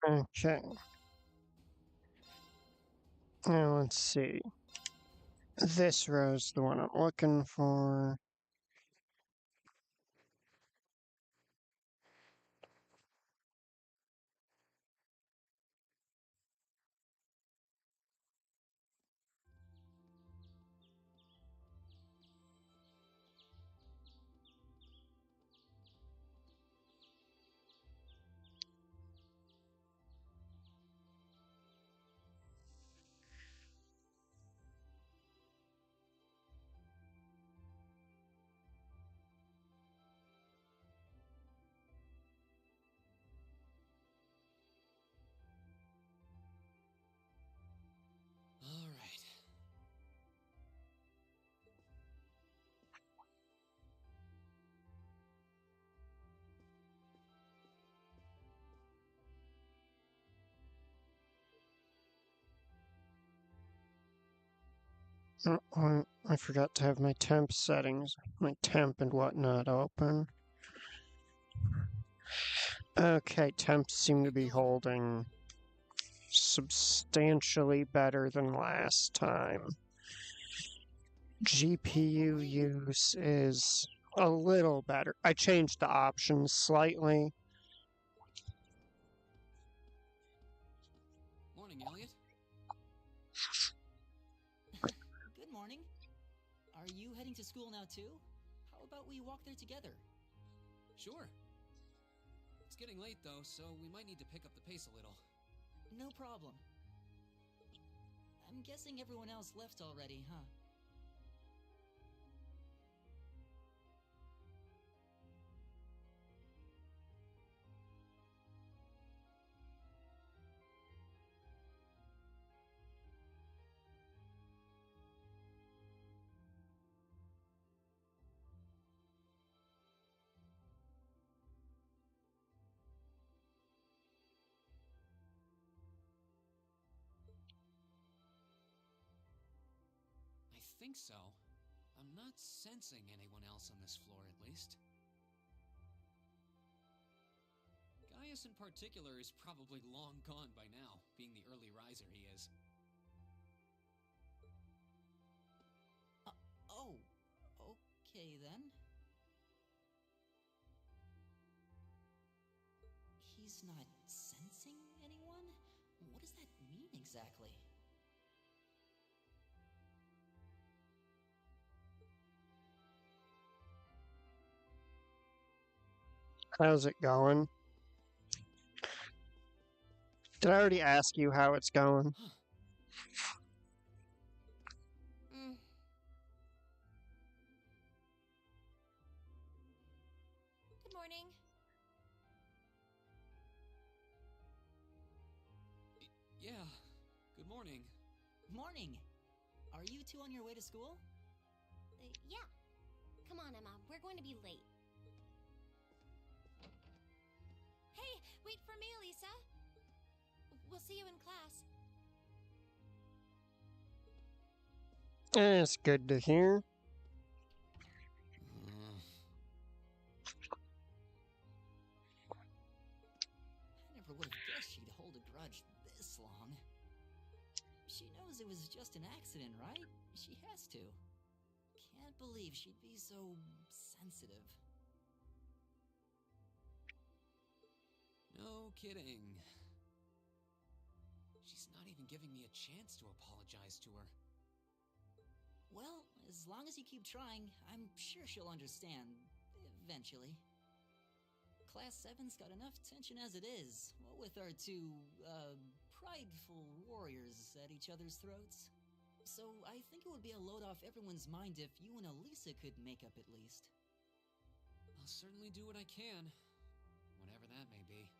Okay. Now let's see. This row's the one I'm looking for. All right. I forgot to have my temp settings, my temp and whatnot open. Okay, temps seem to Get be going. holding substantially better than last time. GPU use is a little better. I changed the options slightly. Morning, Elliot. Good morning. Are you heading to school now too? How about we walk there together? Sure. It's getting late though, so we might need to pick up the pace a little. No problem. I'm guessing everyone else left already, huh? I think so. I'm not sensing anyone else on this floor, at least. Gaius in particular is probably long gone by now, being the early riser he is. Oh, okay then. He's not sensing anyone? What does that mean exactly? How's it going? Did I already ask you how it's going? Mm. Good morning. Yeah, good morning. Morning! Are you two on your way to school? Yeah. Come on, Emma. We're going to be late. Hey, wait for me, Lisa. We'll see you in class. It's good to hear. I never would have guessed she'd hold a grudge this long. She knows it was just an accident, right? She has to. Can't believe she'd be so sensitive. No kidding. She's not even giving me a chance to apologize to her. Well, as long as you keep trying, I'm sure she'll understand. Eventually. Class 7's got enough tension as it is, what with our two, prideful warriors at each other's throats. So I think it would be a load off everyone's mind if you and Elisa could make up at least. I'll certainly do what I can, whatever that may be.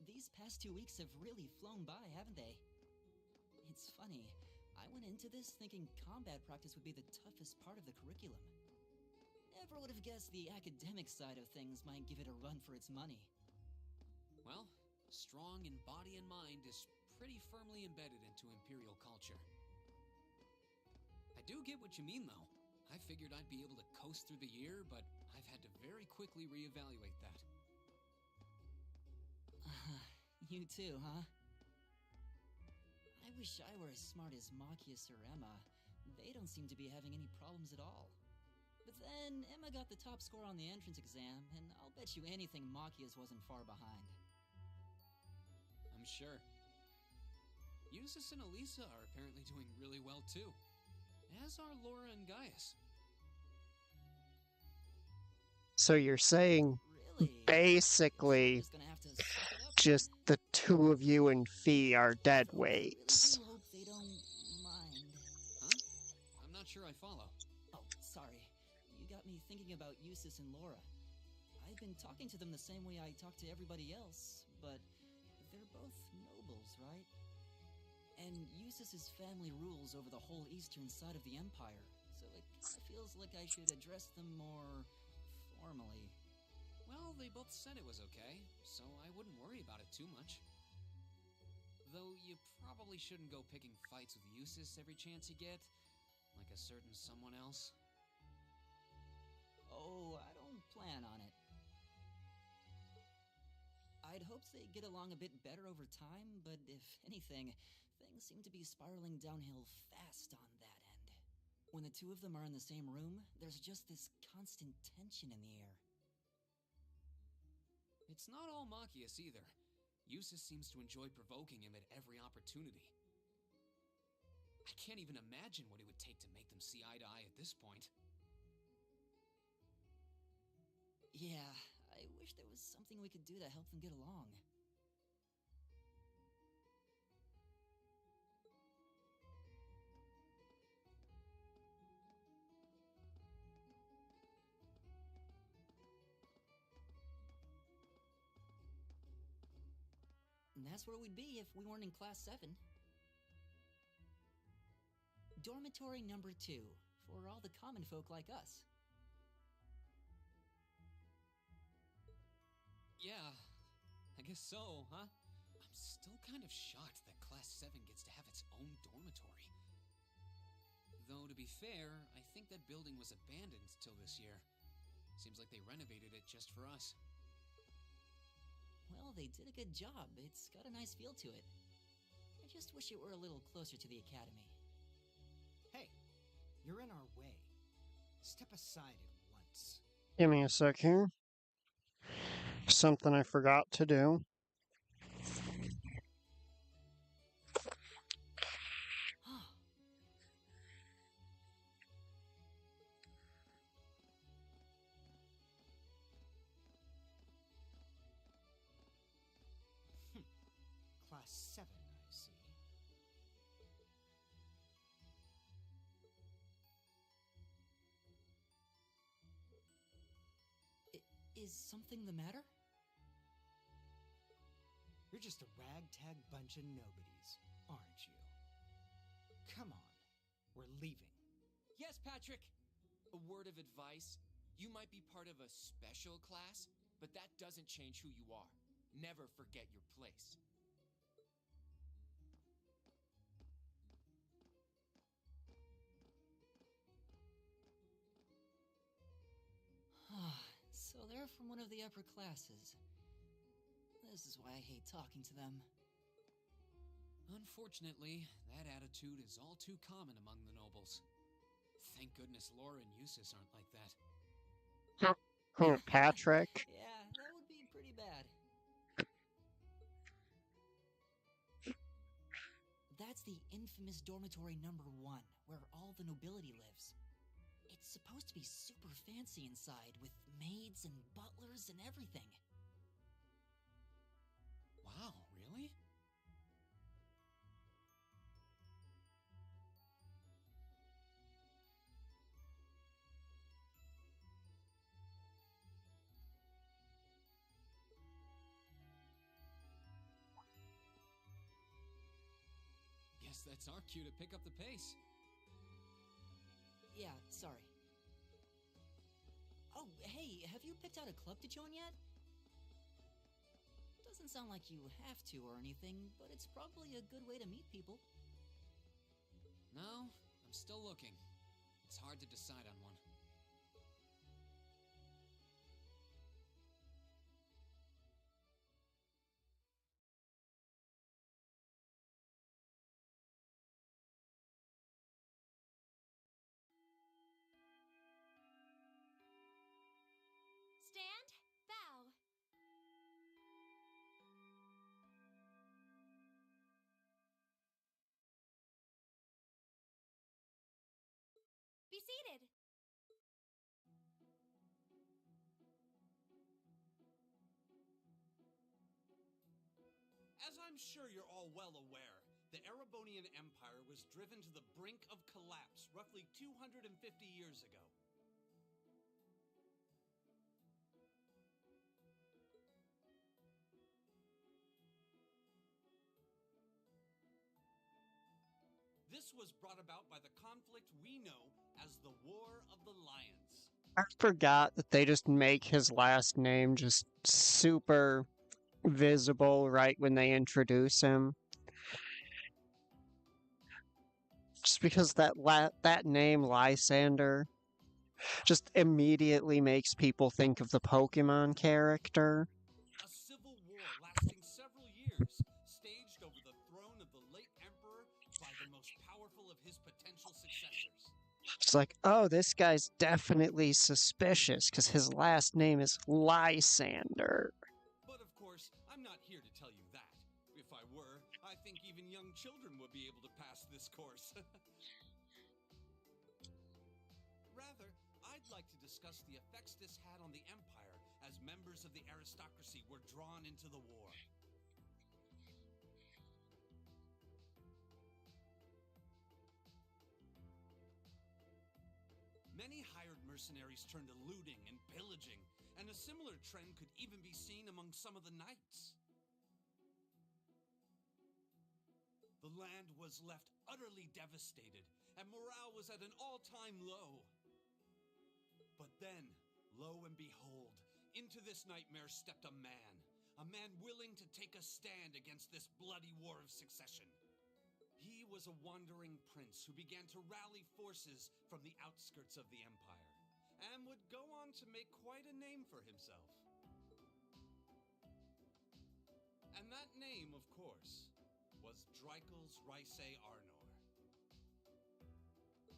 These past 2 weeks have really flown by, haven't they? It's funny, I went into this thinking combat practice would be the toughest part of the curriculum. Never would have guessed the academic side of things might give it a run for its money. Well, strong in body and mind is pretty firmly embedded into Imperial culture. I do get what you mean, though. I figured I'd be able to coast through the year, but I've had to very quickly reevaluate that. You too, huh? I wish I were as smart as Machias or Emma. They don't seem to be having any problems at all. But then, Emma got the top score on the entrance exam, and I'll bet you anything Machias wasn't far behind. I'm sure. Eustace and Elisa are apparently doing really well too, as are Laura and Gaius. So you're saying Really? basically Guess I'm just gonna have to suck it up just then. the two of you and Fee are dead Though I really weights. do hope they don't mind. Huh? I'm not sure I follow. Oh, sorry. You got me thinking about Eustace and Laura. I've been talking to them the same way I talk to everybody else, but they're both nobles, right? And Eustace's family rules over the whole eastern side of the Empire, so it kind of feels like I should address them more formally. Well, they both said it was okay, so I wouldn't worry about it too much. Though you probably shouldn't go picking fights with Eustace every chance you get, like a certain someone else. Oh, I don't plan on it. I'd hoped they'd get along a bit better over time, but if anything, things seem to be spiraling downhill fast on that end. When the two of them are in the same room, there's just this constant tension in the air. It's not all Machias either. Eustace seems to enjoy provoking him at every opportunity. I can't even imagine what it would take to make them see eye to eye at this point. Yeah, I wish there was something we could do to help them get along. And that's where we'd be if we weren't in Class 7. Dormitory number 2, for all the common folk like us. Yeah, I guess so, huh? I'm still kind of shocked that Class 7 gets to have its own dormitory. Though, to be fair, I think that building was abandoned till this year. Seems like they renovated it just for us. Well, they did a good job. It's got a nice feel to it. I just wish it were a little closer to the academy. Hey, you're in our way. Step aside at once. Give me a sec here. Something I forgot to do. Class 7, I see. Is something the matter? You're just a ragtag bunch of nobodies, aren't you? Come on, we're leaving. Yes, Patrick! A word of advice. You might be part of a special class, but that doesn't change who you are. Never forget your place. So they're from one of the upper classes. This is why I hate talking to them. Unfortunately, that attitude is all too common among the nobles. Thank goodness Laura and Eustace aren't like that. Patrick. Yeah, that would be pretty bad. That's the infamous dormitory number 1, where all the nobility lives. It's supposed to be super fancy inside, with maids and butlers and everything. Wow, really? Guess that's our cue to pick up the pace. Yeah, sorry. have you picked out a club to join yet? Doesn't sound like you have to or anything, but it's probably a good way to meet people. No, I'm still looking. It's hard to decide on one. Stand, bow. Be seated. As I'm sure you're all well aware, the Erebonian Empire was driven to the brink of collapse roughly 250 years ago. This was brought about by the conflict we know as the War of the Lions. I forgot that they just make his last name just super visible right when they introduce him. Just because that name Lysander just immediately makes people think of the Pokemon character. A civil war lasting several years, staged over the throne of the late emperor by the most powerful of his potential successors. It's like, oh, this guy's definitely suspicious because his last name is Lysander. But of course, I'm not here to tell you that. If I were, I think even young children would be able to pass this course. Rather, I'd like to discuss the effects this had on the Empire as members of the aristocracy were drawn into the war. Many hired mercenaries turned to looting and pillaging, and a similar trend could even be seen among some of the knights. The land was left utterly devastated, and morale was at an all-time low. But then, lo and behold, into this nightmare stepped a man willing to take a stand against this bloody war of succession. He was a wandering prince who began to rally forces from the outskirts of the empire, and would go on to make quite a name for himself. And that name, of course, was Dreikel's Ricey Arnor.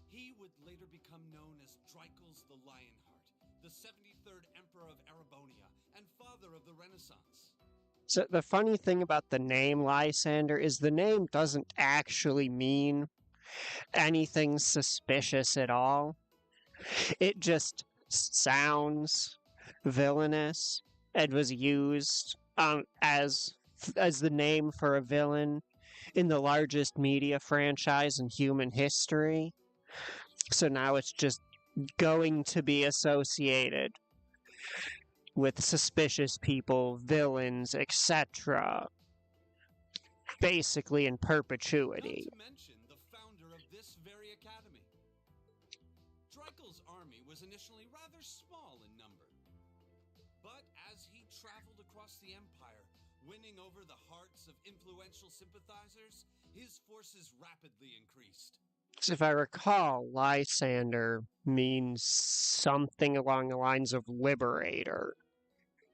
He would later become known as Dreikel's the Lionheart, the 73rd Emperor of Erebonia, and father of the Renaissance. So the funny thing about the name Lysander is the name doesn't actually mean anything suspicious at all. It just sounds villainous and was used as the name for a villain in the largest media franchise in human history. So now it's just going to be associated with suspicious people, villains, etc. Basically in perpetuity. Not to mention the founder of this very academy. Dreikel's army was initially rather small in number. But as he traveled across the empire, winning over the hearts of influential sympathizers, his forces rapidly increased. So if I recall, Lysander means something along the lines of liberator.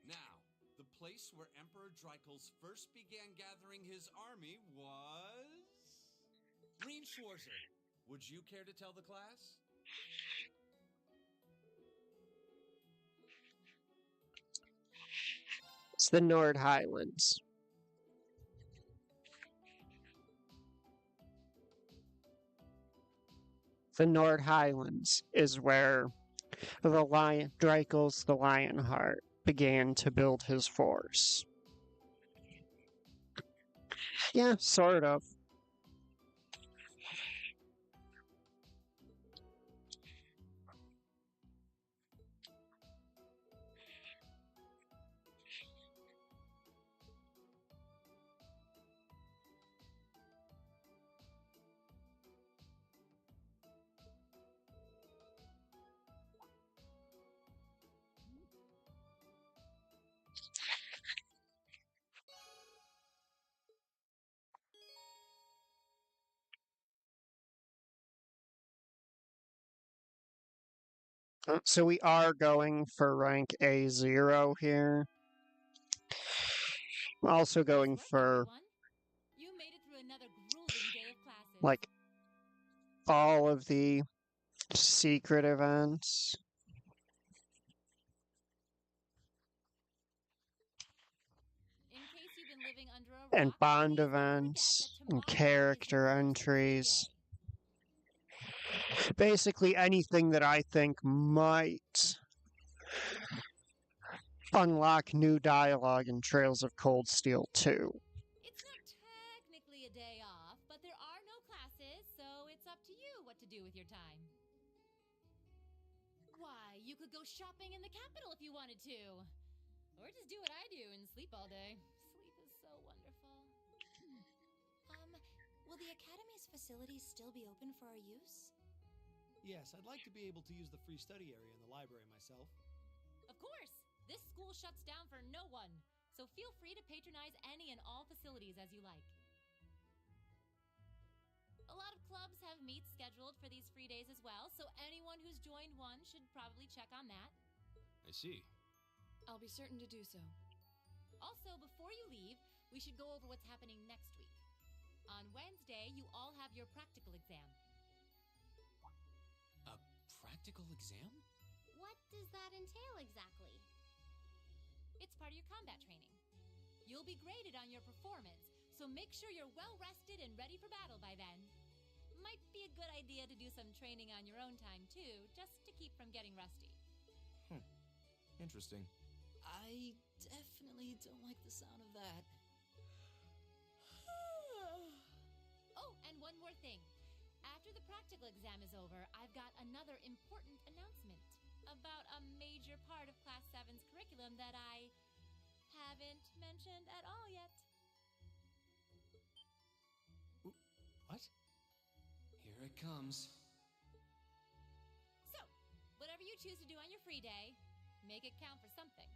Now, the place where Emperor Dreikel's first began gathering his army was... Green Schwarzer. Would you care to tell the class? It's the Nord Highlands. The Nord Highlands is where Dreikel's the Lionheart began to build his force. Yeah, sort of. So we are going for rank A0 here. I'm also going Nice work, for, everyone. You made it through another grueling day of classes. like, all of the secret events. In case you've been living under a rock, And bond please don't forget events that and tomorrow is character your first free entries. day. Basically anything that I think might unlock new dialogue in Trails of Cold Steel 2. It's not technically a day off, but there are no classes, so it's up to you what to do with your time. Why, you could go shopping in the capital if you wanted to. Or just do what I do and sleep all day. Sleep is so wonderful. Will the Academy's facilities still be open for our use? Yes, I'd like to be able to use the free study area in the library myself. Of course! This school shuts down for no one, so feel free to patronize any and all facilities as you like. A lot of clubs have meets scheduled for these free days as well, so anyone who's joined one should probably check on that. I see. I'll be certain to do so. Also, before you leave, we should go over what's happening next week. On Wednesday, you all have your practical exam. A practical exam? What does that entail exactly? It's part of your combat training. You'll be graded on your performance, so make sure you're well rested and ready for battle by then. Might be a good idea to do some training on your own time too, just to keep from getting rusty. Interesting. I definitely don't like the sound of that. Oh, and one more thing. After the practical exam is over, I've got another important announcement about a major part of Class 7's curriculum that I haven't mentioned at all yet. What? Here it comes. So, whatever you choose to do on your free day, make it count for something.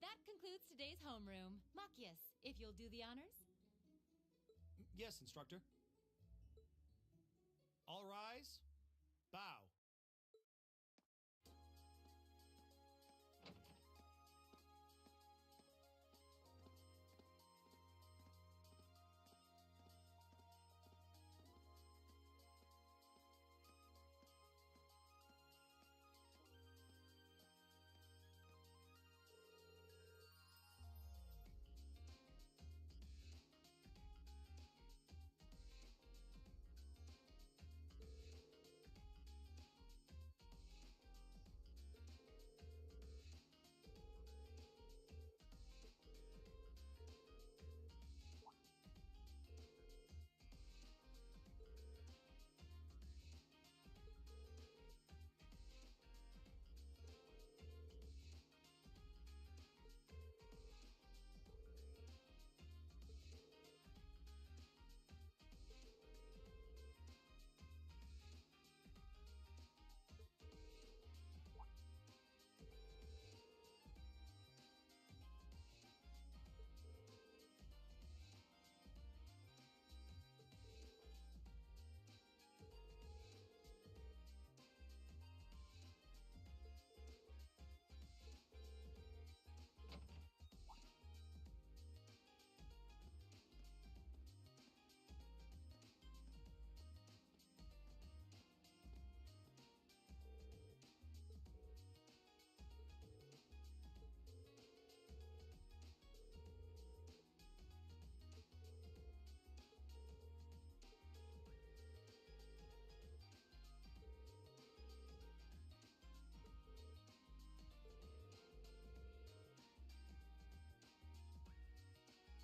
That concludes today's homeroom. Machias, if you'll do the honors. Yes, instructor. All rise. Bow.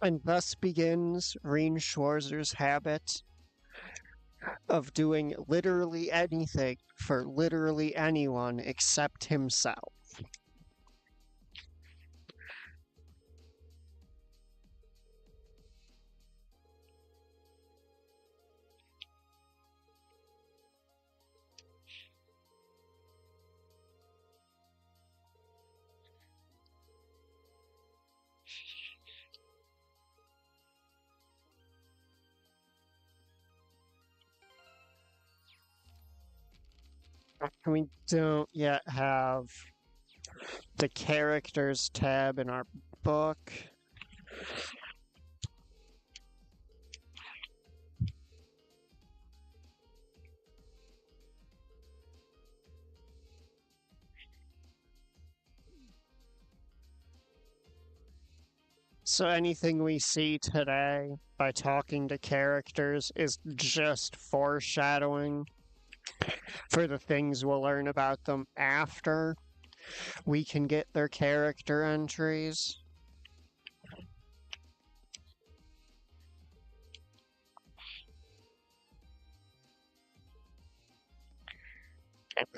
And thus begins Reen Schwarzer's habit of doing literally anything for literally anyone except himself. We don't yet have the characters tab in our book. So anything we see today by talking to characters is just foreshadowing for the things we'll learn about them after we can get their character entries.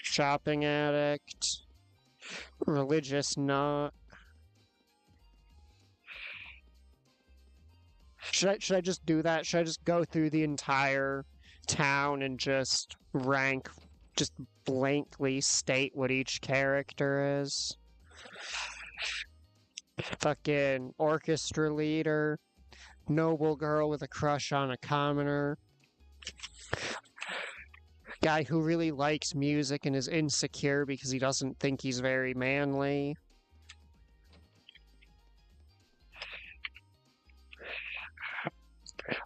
Shopping addict, religious nut. Should I just do that? Should I just go through the entire town and just rank, just blankly state what each character is? Fucking orchestra leader, noble girl with a crush on a commoner, guy who really likes music and is insecure because he doesn't think he's very manly.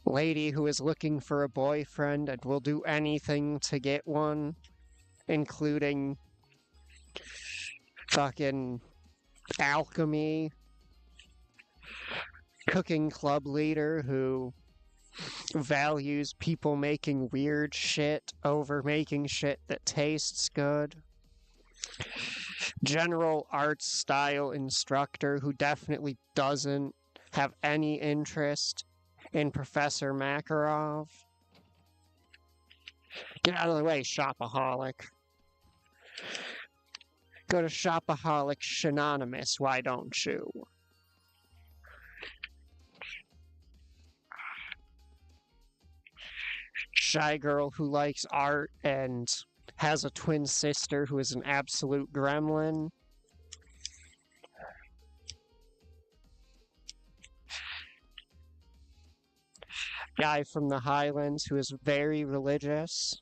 Lady who is looking for a boyfriend and will do anything to get one, including fucking alchemy. Cooking club leader who values people making weird shit over making shit that tastes good. General arts style instructor who definitely doesn't have any interest in Professor Makarov. Get out of the way, shopaholic. Go to Shopaholic Shenanimous, why don't you? Shy girl who likes art and has a twin sister who is an absolute gremlin. Guy from the Highlands who is very religious.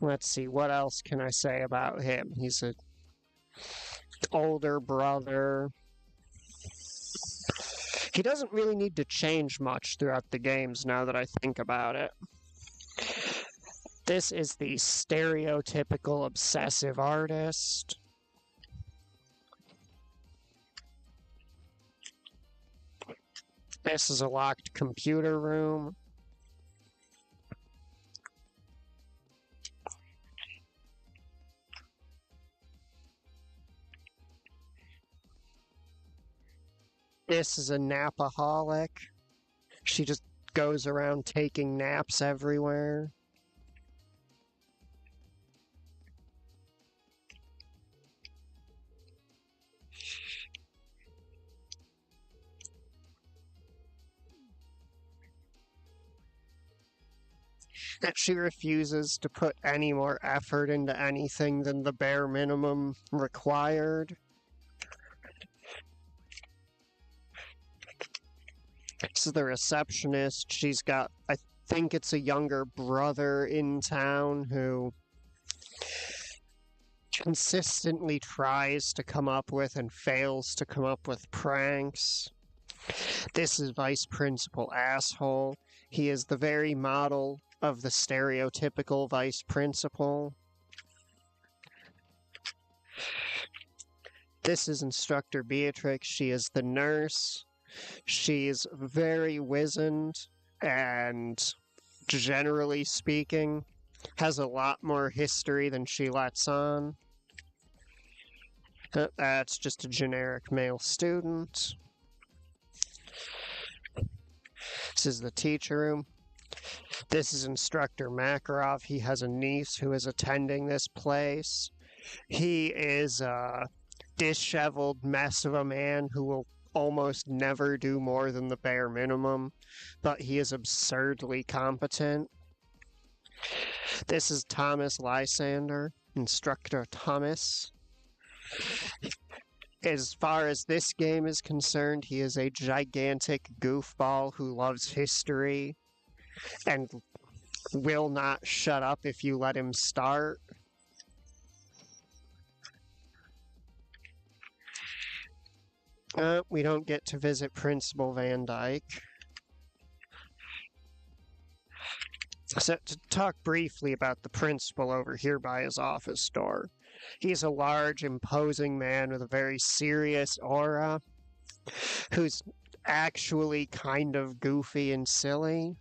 Let's see, what else can I say about him? He's an older brother. He doesn't really need to change much throughout the games now that I think about it. This is the stereotypical obsessive artist. This is a locked computer room. This is a napaholic. She just goes around taking naps everywhere. That she refuses to put any more effort into anything than the bare minimum required. This is the receptionist. She's got, I think it's a younger brother in town who consistently tries to come up with and fails to come up with pranks. This is Vice Principal Asshole. He is the very model of the stereotypical Vice Principal. This is Instructor Beatrix. She is the nurse. She's very wizened and, generally speaking, has a lot more history than she lets on. That's just a generic male student. This is the teacher room. This is Instructor Makarov. He has a niece who is attending this place. He is a disheveled mess of a man who will almost never do more than the bare minimum, but he is absurdly competent. This is Thomas Lysander, Instructor Thomas. As far as this game is concerned, he is a gigantic goofball who loves history and will not shut up if you let him start. We don't get to visit Principal Van Dyke. So, to talk briefly about the principal over here by his office door. He's a large, imposing man with a very serious aura, who's actually kind of goofy and silly.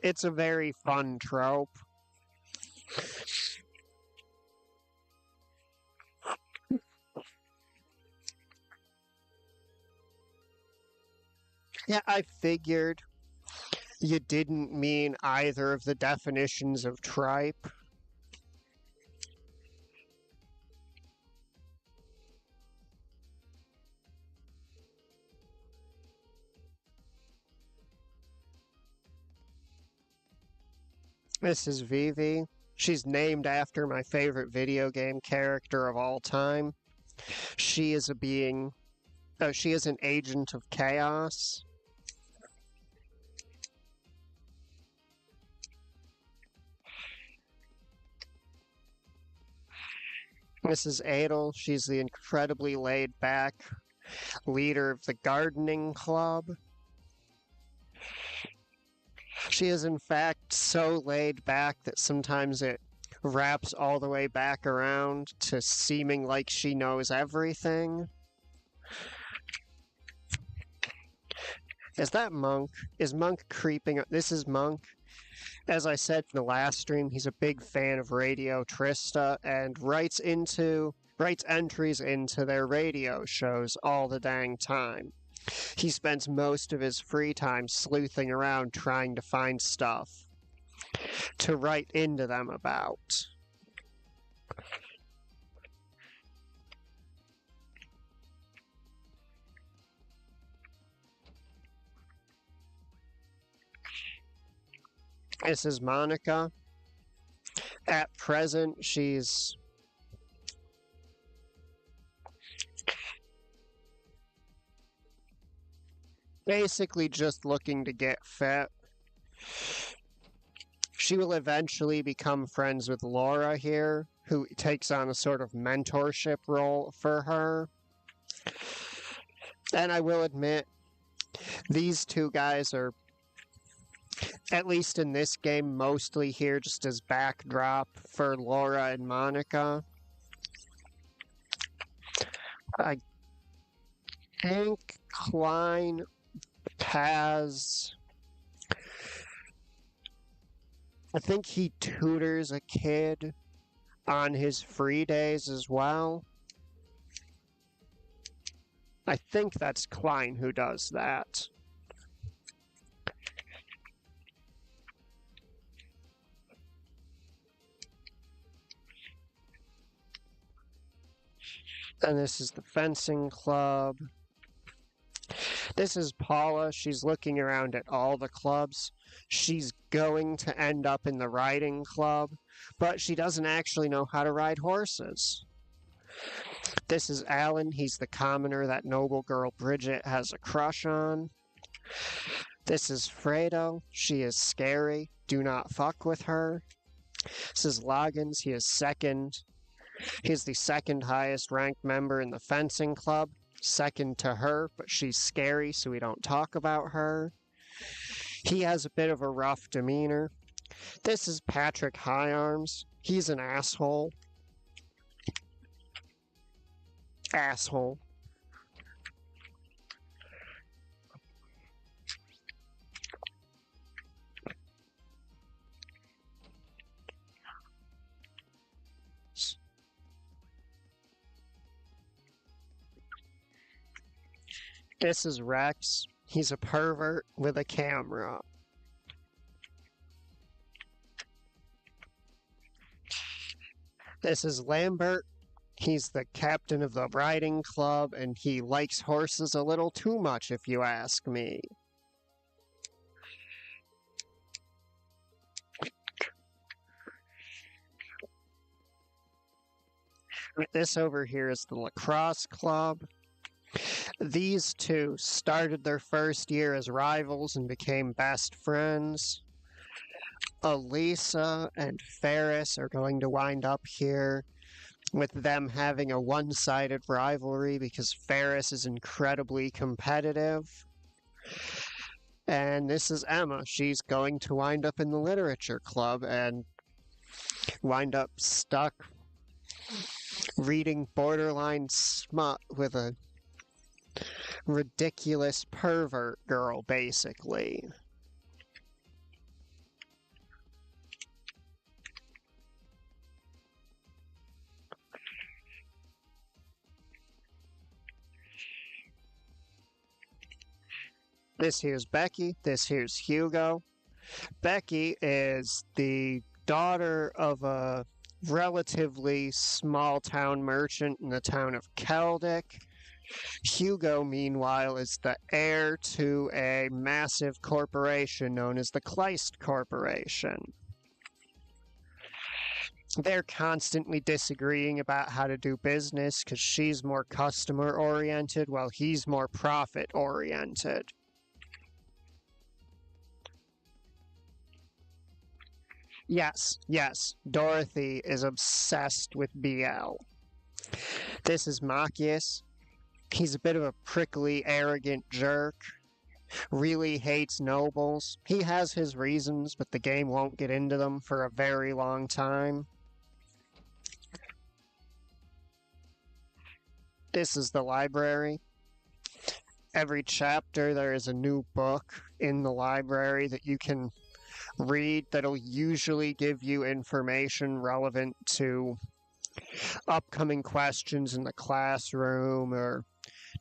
It's a very fun trope. Yeah, I figured you didn't mean either of the definitions of tripe. This is Vivi. She's named after my favorite video game character of all time. She is a being. She is an agent of chaos. Mrs. Adel, she's the incredibly laid back leader of the gardening club. She is, in fact, so laid back that sometimes it wraps all the way back around to seeming like she knows everything. Is that Monk? Is Monk creeping? This is Monk. As I said in the last stream, he's a big fan of Radio Trista and writes entries into their radio shows all the dang time. He spends most of his free time sleuthing around trying to find stuff to write into them about. This is Monica. At present, she's basically just looking to get fit. She will eventually become friends with Laura here, who takes on a sort of mentorship role for her. And I will admit, these two guys are, at least in this game, mostly here just as backdrop for Laura and Monica. I think Klein has... I think he tutors a kid on his free days as well. I think that's Klein who does that. And this is the fencing club. This is Paula. She's looking around at all the clubs. She's going to end up in the riding club, but she doesn't actually know how to ride horses. This is Alan. He's the commoner that noble girl Bridget has a crush on. This is Fredo. She is scary. Do not fuck with her. This is Loggins. He is second. He's the second highest ranked member in the fencing club. Second to her, but she's scary, so we don't talk about her. He has a bit of a rough demeanor. This is Patrick Higharms. He's an asshole. Asshole. This is Rex. He's a pervert with a camera. This is Lambert. He's the captain of the riding club, and he likes horses a little too much, if you ask me. This over here is the lacrosse club. These two started their first year as rivals and became best friends. Elisa and Ferris are going to wind up here with them having a one-sided rivalry because Ferris is incredibly competitive. And this is Emma. She's going to wind up in the literature club and wind up stuck reading borderline smut with a ridiculous pervert girl, basically. This here's Becky. This here's Hugo. Becky is the daughter of a relatively small town merchant in the town of Keldick. Hugo, meanwhile, is the heir to a massive corporation known as the Kleist Corporation. They're constantly disagreeing about how to do business because she's more customer-oriented while he's more profit-oriented. Yes, Dorothy is obsessed with BL. This is Machias. He's a bit of a prickly, arrogant jerk. Really hates nobles. He has his reasons, but the game won't get into them for a very long time. This is the library. Every chapter there is a new book in the library that you can read that'll usually give you information relevant to upcoming questions in the classroom or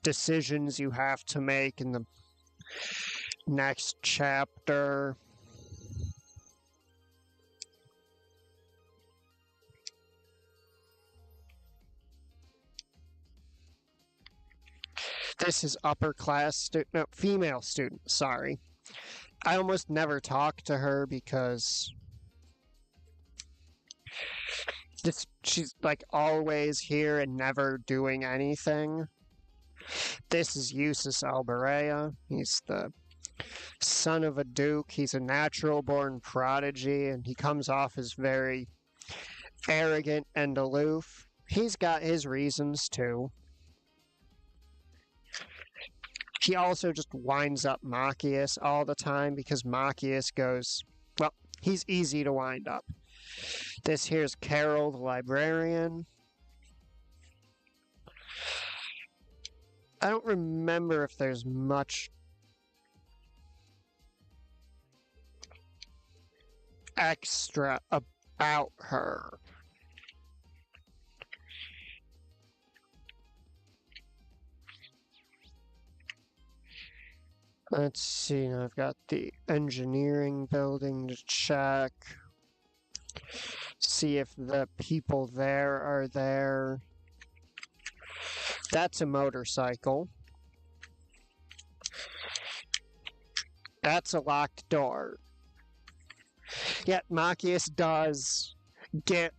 decisions you have to make in the next chapter. This is female student, sorry. I almost never talk to her because she's like always here and never doing anything. This is Eustace Alberea. He's the son of a duke. He's a natural-born prodigy, and he comes off as very arrogant and aloof. He's got his reasons, too. He also just winds up Machias all the time because Machias goes, well, he's easy to wind up. This here's Carol, the librarian. I don't remember if there's much extra about her. Let's see, now I've got the engineering building to check. See if the people there are there. That's a motorcycle. That's a locked door. Yet Machias does get...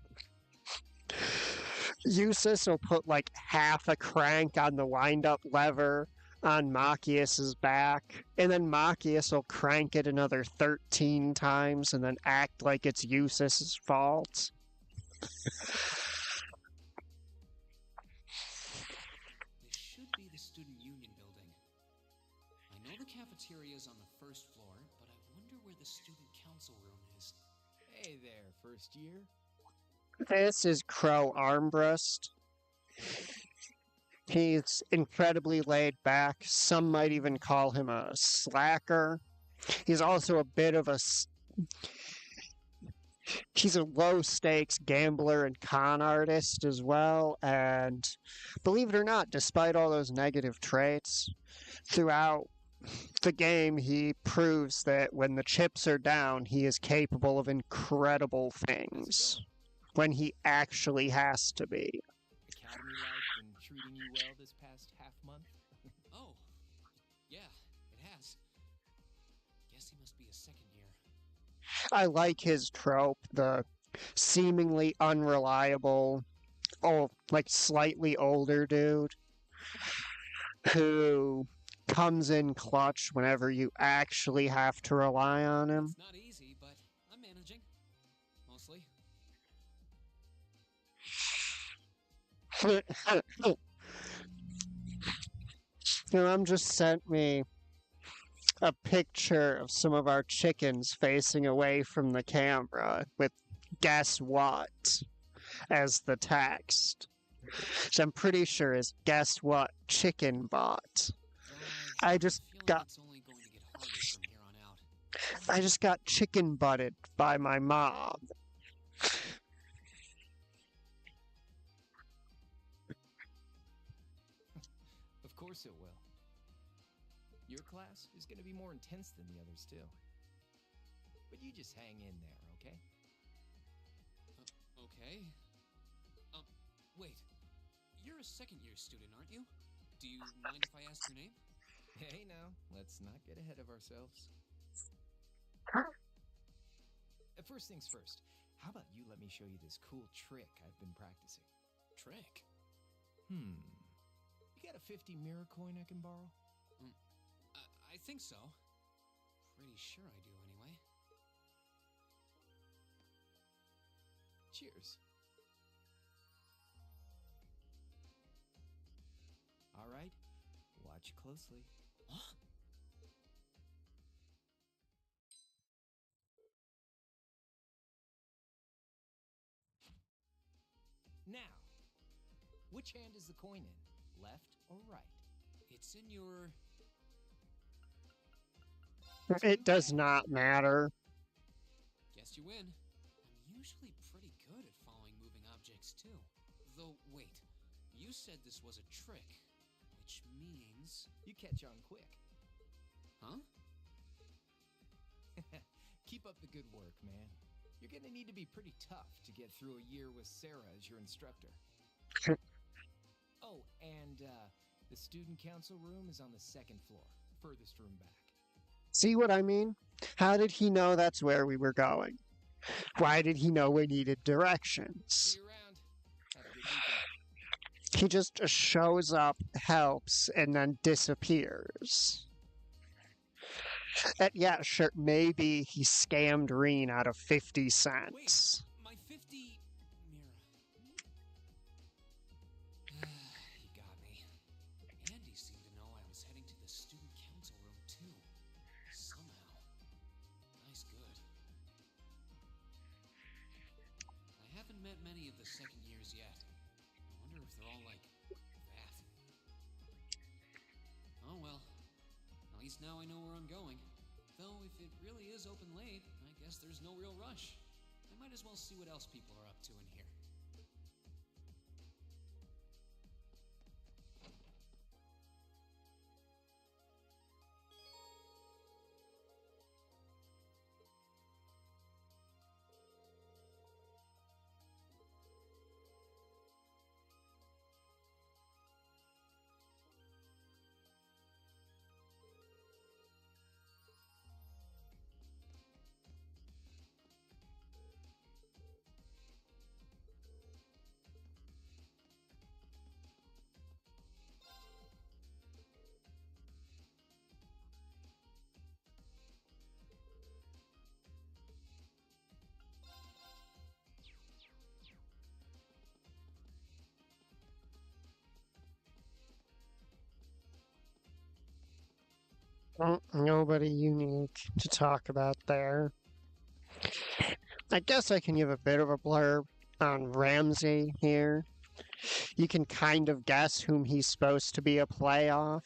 Eustace will put like half a crank on the wind-up lever on Machias's back, and then Machias will crank it another 13 times and then act like it's Eustace's fault. This should be the Student Union building. I know the cafeteria is on the first floor, but I wonder where the Student Council room is. Hey there, first year. This is Crow Armbrust. He's incredibly laid back. Some might even call him a slacker. He's also a bit of a... He's a low stakes gambler and con artist as well. And believe it or not, despite all those negative traits, throughout the game, he proves that when the chips are down, he is capable of incredible things when he actually has to be. Academy life been treating you well this past half month? Oh, yeah, it has. Guess he must be a second year. I like his trope, the seemingly unreliable, like slightly older dude who comes in clutch whenever you actually have to rely on him. It's not easy, but I'm managing. Mostly. Just sent me a picture of some of our chickens facing away from the camera with "guess what" as the text. So I'm pretty sure is "guess what chicken bought." I just got It's only going to get harder from here on out. I just got chicken butted by my mom. Of course it will. Your class is going to be more intense than the others, too. But you just hang in there, okay? Okay. Wait. You're a second-year student, aren't you? Do you mind if I ask your name? Hey, now, let's not get ahead of ourselves. First things first, how about you let me show you this cool trick I've been practicing? Trick? You got a 50 mirror coin I can borrow? I think so. Pretty sure I do, anyway. Cheers. All right, watch closely. Huh? Now, which hand is the coin in? Left or right? It's in your... It does not matter. Guess you win. I'm usually pretty good at following moving objects, too. Though, wait. You said this was a trick, which means... You catch on quick. Huh? Keep up the good work, man. You're gonna need to be pretty tough to get through a year with Sarah as your instructor. Oh, and the student council room is on the second floor, furthest room back. See what I mean? How did he know that's where we were going? Why did he know we needed directions? See you around. Have a good weekend. He just shows up, helps, and then disappears. Yeah, sure, maybe he scammed Reen out of 50 cents. Wait, my 50 mirror. You got me. Andy seemed to know I was heading to the student council room too. Somehow. Nice good. I haven't met many of the second years yet. I wonder if they're all like that. Oh well. At least now I know where I'm going. Though if it really is open late, I guess there's no real rush. I might as well see what else people are up to in here. Nobody unique to talk about there. I guess I can give a bit of a blurb on Ramsey here. You can kind of guess whom he's supposed to be a play off.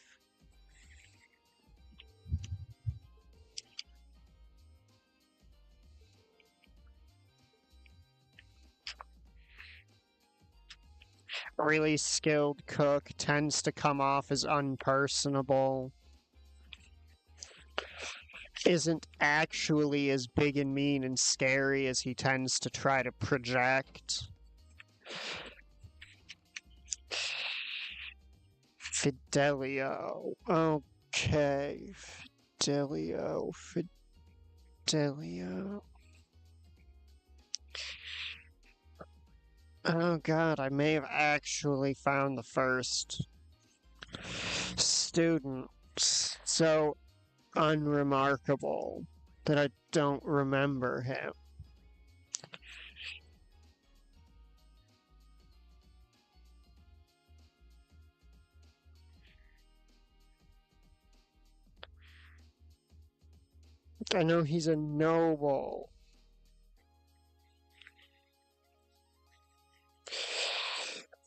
really skilled cook, tends to come off as unpersonable, isn't actually as big and mean and scary as he tends to try to project. Fidelio. Okay. Fidelio. Oh god, I may have actually found the first student. So unremarkable that I don't remember him. I know he's a noble.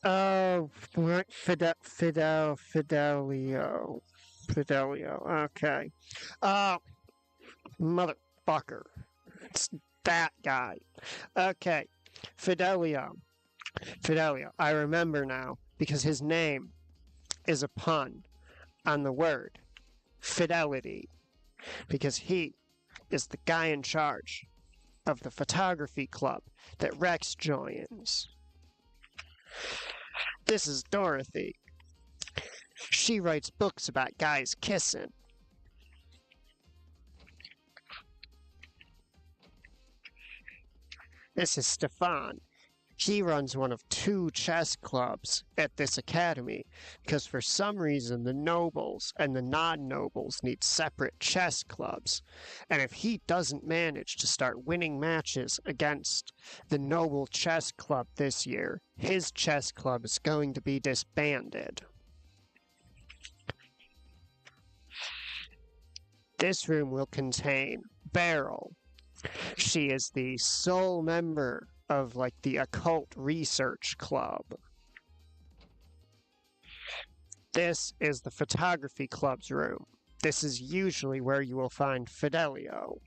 Oh, what? Fidelio. Okay. Motherfucker. It's that guy. Okay. Fidelio. I remember now because his name is a pun on the word fidelity. Because he is the guy in charge of the photography club that Rex joins. This is Dorothy. She writes books about guys kissing. This is Stefan. He runs one of 2 chess clubs at this academy because for some reason the nobles and the non-nobles need separate chess clubs. And if he doesn't manage to start winning matches against the noble chess club this year, his chess club is going to be disbanded. This room will contain Beryl. She is the sole member of, like, the occult research club. This is the photography club's room. This is usually where you will find Fidelio.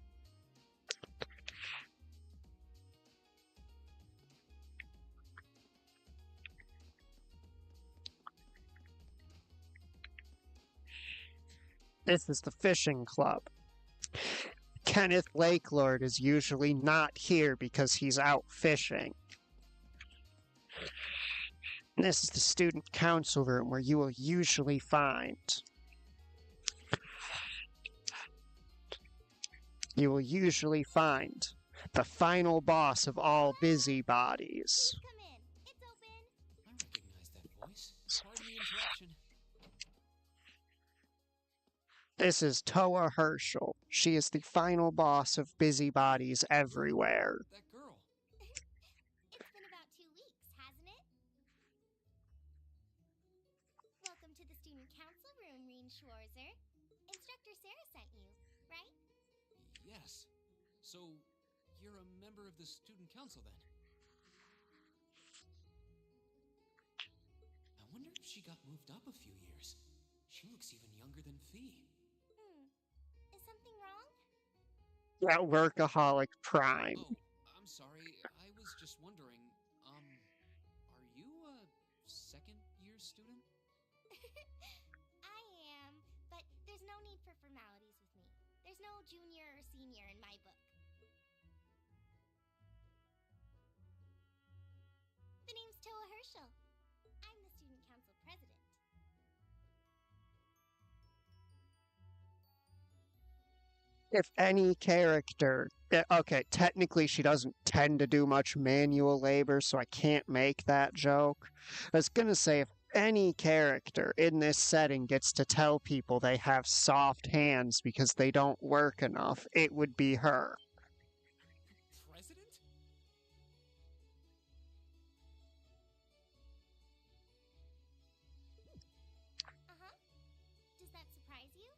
This is the fishing club. Kenneth Lakelord is usually not here because he's out fishing. This is the student council room where you will usually find the final boss of all busybodies. Come in. It's open. I recognize that voice. Pardon the interruption. This is Toa Herschel. She is the final boss of busybodies everywhere. That girl. It's been about 2 weeks, hasn't it? Welcome to the student council room, Reen Schwarzer. Instructor Sarah sent you, right? Yes. So, you're a member of the student council then? I wonder if she got moved up a few years. She looks even younger than Fee. Is something wrong? That workaholic prime. Oh, I'm sorry. I was just wondering, are you a second-year student? I am, but there's no need for formalities with me. There's no junior or senior in my book. The name's Toa Herschel. I'm the student council president. If any character... Okay, technically she doesn't tend to do much manual labor, so I can't make that joke. I was gonna say, if any character in this setting gets to tell people they have soft hands because they don't work enough, it would be her. President? Does that surprise you?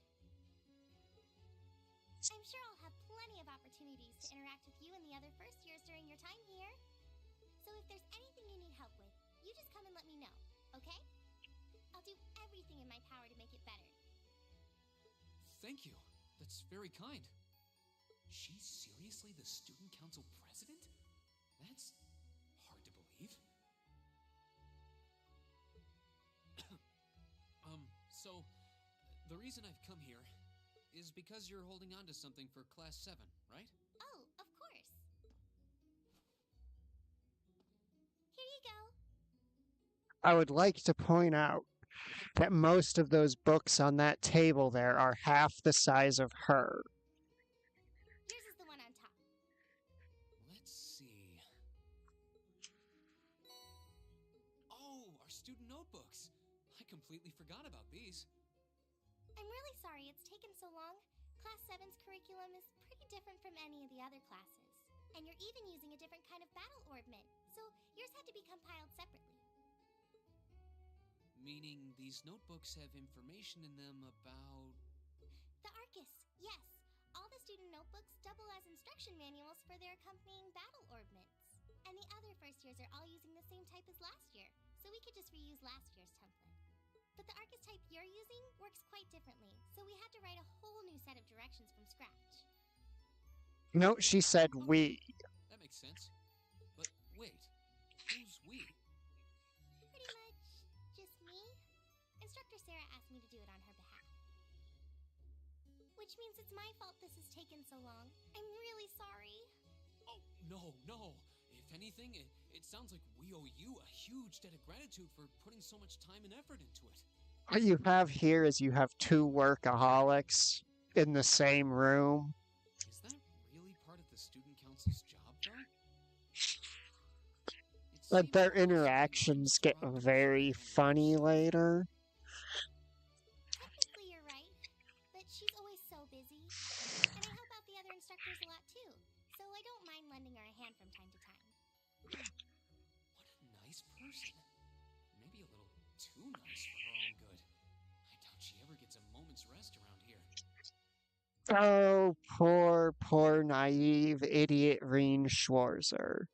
I'm sure I'll have plenty of opportunities to interact with you and the other first years during your time here. So if there's anything you need help with, you just come and let me know, okay? I'll do everything in my power to make it better. Thank you. That's very kind. She's seriously the student council president? That's hard to believe. So, the reason I've come here is because you're holding on to something for Class 7, right? Oh, of course. Here you go. I would like to point out that most of those books on that table there are half the size of her. Yours is the one on top. Let's see. Oh, our student notebooks. I completely forgot about these. I'm really sorry it's taken so long. Class 7's curriculum is pretty different from any of the other classes. And you're even using a different kind of battle orbment, so yours had to be compiled separately. Meaning these notebooks have information in them about... The Arcus, yes. All the student notebooks double as instruction manuals for their accompanying battle orbments. And the other first years are all using the same type as last year, so we could just reuse last year's template. But the Arcus type you're using works quite differently, so we had to write a whole new set of directions from scratch. No, she said we. That makes sense. But wait, who's we? Pretty much just me. Instructor Sarah asked me to do it on her behalf. Which means it's my fault this has taken so long. I'm really sorry. Oh, no. If anything, it sounds like we owe you a huge debt of gratitude for putting so much time and effort into it. What you have here is you have two workaholics in the same room. Is that really part of the student council's job, though? But their interactions get very funny later. Technically you're right, but she's always so busy. And I help out the other instructors a lot too, so I don't mind lending her a hand from time to time. What a nice person. Maybe a little too nice for her own good. I doubt she ever gets a moment's rest around here. Oh, poor, naive, idiot Reen Schwarzer.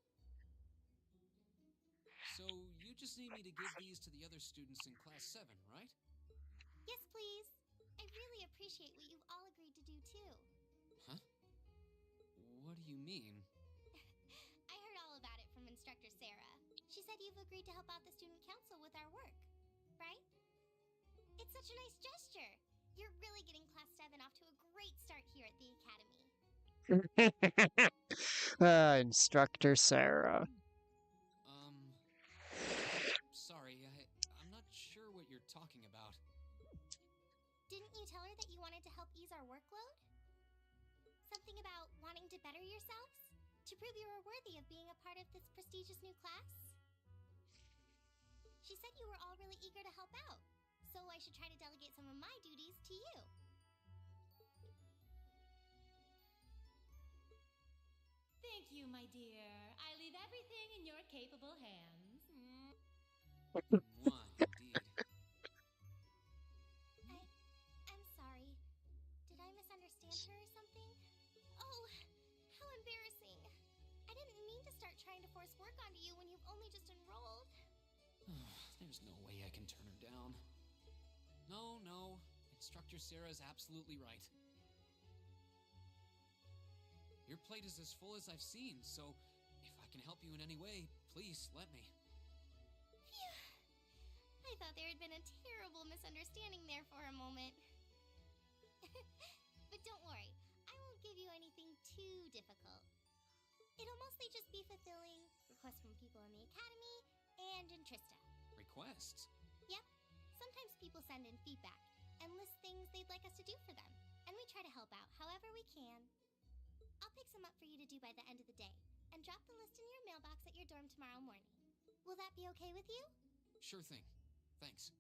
So, you just need me to give these to the other students in Class 7, right? Yes, please. I really appreciate what you've all agreed to do too. Huh? What do you mean? I heard all about it from Instructor Sarah. She said you've agreed to help out the student council with our work, right? It's such a nice gesture. You're really getting Class 7 off to a great start here at the Academy. Instructor Sarah. Sorry, I'm not sure what you're talking about. Didn't you tell her that you wanted to help ease our workload? Something about wanting to better yourselves? To prove you were worthy of being a part of this prestigious new class? She said you were all really eager to help out, so I should try to delegate some of my duties to you. Thank you, my dear. I leave everything in your capable hands. Why, indeed. I'm sorry. Did I misunderstand her or something? Oh, how embarrassing. I didn't mean to start trying to force work onto you when you've only just enrolled. There's no way I can turn her down. No. Instructor Sarah's absolutely right. Your plate is as full as I've seen, so if I can help you in any way, please let me. Phew. I thought there had been a terrible misunderstanding there for a moment. But don't worry, I won't give you anything too difficult. It'll mostly just be fulfilling requests from people in the Academy and in Trista. Requests? Yep. Sometimes people send in feedback and list things they'd like us to do for them, and we try to help out however we can. I'll pick some up for you to do by the end of the day, and drop the list in your mailbox at your dorm tomorrow morning. Will that be okay with you? Sure thing. Thanks.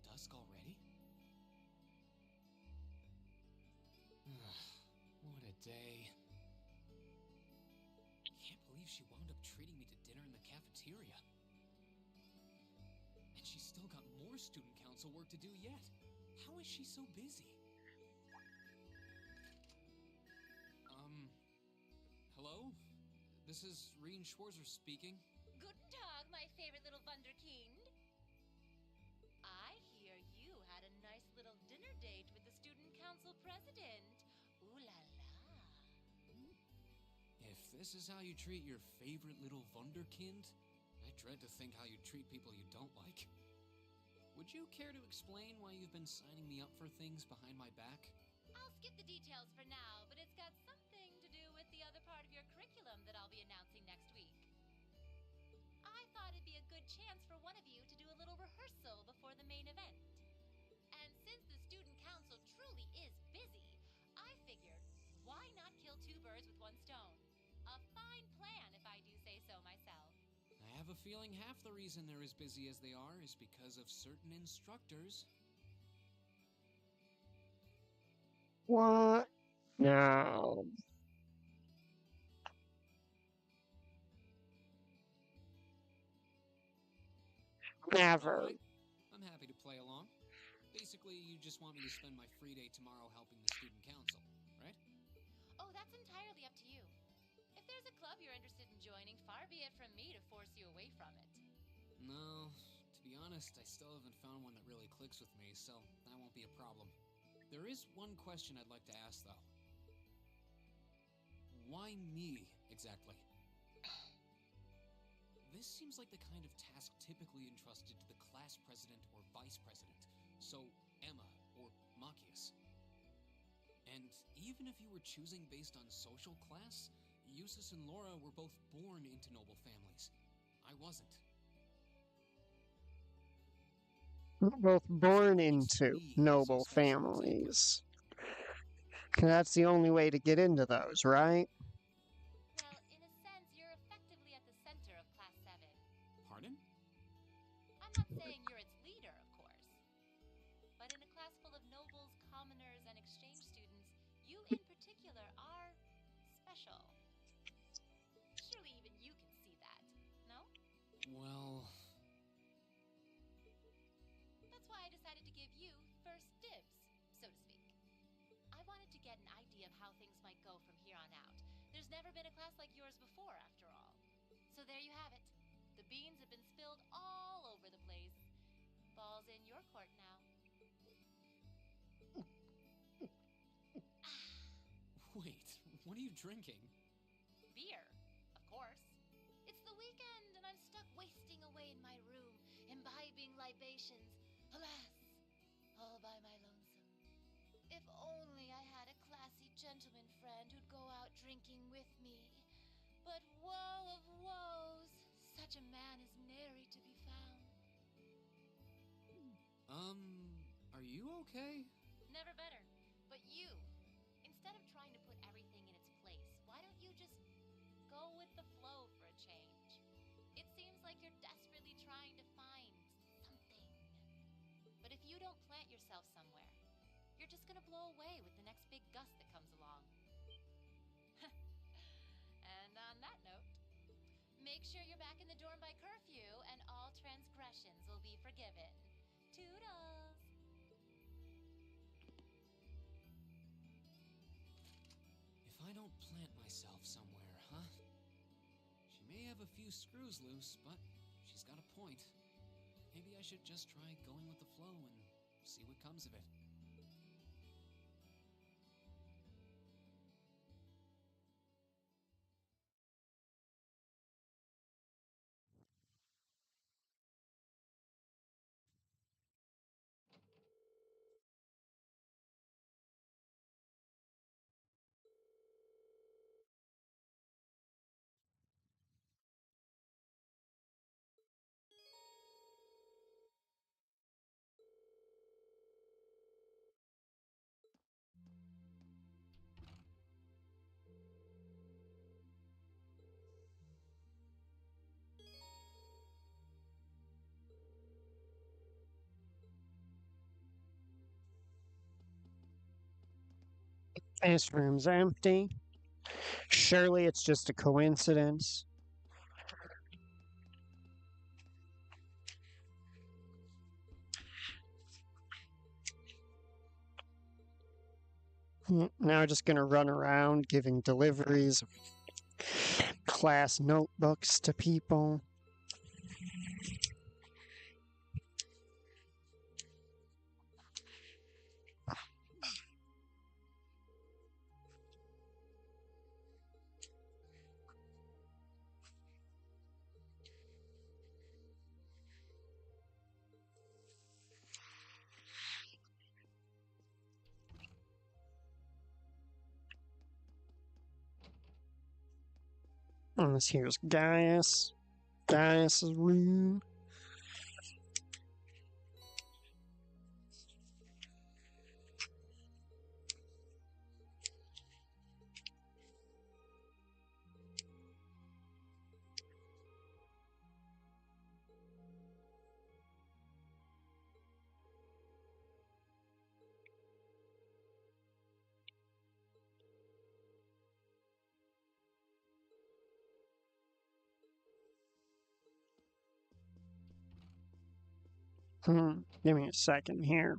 Dusk already? What a day. Can't believe she wound up treating me to dinner in the cafeteria. And she's still got more student council work to do yet. How is she so busy? Hello? This is Reen Schwarzer speaking. Guten Tag, my favorite little Wunderkind. I hear you president. Ooh la la. If this is how you treat your favorite little wunderkind, I dread to think how you treat people you don't like. Would you care to explain why you've been signing me up for things behind my back? I'll skip the details for now, but it's got something to do with the other part of your curriculum that I'll be announcing next week. I thought it'd be a good chance for one of you to do a little rehearsal before the main event. And since the student council truly is busy, I figured, why not kill two birds with one stone? A fine plan, if I do say so myself. I have a feeling half the reason they're as busy as they are is because of certain instructors. What? No. Never. Alright, I'm happy to play along. Basically, you just want me to spend my free day tomorrow helping the student council, right? Oh, that's entirely up to you. If there's a club you're interested in joining, far be it from me to force you away from it. No, to be honest, I still haven't found one that really clicks with me, so that won't be a problem. There is one question I'd like to ask, though. Why me, exactly? This seems like the kind of task typically entrusted to the class president or vice president, so Emma or Machias. And even if you were choosing based on social class, Eustace and Laura were both born into noble families. I wasn't. Both born What makes into me noble so special, exactly? families. 'Cause that's the only way to get into those, right? Well, in a sense, you're effectively at the center of Class 7. Pardon? I'm not saying you're its leader, of course. But in a class full of nobles, commoners, and exchange students, you in particular are special. Surely even you can see that, no? Well, That's why I decided to give you first dibs, so to speak. I wanted to get an idea of how things might go from here on out. There's never been a class like yours before, after all. So there you have it. The beans have been spilled all over the place. Ball's in your court now. wait, what are you drinking? Beer, of course. It's the weekend, and I'm stuck wasting away in my room, imbibing libations. Alas, all by my lonesome. If only I had a classy gentleman friend who'd go out drinking with me. But woe of woes, such a man is nary to be found. Are you okay? Never better. But you, instead of trying to put everything in its place, why don't you just go with the flow for a change? It seems like you're desperately trying to find something. But if you don't plant yourself somewhere, you're just gonna blow away with the next big gust that comes along. And on that note, make sure you're back in the dorm by curfew, and all transgressions will be forgiven. Toodles! If I don't plant myself somewhere, huh? She may have a few screws loose, but she's got a point. Maybe I should just try going with the flow and see what comes of it. This room's empty. Surely it's just a coincidence. Now just gonna run around giving deliveries of class notebooks to people. And this here's Gaius. Gaius's room. Give me a second here.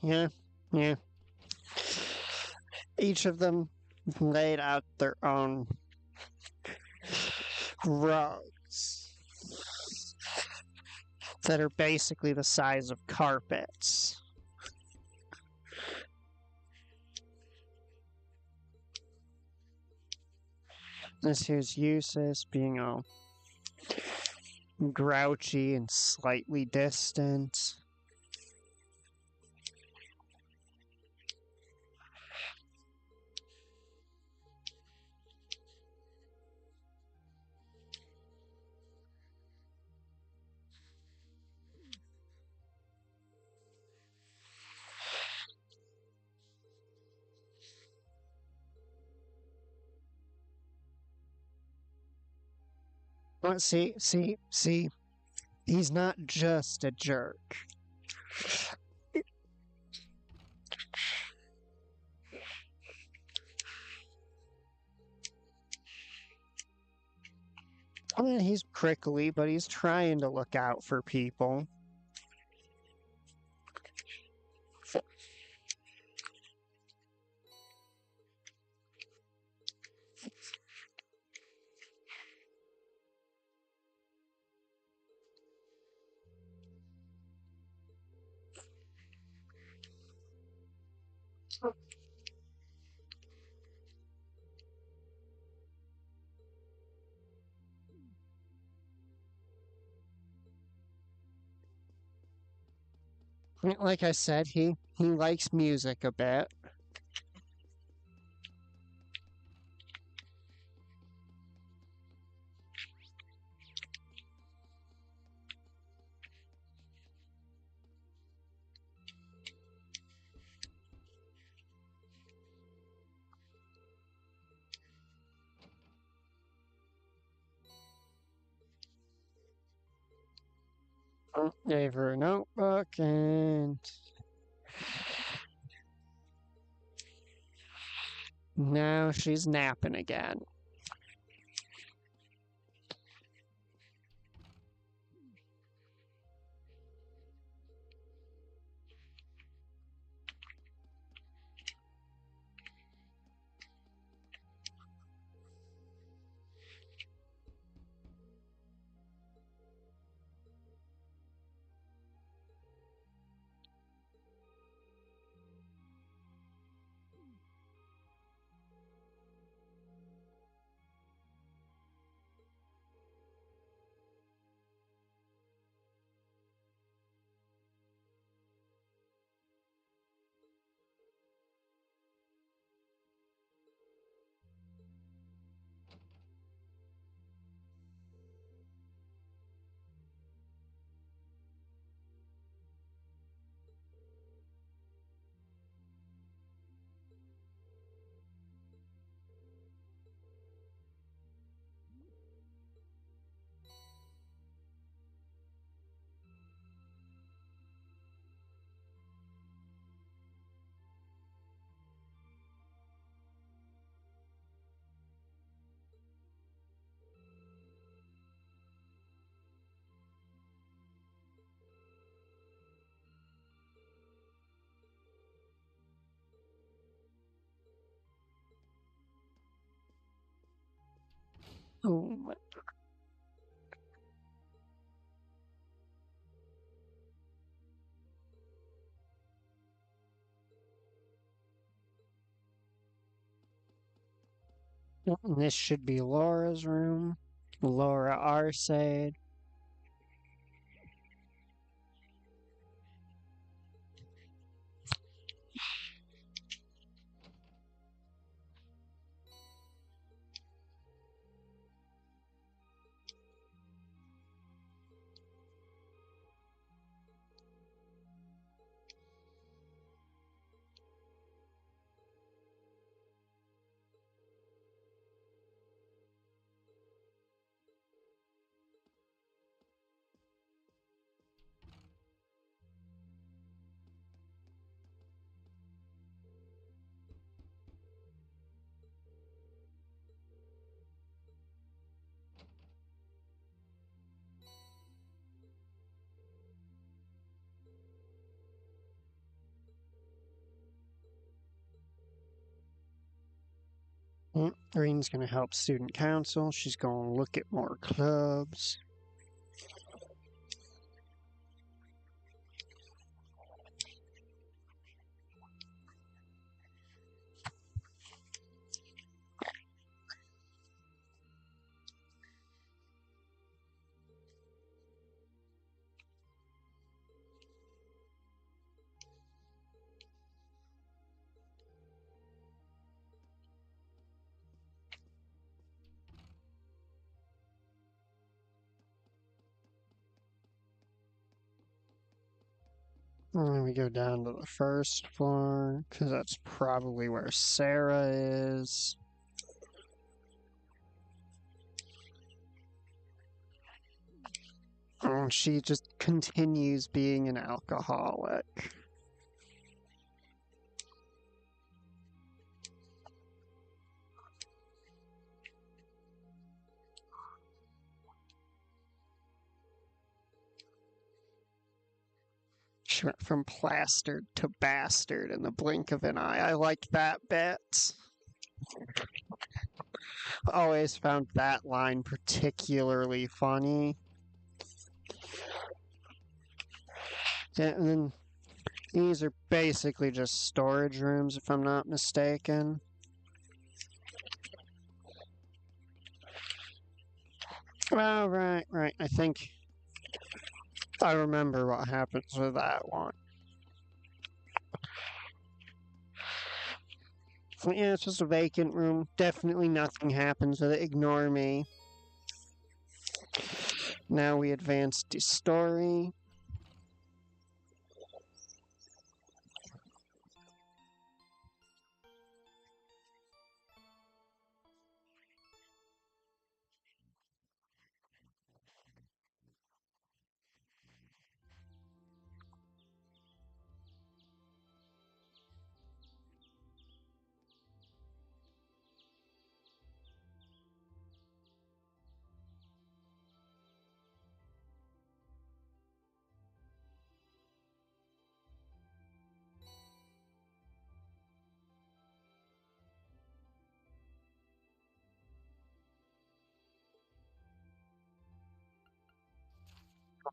Yeah. Each of them laid out their own rugs that are basically the size of carpets. This here's Eustace being all grouchy and slightly distant. Well, see, he's not just a jerk. I mean, he's prickly, but he's trying to look out for people. Like I said, he likes music a bit. Gave her a notebook and now she's napping again. Oh my. This should be Laura's room. Laura Arcade. Green's going to help student council. She's going to look at more clubs. And then we go down to the first floor, because that's probably where Sarah is. And she just continues being an alcoholic. She went from plastered to bastard in the blink of an eye. I like that bit. Always found that line particularly funny. And then these are basically just storage rooms, if I'm not mistaken. Oh, right. I think I remember what happens with that one. Yeah, it's just a vacant room. Definitely nothing happens with it. Ignore me. Now we advance to story.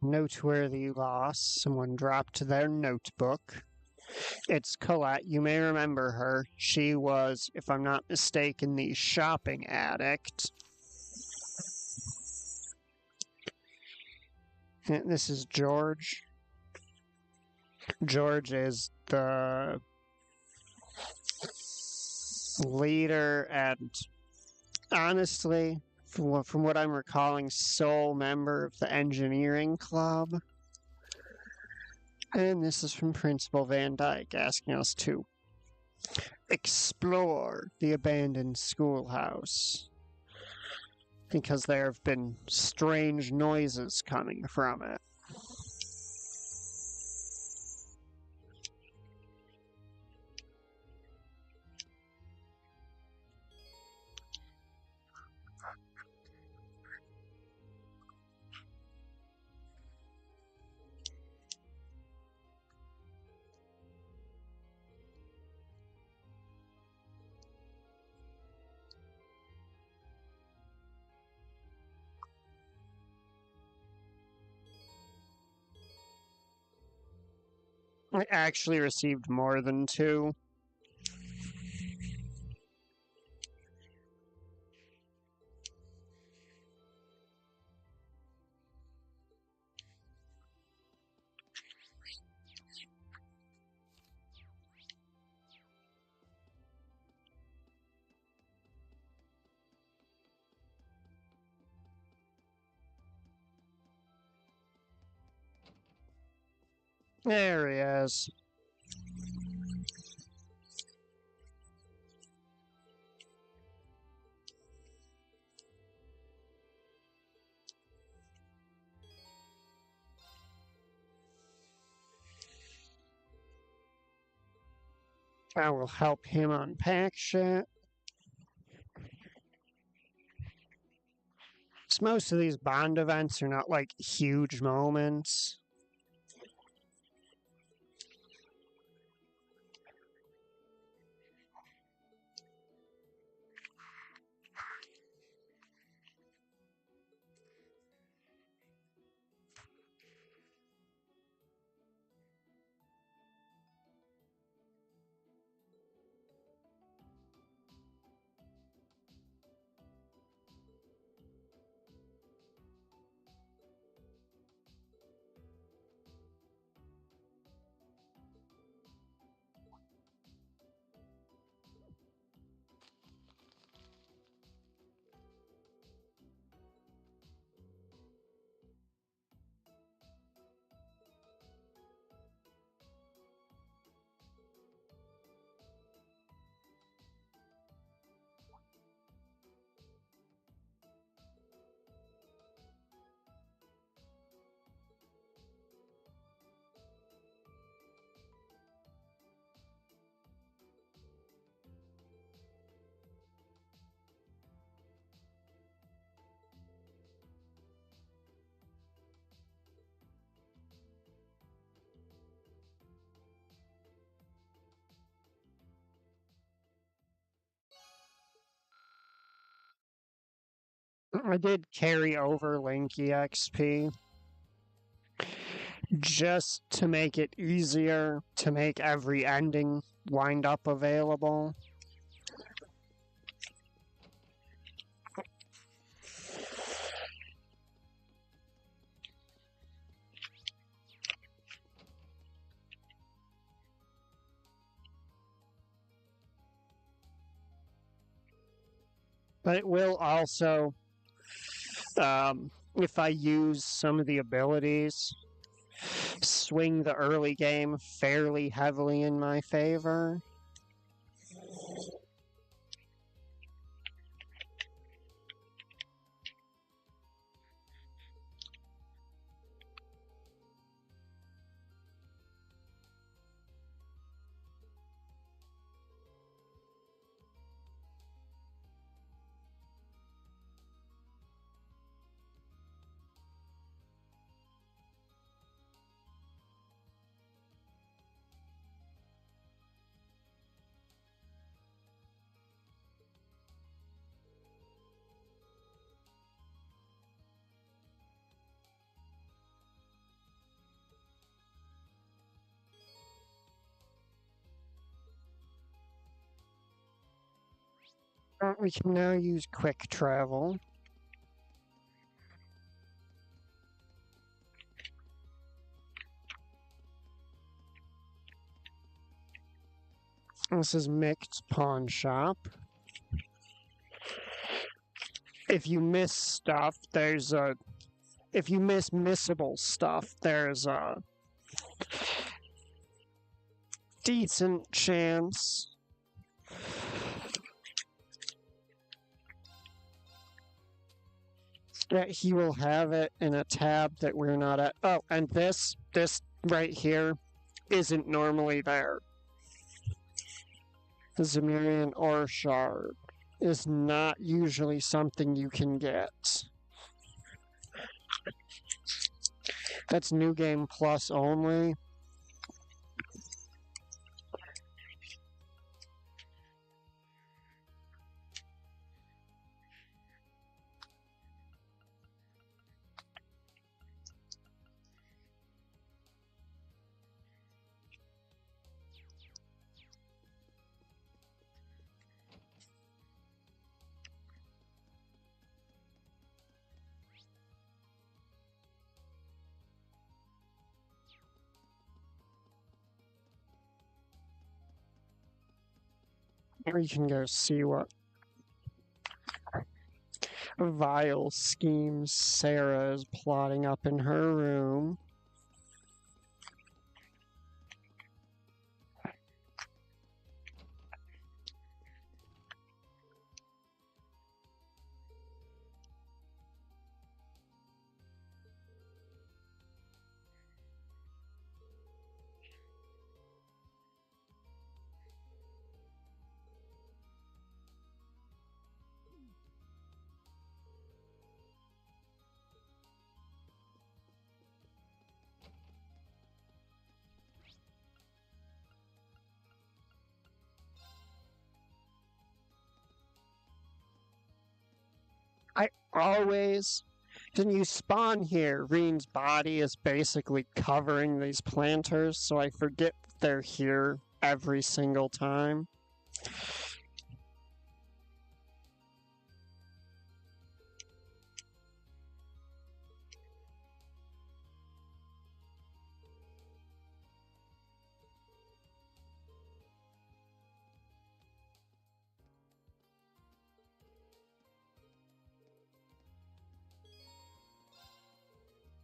Noteworthy loss. Someone dropped their notebook. It's Colette. You may remember her. She was, if I'm not mistaken, the shopping addict. And this is George. George is the leader and, honestly, from what I'm recalling, sole member of the engineering club. And this is from Principal Van Dyke asking us to explore the abandoned schoolhouse, because there have been strange noises coming from it. I actually received more than 2. There he is. I will help him unpack shit. So most of these Bond events are not like huge moments. I did carry over Link EXP just to make it easier to make every ending wind up available. But it will also, if I use some of the abilities, swing the early game fairly heavily in my favor. We can now use quick travel. This is Mick's pawn shop. If you miss stuff, there's a... If you miss missable stuff, there's a decent chance that he will have it in a tab that we're not at. Oh, and this right here isn't normally there. The Zemirian Ore Shard is not usually something you can get. That's New Game Plus only. We can go see what vile schemes Sarah is plotting up in her room. I always, when you spawn here, Reen's body is basically covering these planters, so I forget they're here every single time.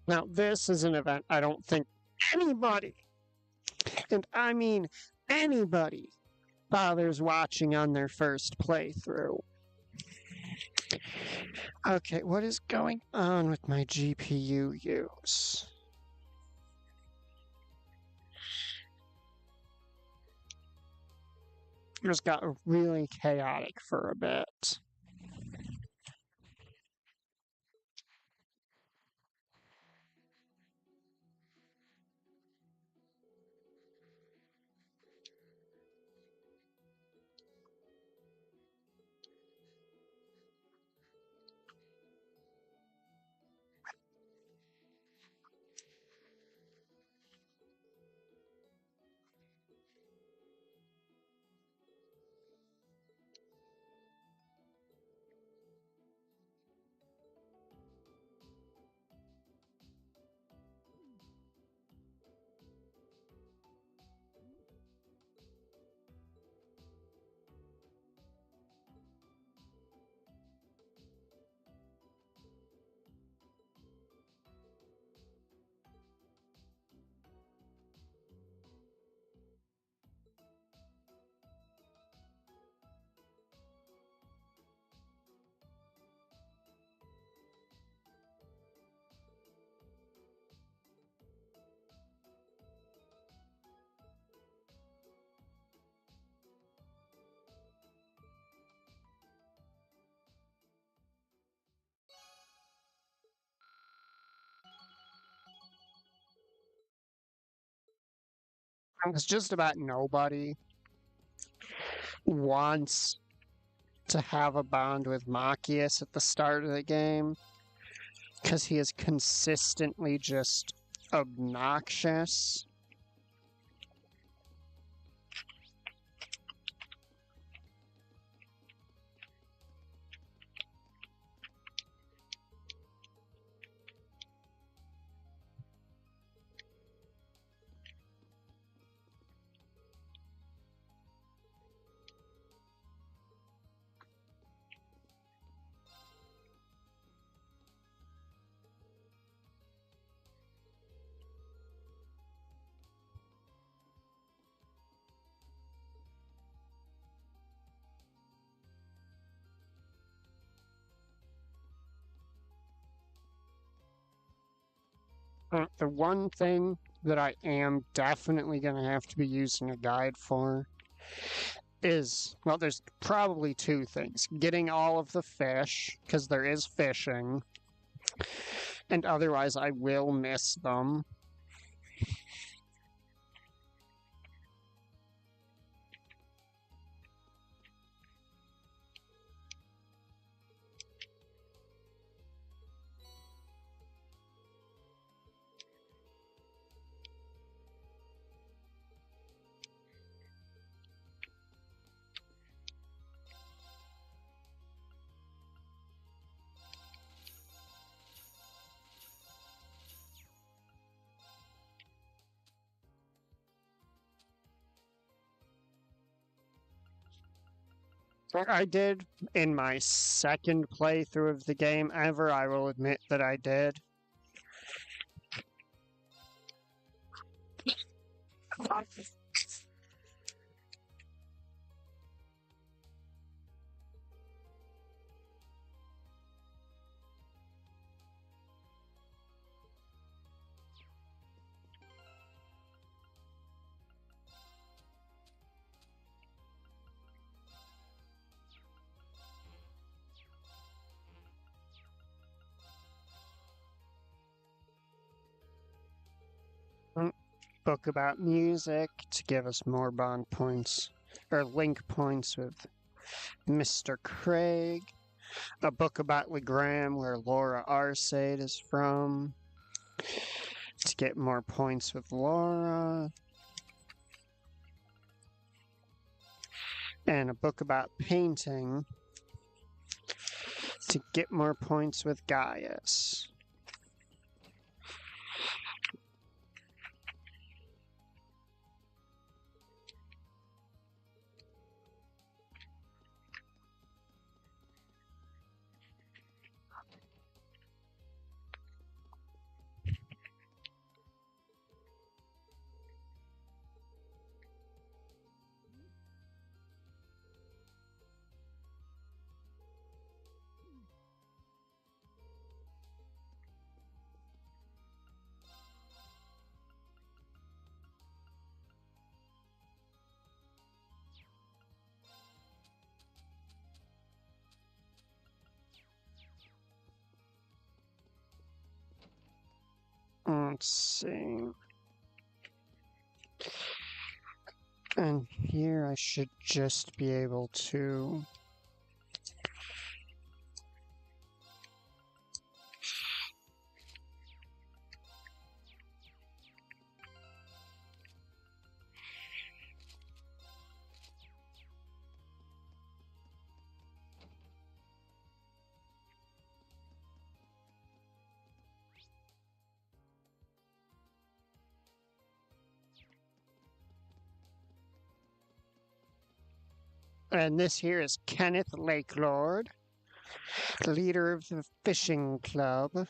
Now, this is an event I don't think anybody, and I mean anybody, bothers watching on their first playthrough. Okay, what is going on with my GPU use? It just got really chaotic for a bit. It's just about nobody wants to have a bond with Machias at the start of the game because he is consistently just obnoxious. The one thing that I am definitely going to have to be using a guide for is, well, there's probably two things. Getting all of the fish, because there is fishing, and otherwise I will miss them. I did in my second playthrough of the game ever, I will admit that I did. Book about music to give us more bond points, or link points with Mr. Craig. A book about Legram, where Laura Arcade is from, to get more points with Laura. And a book about painting to get more points with Gaius. Let's see. And here I should just be able to... And this here is Kenneth Lakelord, leader of the fishing club.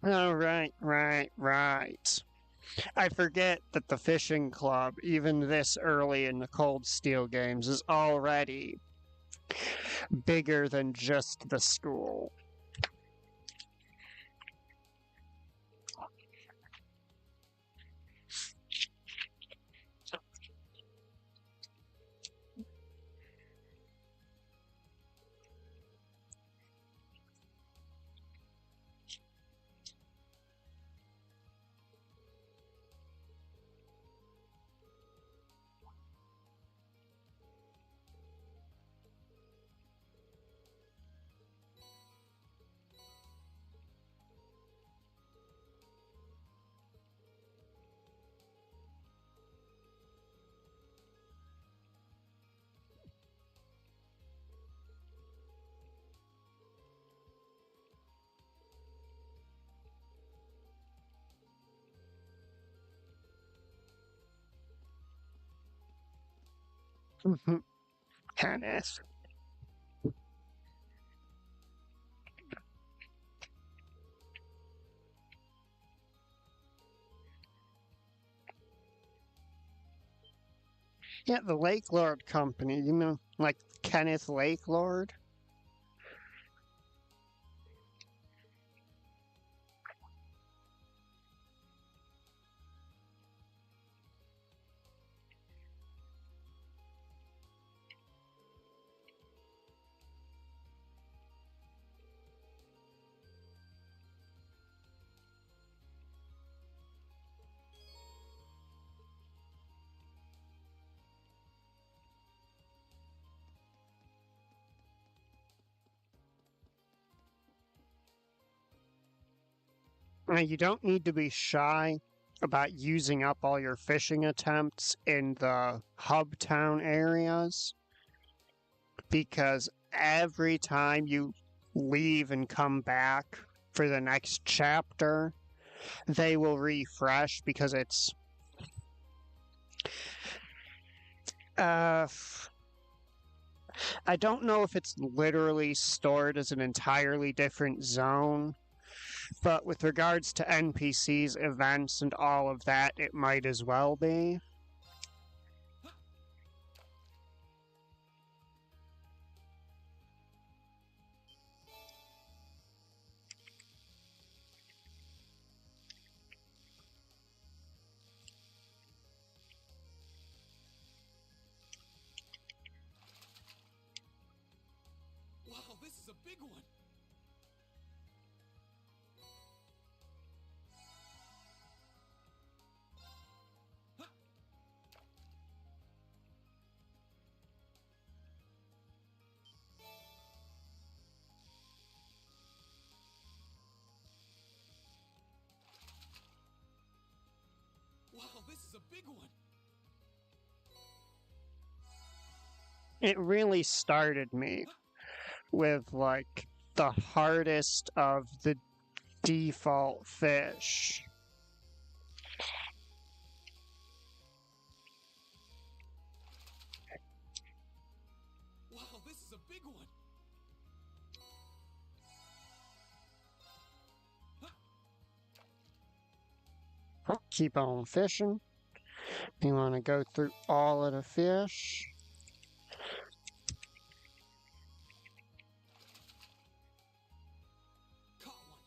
Oh, right. I forget that the fishing club, even this early in the Cold Steel games, is already bigger than just the school. Kenneth. Yeah, the Lake Lord Company, you know, like Kenneth Lake Lord. Now, you don't need to be shy about using up all your fishing attempts in the hub town areas, because every time you leave and come back for the next chapter, they will refresh because it's I don't know if it's literally stored as an entirely different zone, but with regards to NPCs, events, and all of that, it might as well be. Wow, this is a big one. Wow, this is a big one. It really started me with, like, the hardest of the default fish. Wow, this is a big one. Keep on fishing. You want to go through all of the fish. Caught one.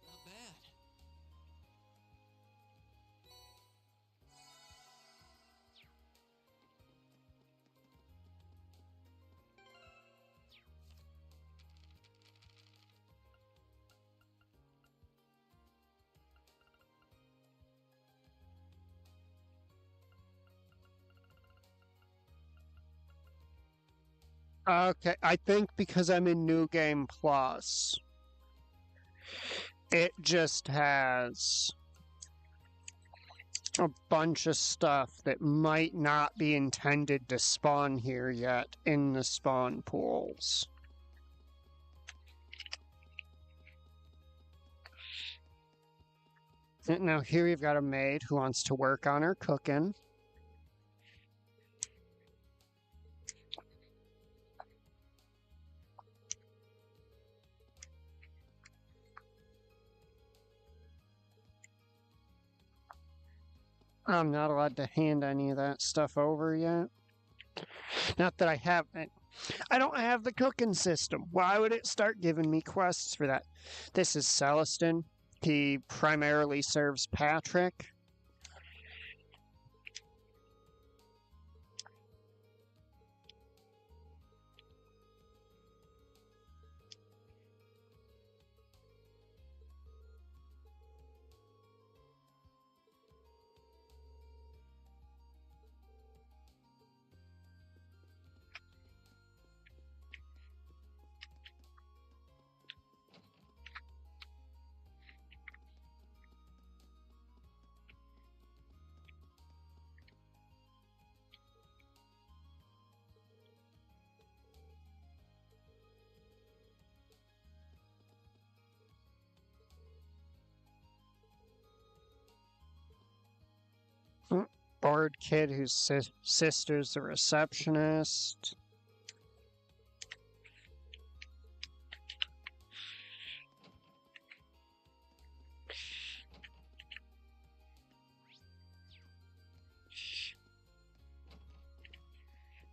Not bad. Okay, I think because I'm in New Game Plus, it just has a bunch of stuff that might not be intended to spawn here yet in the spawn pools. Now here we've got a maid who wants to work on her cooking. I'm not allowed to hand any of that stuff over yet. Not that I have it. I don't have the cooking system. Why would it start giving me quests for that? This is Celestin. He primarily serves Patrick. bored kid whose sister's the receptionist.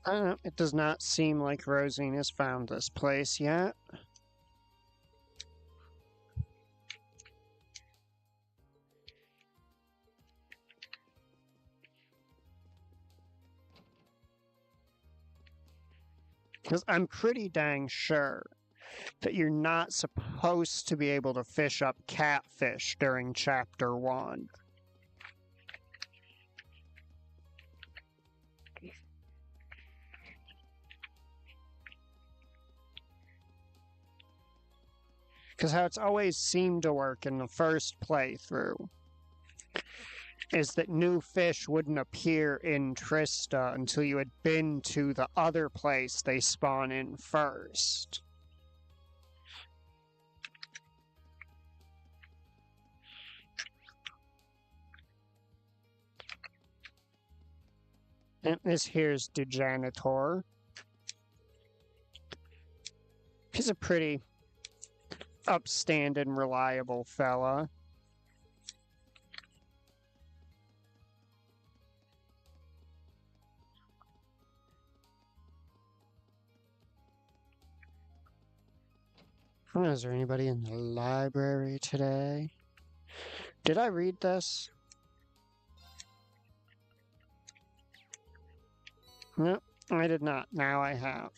I don't know, it does not seem like Rosine has found this place yet. Because I'm pretty dang sure that you're not supposed to be able to fish up catfish during Chapter 1. Because how it's always seemed to work in the first playthrough is that new fish wouldn't appear in Trista until you had been to the other place they spawn in first. And this here's the janitor. He's a pretty upstanding, reliable fella. Is there anybody in the library today? Did I read this? Nope, I did not. Now I have.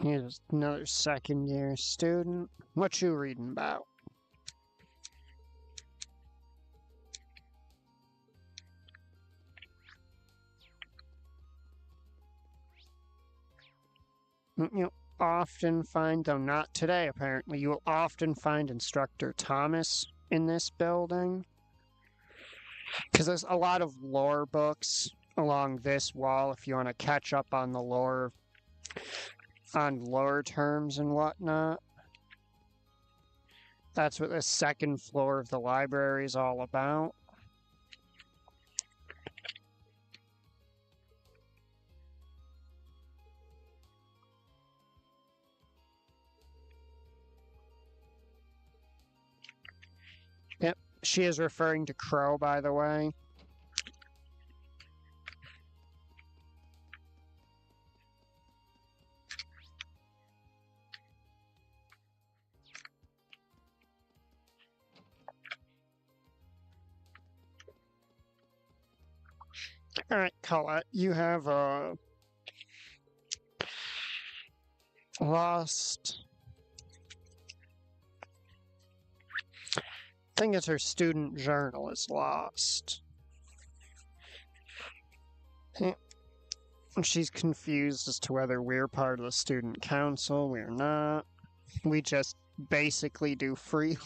Here's another second-year student. What you reading about? You'll often find, though not today apparently, you will often find Instructor Thomas in this building. Because there's a lot of lore books along this wall if you want to catch up on the lore, on lore terms and whatnot. That's what the second floor of the library is all about. Yep, she is referring to Crow, by the way. Alright, Colette, you have lost. I think it's her student journal is lost. She's confused as to whether we're part of the student council. We're not. We just basically do free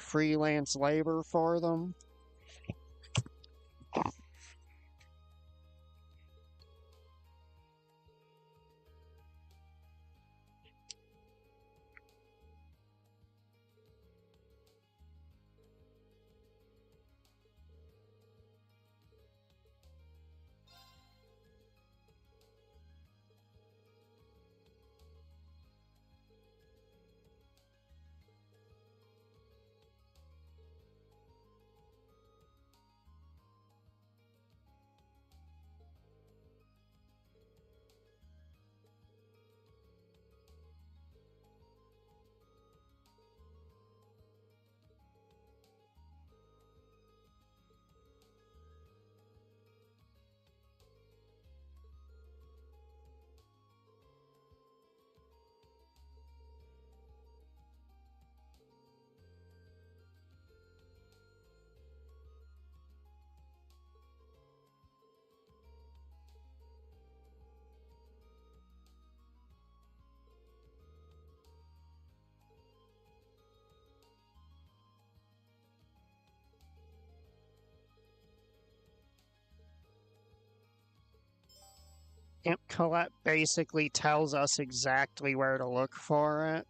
freelance labor for them. Aunt Colette basically tells us exactly where to look for it.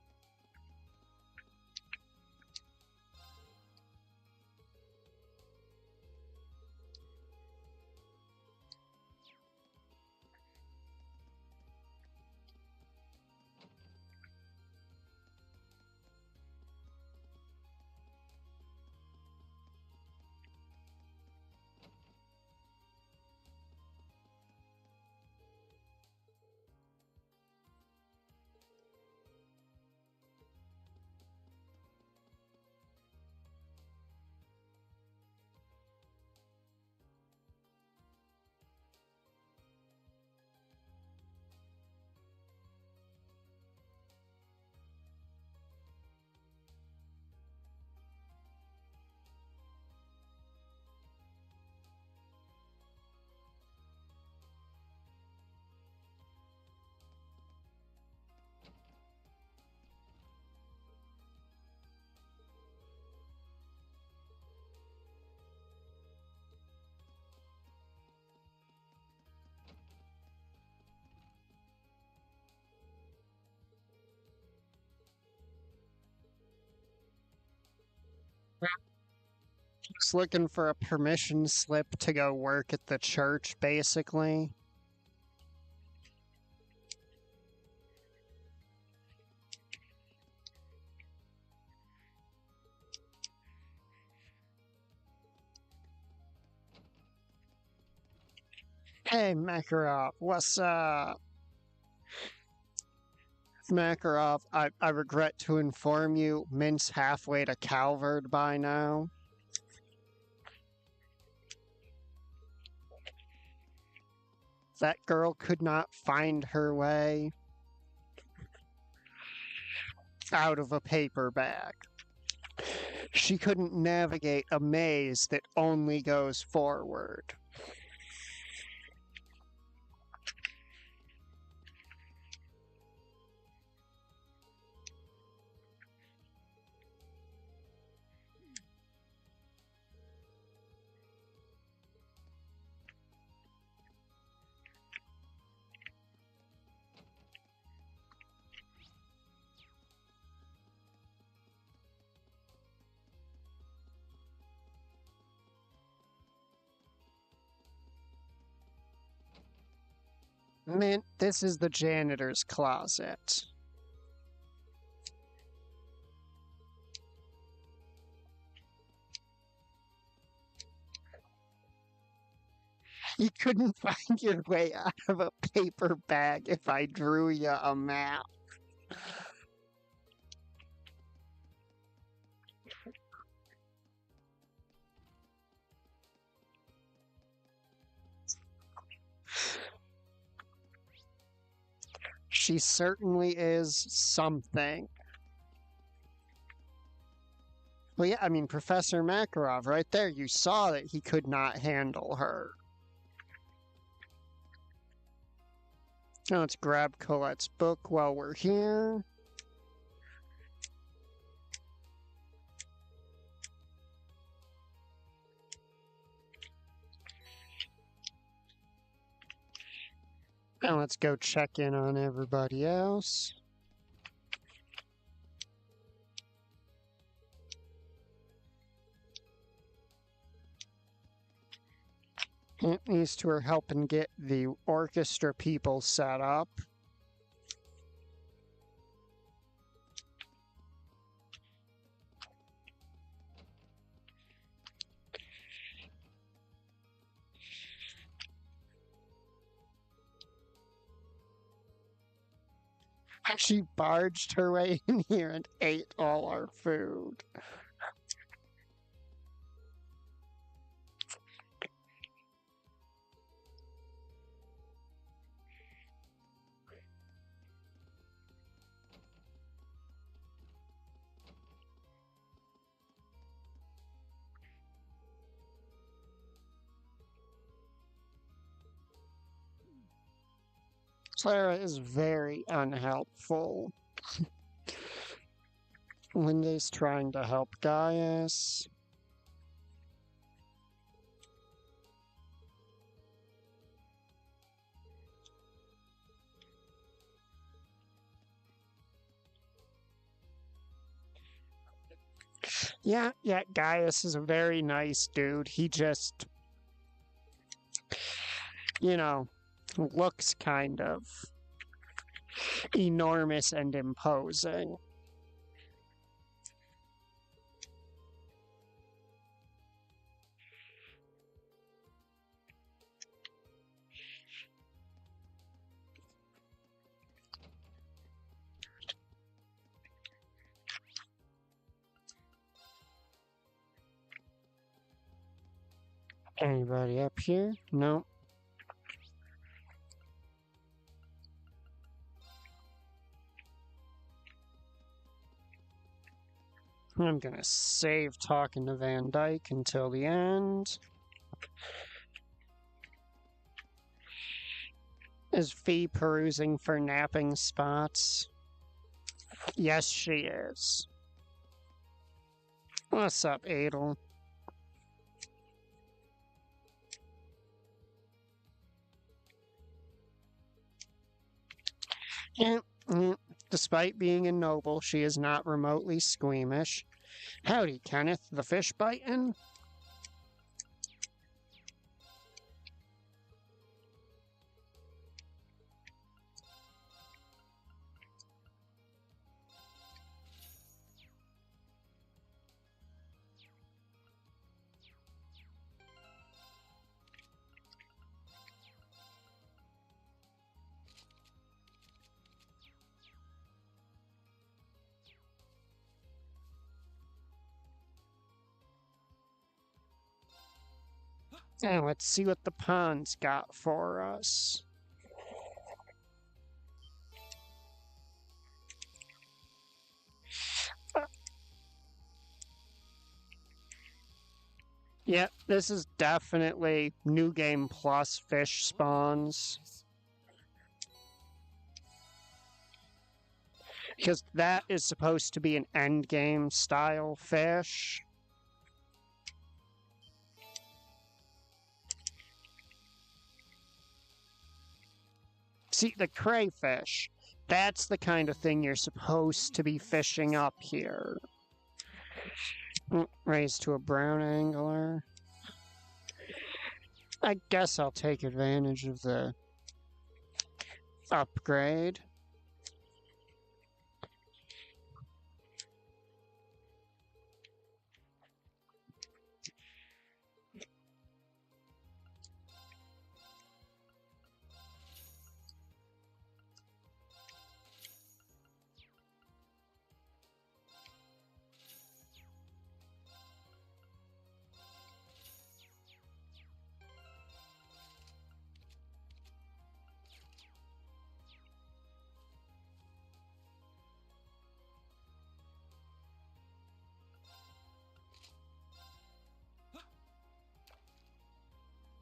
just looking for a permission slip to go work at the church, basically. Hey, Makarov, what's up? Makarov, I regret to inform you, Mint's halfway to Calvard by now. That girl could not find her way out of a paper bag. She couldn't navigate a maze that only goes forward. Mint, this is the janitor's closet. You couldn't find your way out of a paper bag if I drew you a map. She certainly is something. Well, yeah, I mean, Professor Makarov, right there, you saw that he could not handle her. Now let's grab Colette's book while we're here. Now let's go check in on everybody else. These two are helping get the orchestra people set up. She barged her way in here and ate all our food. Clara is very unhelpful. Linda's trying to help Gaius. Yeah, Gaius is a very nice dude. He just, you know, looks kind of enormous and imposing. Anybody up here? No. I'm gonna save talking to Van Dyke until the end. Is Fee perusing for napping spots? Yes, she is. What's up, Adel? Despite being a noble, she is not remotely squeamish. Howdy, Kenneth, the fish biting? And let's see what the pond's got for us. Yeah, this is definitely New Game Plus fish spawns. Because that is supposed to be an endgame style fish. See, the crayfish, that's the kind of thing you're supposed to be fishing up here. Raised to a brown angler. I guess I'll take advantage of the upgrade.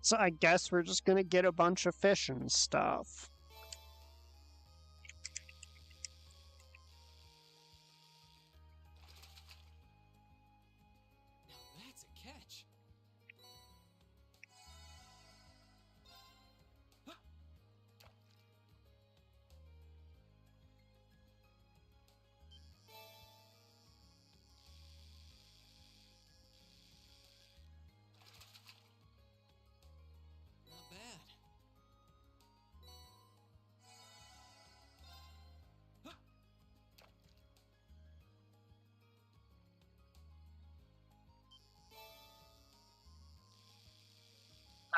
So I guess we're just gonna get a bunch of fish and stuff. Now that's a catch. Not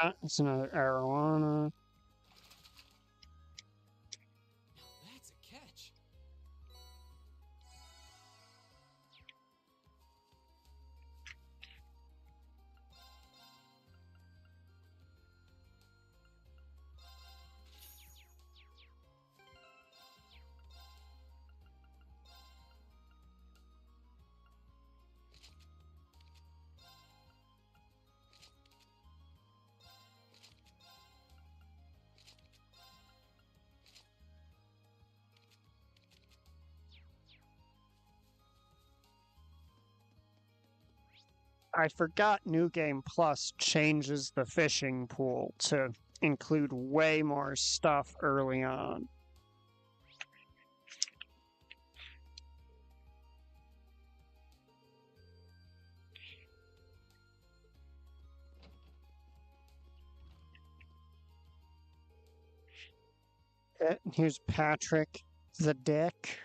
bad. It's another arowana. Now that's a catch. I forgot New Game Plus changes the fishing pool to include way more stuff early on. Here's Patrick the Dick.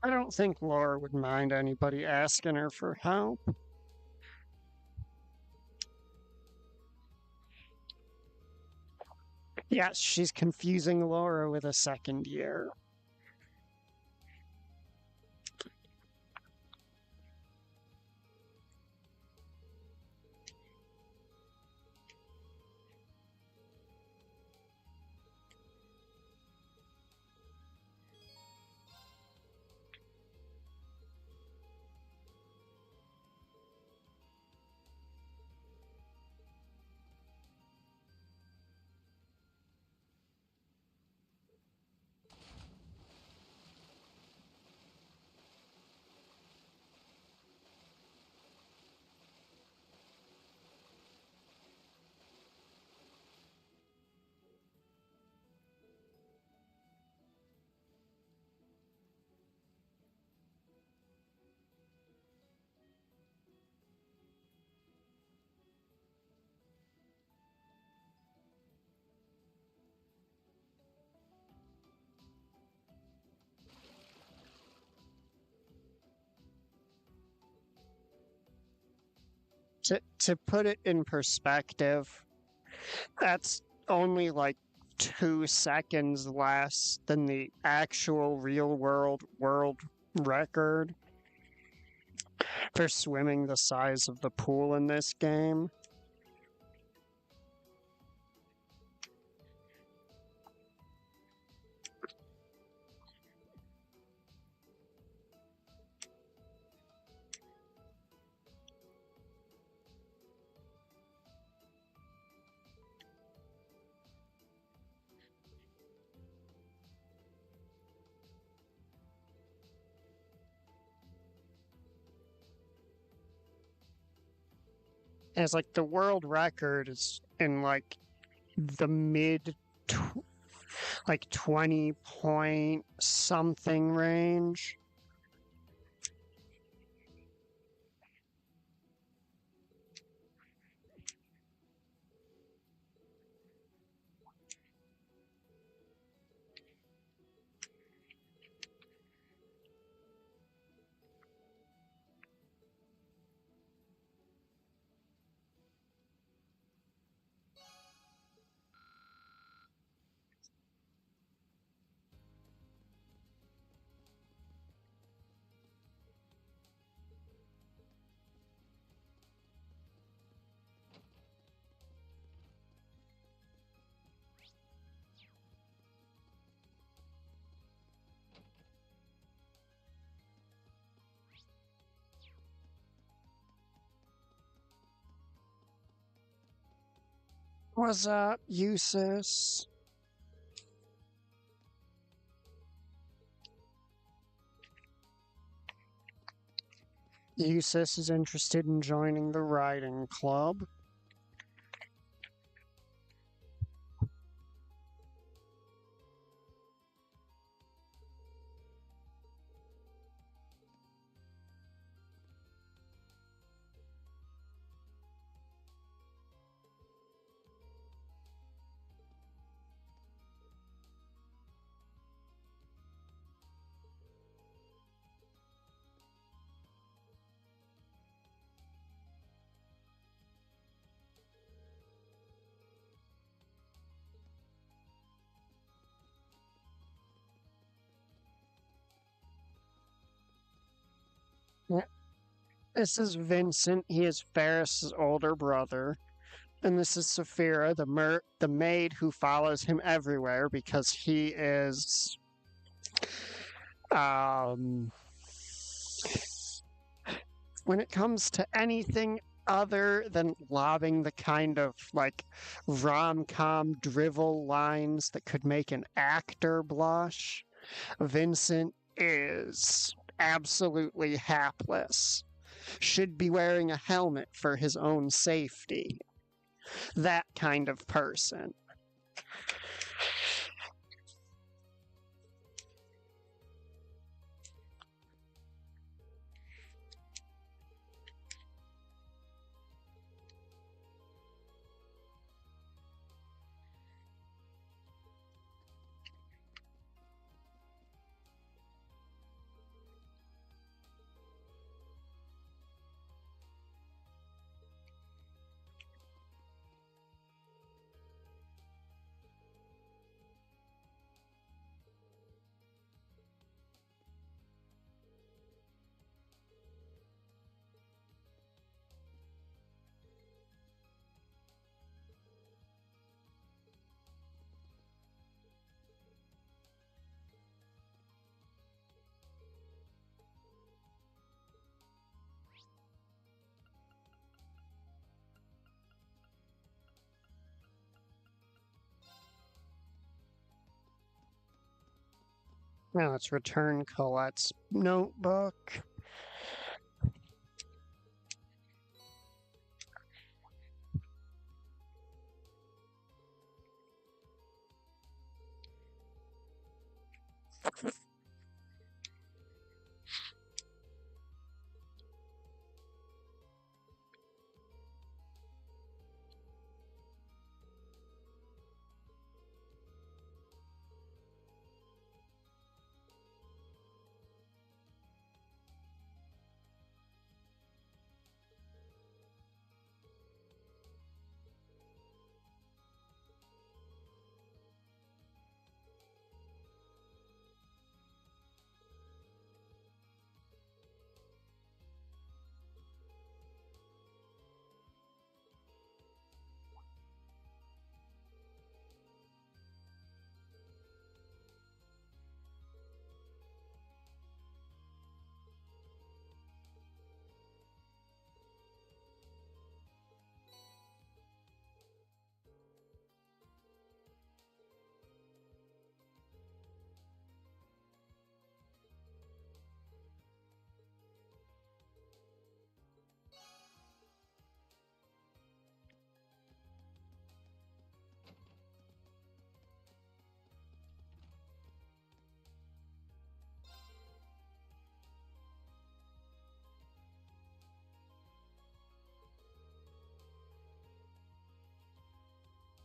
I don't think Laura would mind anybody asking her for help. Yes, she's confusing Laura with a second year. To put it in perspective, that's only like 2 seconds less than the actual real world record for swimming the size of the pool in this game. And it's like the world record is in like the like 20 point something range. What's up, Usus? Usus is interested in joining the writing club. This is Vincent. He is Ferris's older brother. And this is Saphira, the maid who follows him everywhere because he is when it comes to anything other than lobbing the kind of like rom-com drivel lines that could make an actor blush, Vincent is absolutely hapless. Should be wearing a helmet for his own safety. That kind of person. Now let's return Colette's notebook.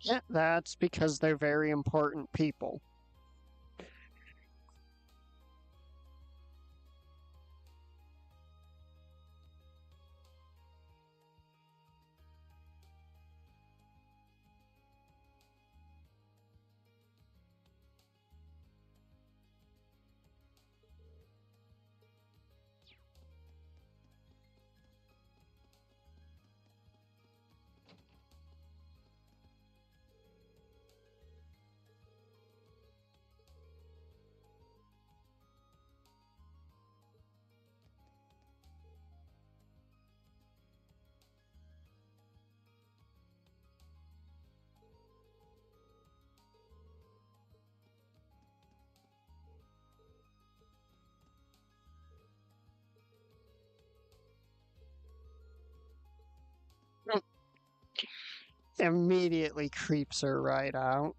Yeah, that's because they're very important people. Immediately creeps her right out.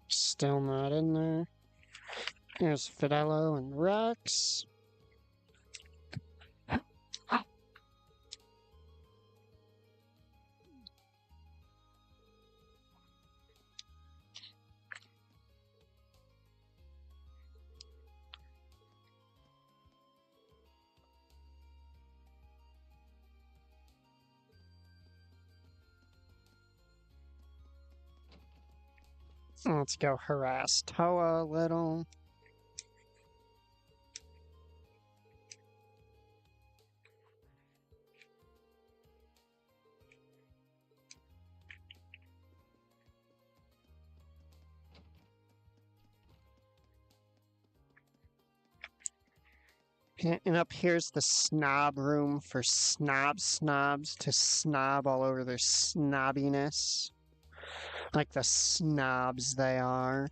Still not in there. Here's Fidello and Rex. Let's go harass Toa a little. And up here's the snob room for snobs to snob all over their snobbiness. Like the snobs they are.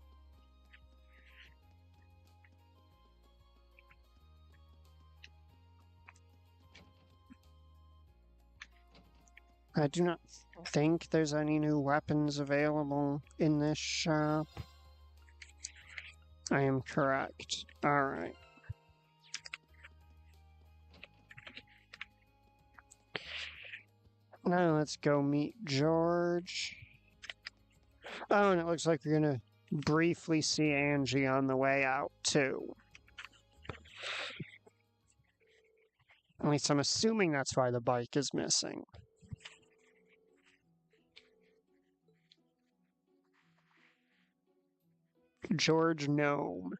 I do not think there's any new weapons available in this shop. I am correct. Alright. Now let's go meet George. Oh, and it looks like we're gonna briefly see Angie on the way out, too. At least I'm assuming that's why the bike is missing. George Gnome.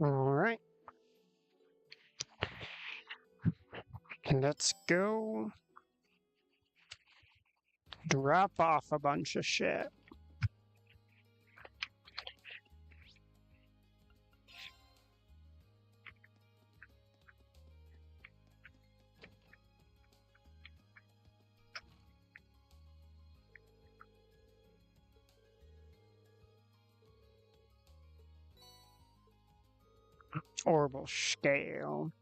Alright. Let's go drop off a bunch of shit. Orbital scale.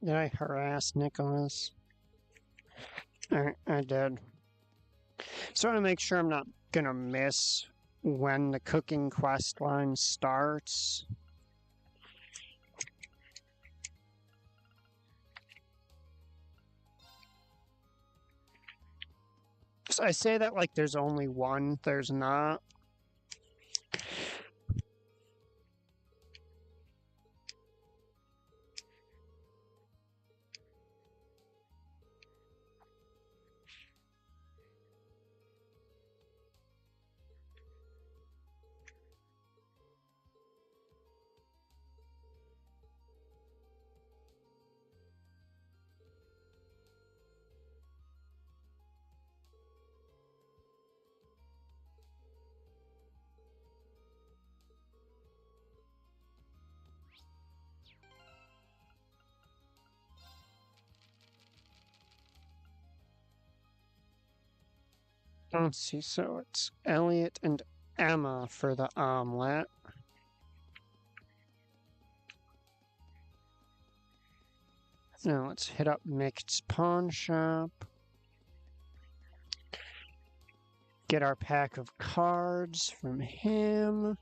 Did I harass Nicholas? I did. So I want to make sure I'm not gonna miss when the cooking quest line starts. So I say that like there's only one, there's not. Let's see, so it's Elliot and Emma for the omelet. Now let's hit up Mick's pawn shop. Get our pack of cards from him.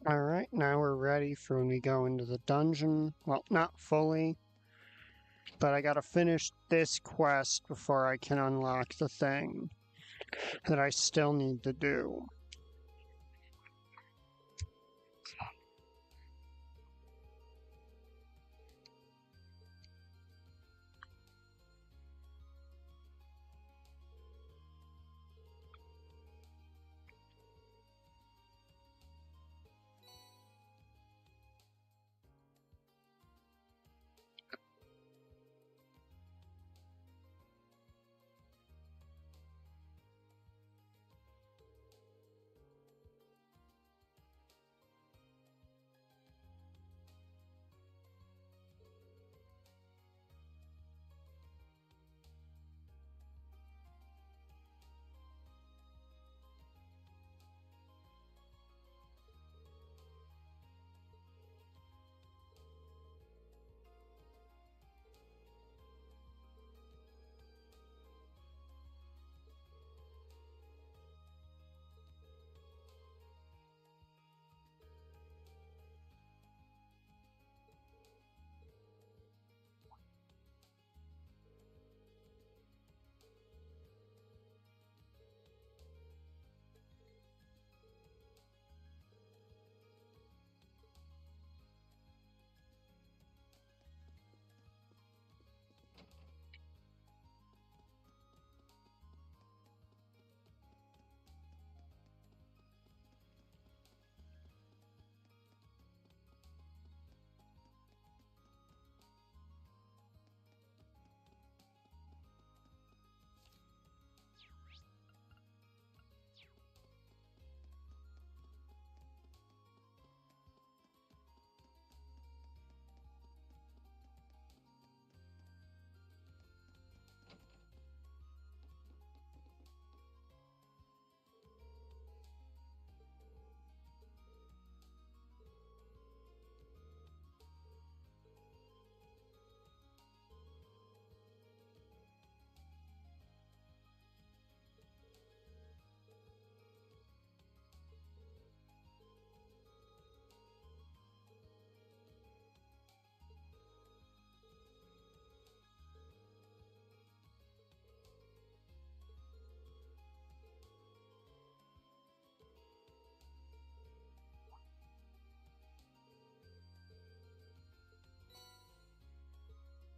Alright, now we're ready for when we go into the dungeon. Well, not fully, but I gotta finish this quest before I can unlock the thing that I still need to do.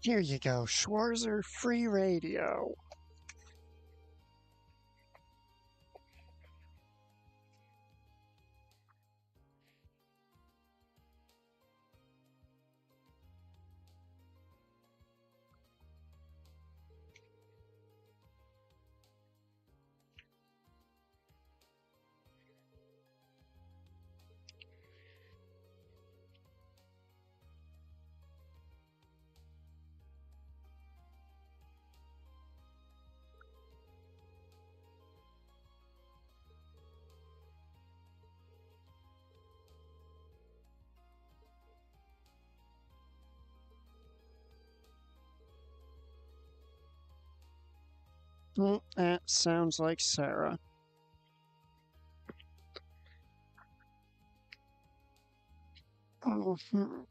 Here you go, Schwarzer Free Radio. That sounds like Sarah. Mhm.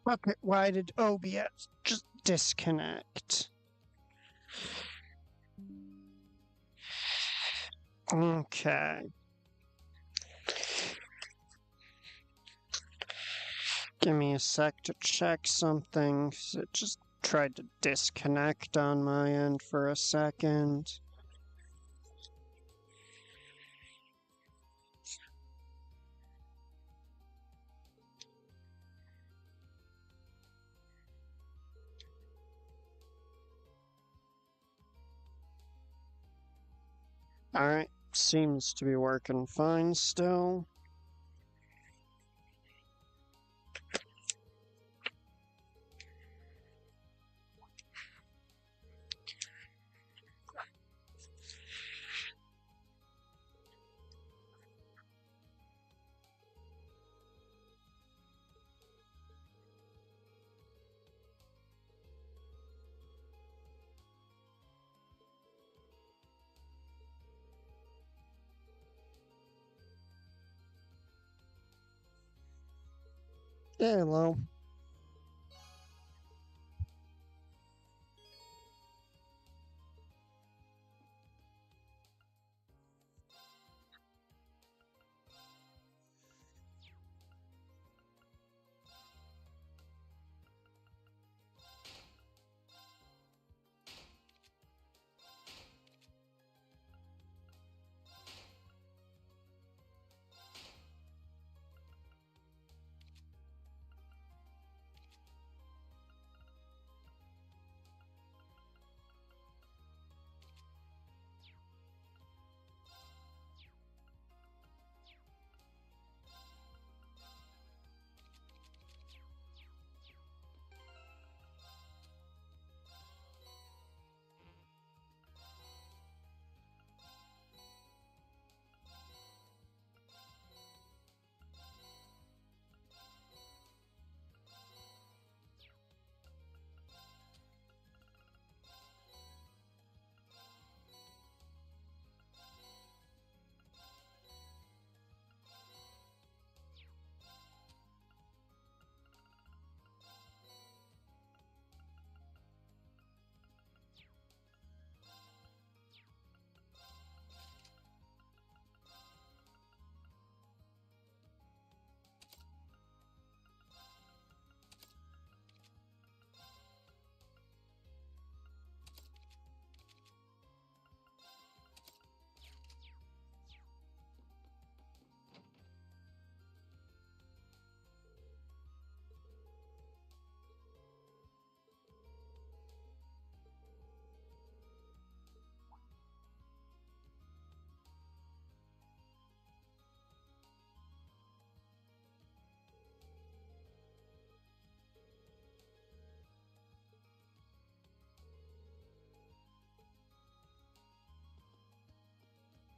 Okay, why did OBS just disconnect? Okay. Give me a sec to check something, 'cause it just tried to disconnect on my end for a second. Alright, seems to be working fine still. Hello.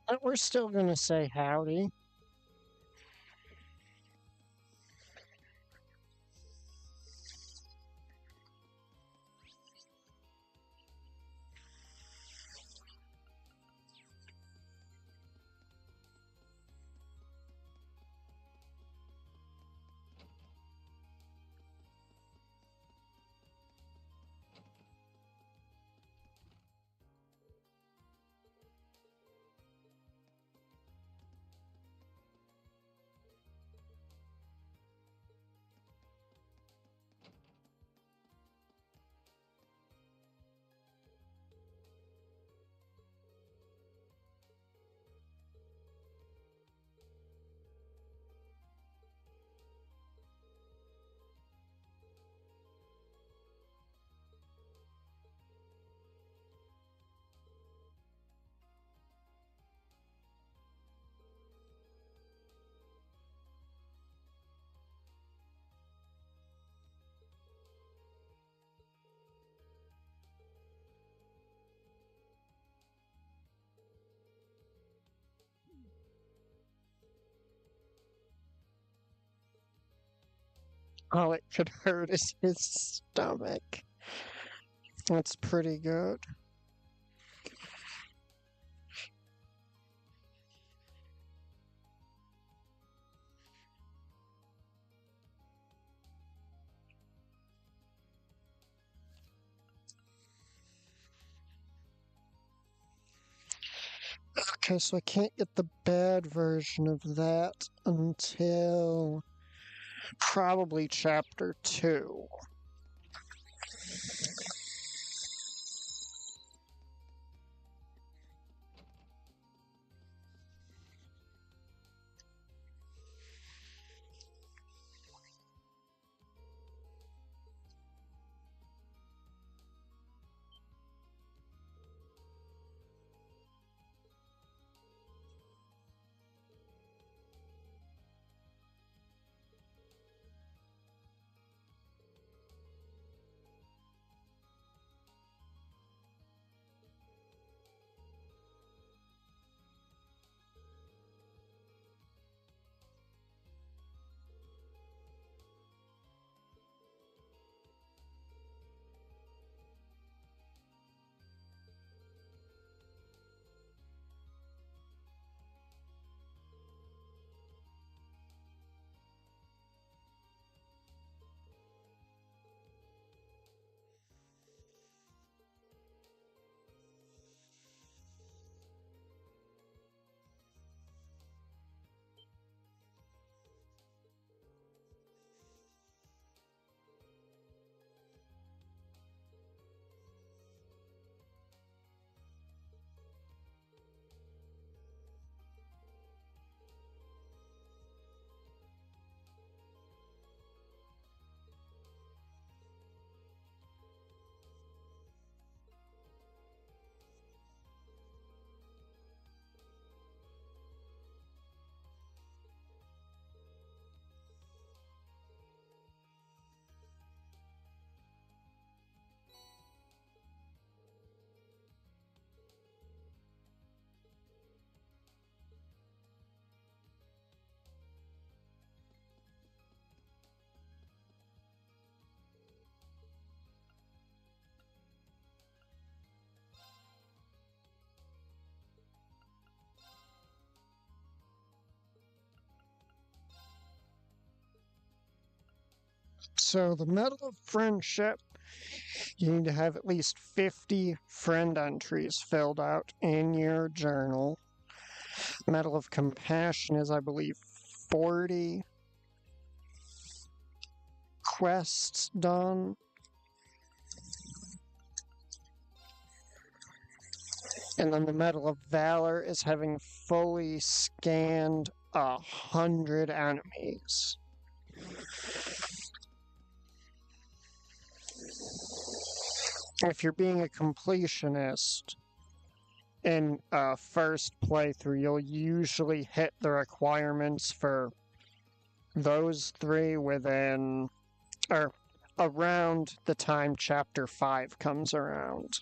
But we're still gonna say howdy. All it could hurt is his stomach. That's pretty good. Okay, so I can't get the bad version of that until probably chapter 2. So the Medal of Friendship, you need to have at least 50 friend entries filled out in your journal. Medal of Compassion is, I believe, 40 quests done. And then the Medal of Valor is having fully scanned 100 enemies. If you're being a completionist in a first playthrough, you'll usually hit the requirements for those three within, or around the time Chapter 5 comes around.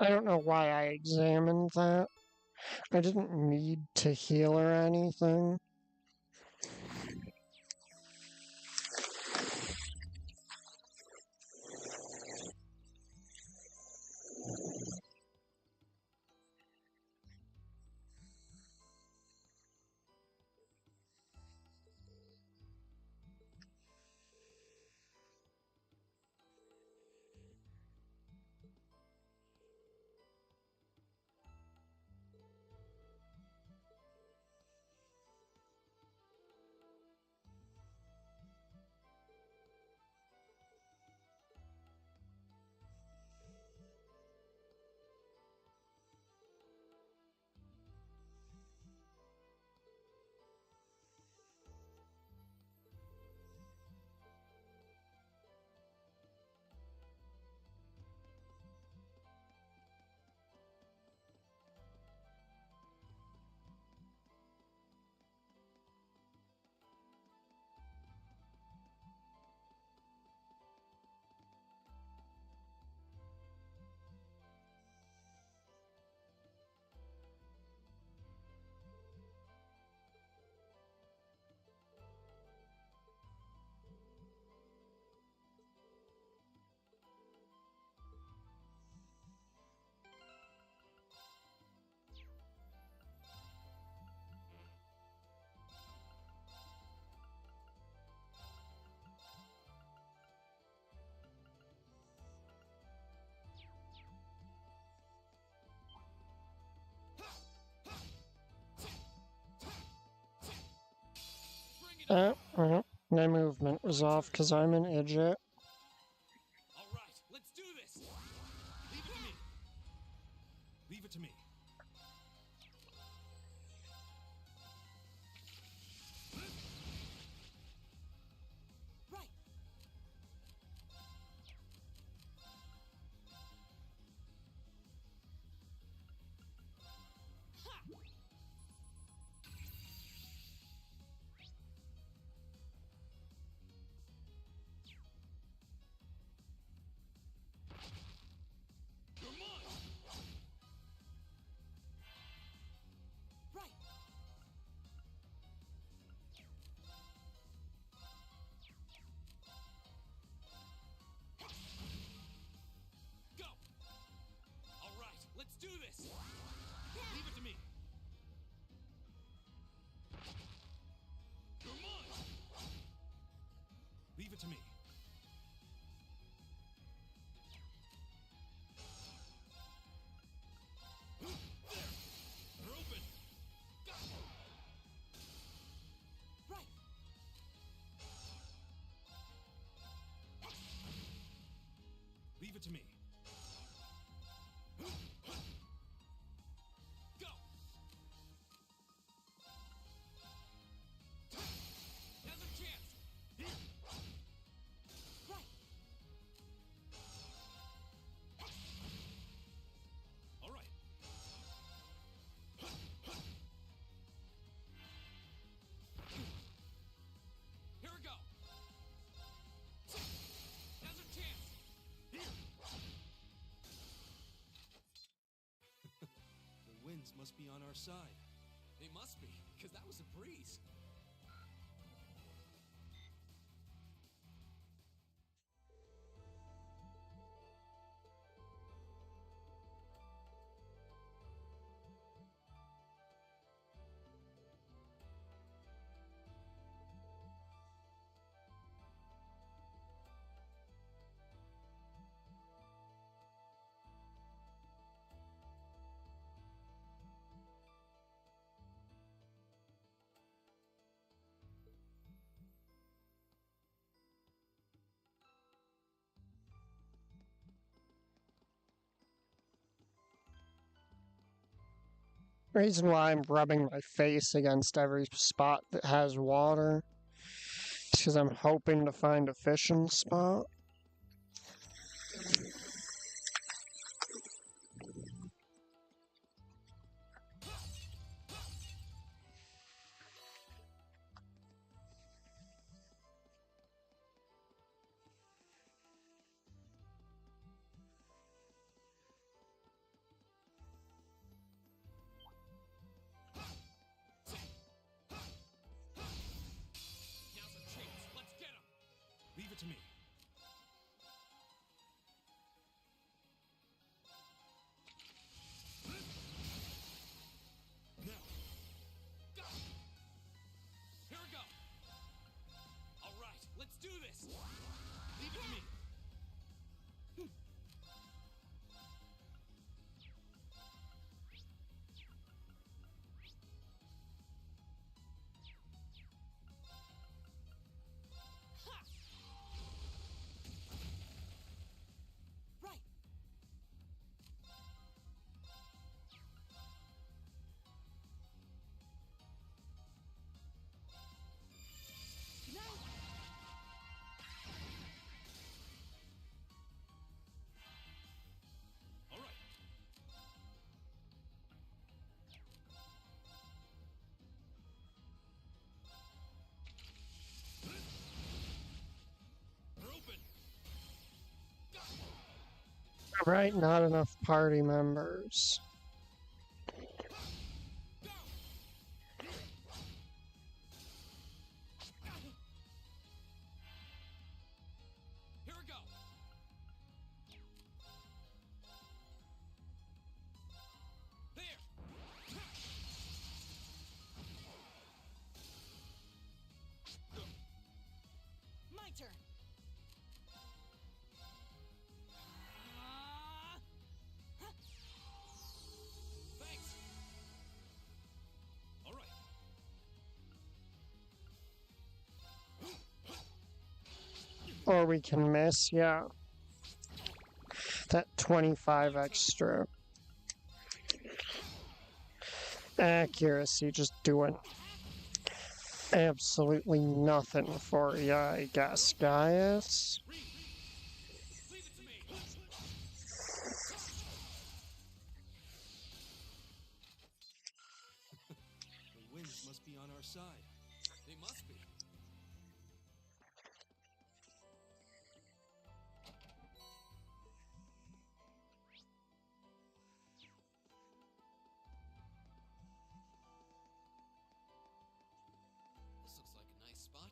I don't know why I examined that. I didn't need to heal or anything. Well, my movement was off because I'm an idiot. All right, let's do this. Leave it to me. Leave it to me. Right. You're mine. Right. Go. All right, let's do this. Leave it to me. You're mine. Leave it to me. There. They're open. Go. Right. Leave it to me. Go. Now's our chance. Here. Right. All right. Here we go. Now's our chance. Here. The winds must be on our side. They must be, because that was a breeze. Reason why I'm rubbing my face against every spot that has water is because I'm hoping to find a fishing spot. Now's our chance. Let's get him. Leave it to me. Now. Go. Here we go. All right, let's do this. Leave it to me. Ha! Right. No. All right. They're open. Go. Right, not enough party members. Go. Here we go. There. My turn. Or we can miss, yeah. That 25 extra accuracy just doing absolutely nothing for you, I guess, guys. Leave it to me. The winds must be on our side. They must be. This looks like a nice spot.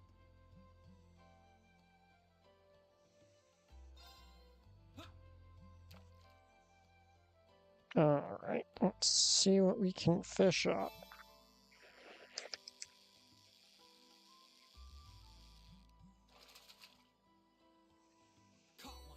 Alright, let's see what we can fish up. Caught one.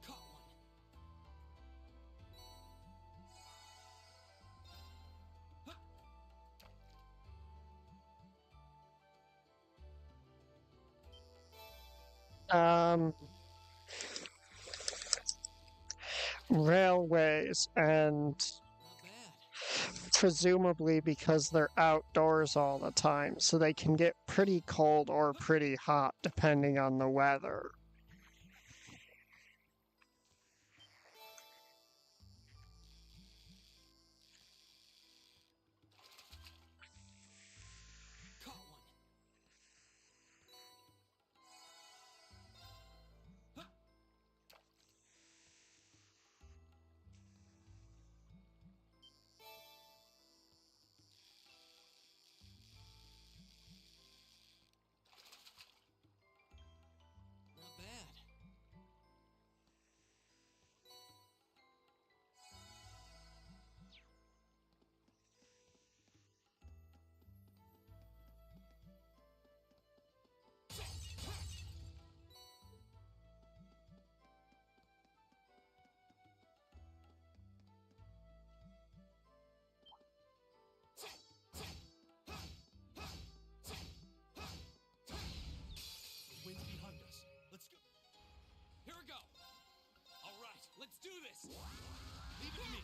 Caught one. Railways, and Not bad. presumably because they're outdoors all the time, so they can get pretty cold or pretty hot depending on the weather. Caught one. Not bad. The wind's behind us. Let's go. Here we go. All right, let's do this. Leave it to me.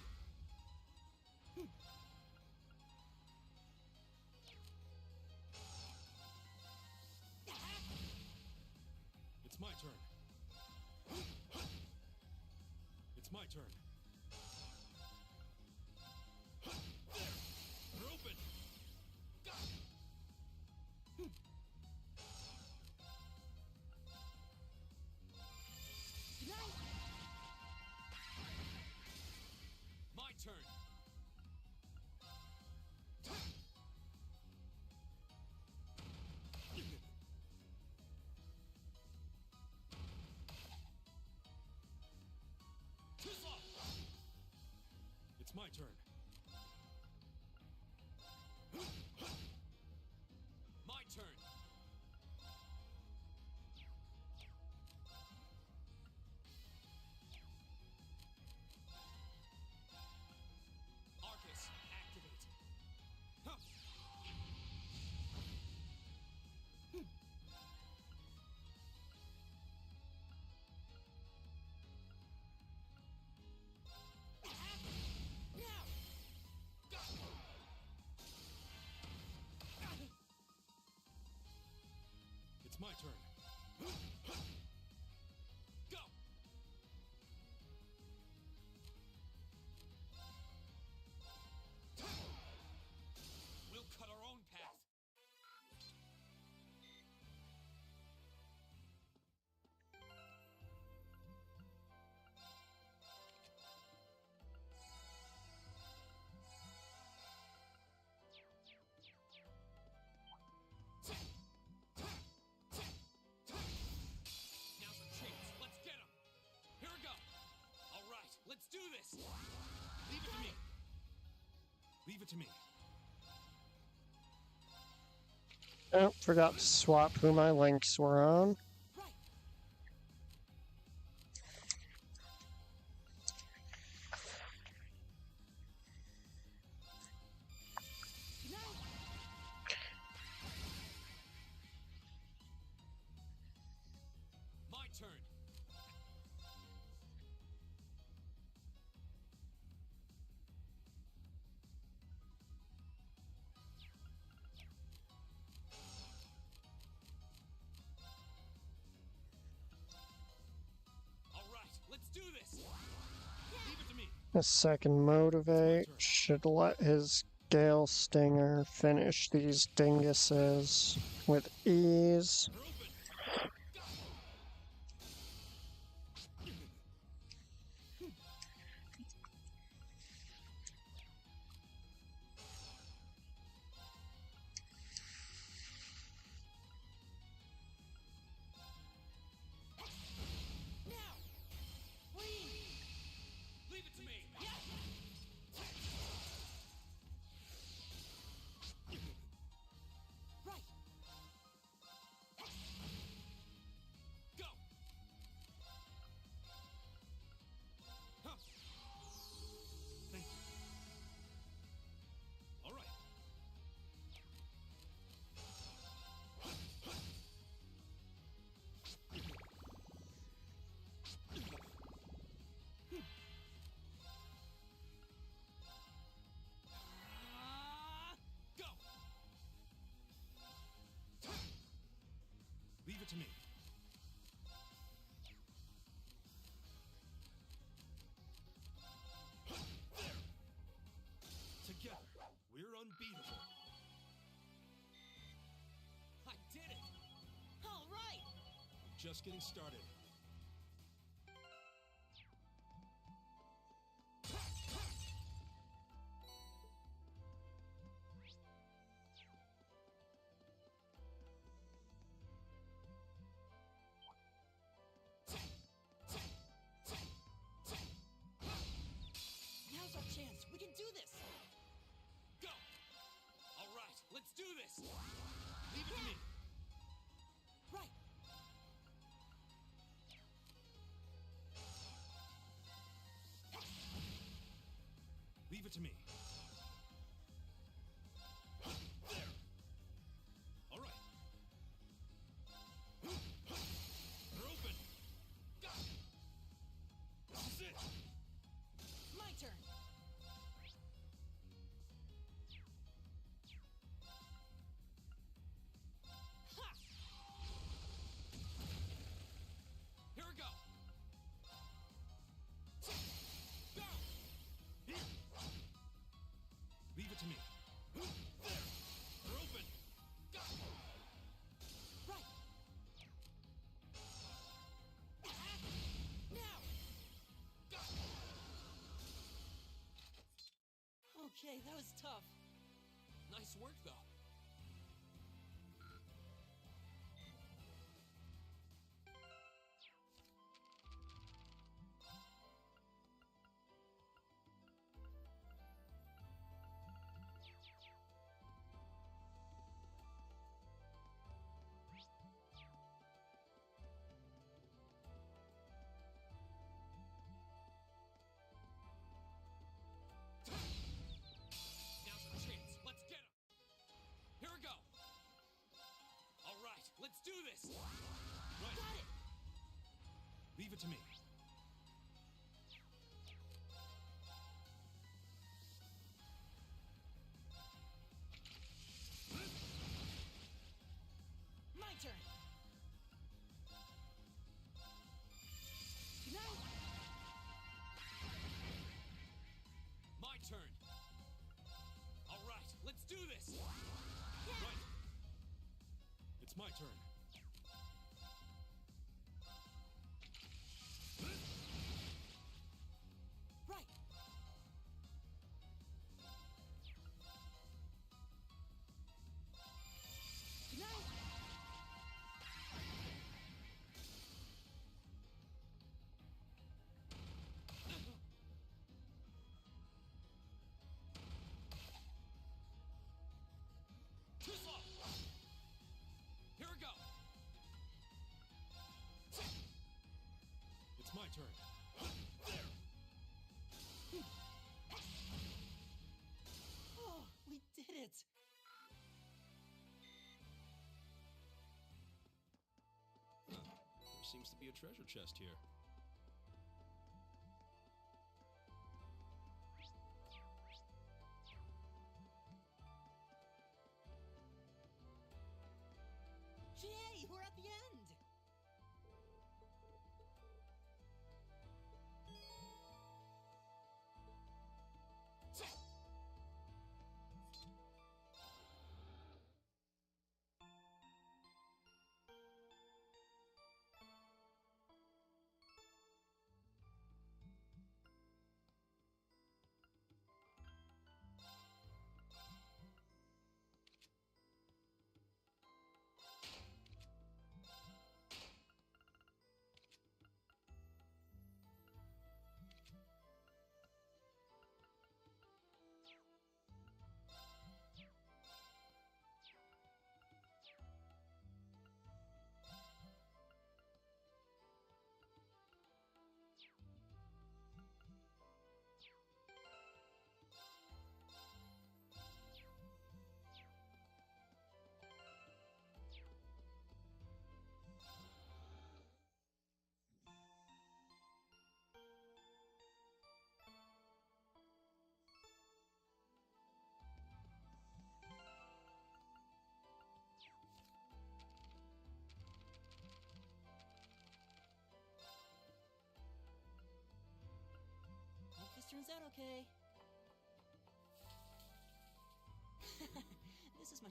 It's my turn. It's my turn. They're open. My turn. It's my turn. My turn. Arcus, activate. Huh. It's my turn. Go. We'll cut our own path. Now's our chance. Let's get him. Here we go. All right, let's do this. Leave it to me. Leave it to me. Oh, forgot to swap who my links were on. Right. No. My turn. All right, let's do this. Leave it to me. A second motivate should let his Gale Stinger finish these dinguses with ease. We're open. Now. Please. Leave it to me. Right. Go. Huh. Thank you. All right. Go. Leave it to me. Together, we're unbeatable. I did it. All right. Just getting started. Now's our chance. We can do this. Go. All right, let's do this. Leave it to me. Right. Leave it to me. All right. We're open. Go. This is it. My turn. Ha! Here we go. Go. Here. Leave it to me. There. We're open. Go. Right. Now. Go. Okay, that was tough. Nice work, though. Now's our chance. Let's get him. Here we go. All right, let's do this. Right. Got it. Leave it to me. My turn. No. My turn. All right, let's do this. Right. It's my turn. turn. Oh, we did it! There seems to be a treasure chest here. Yay, we're at the end! Hope this turns out okay. This is my...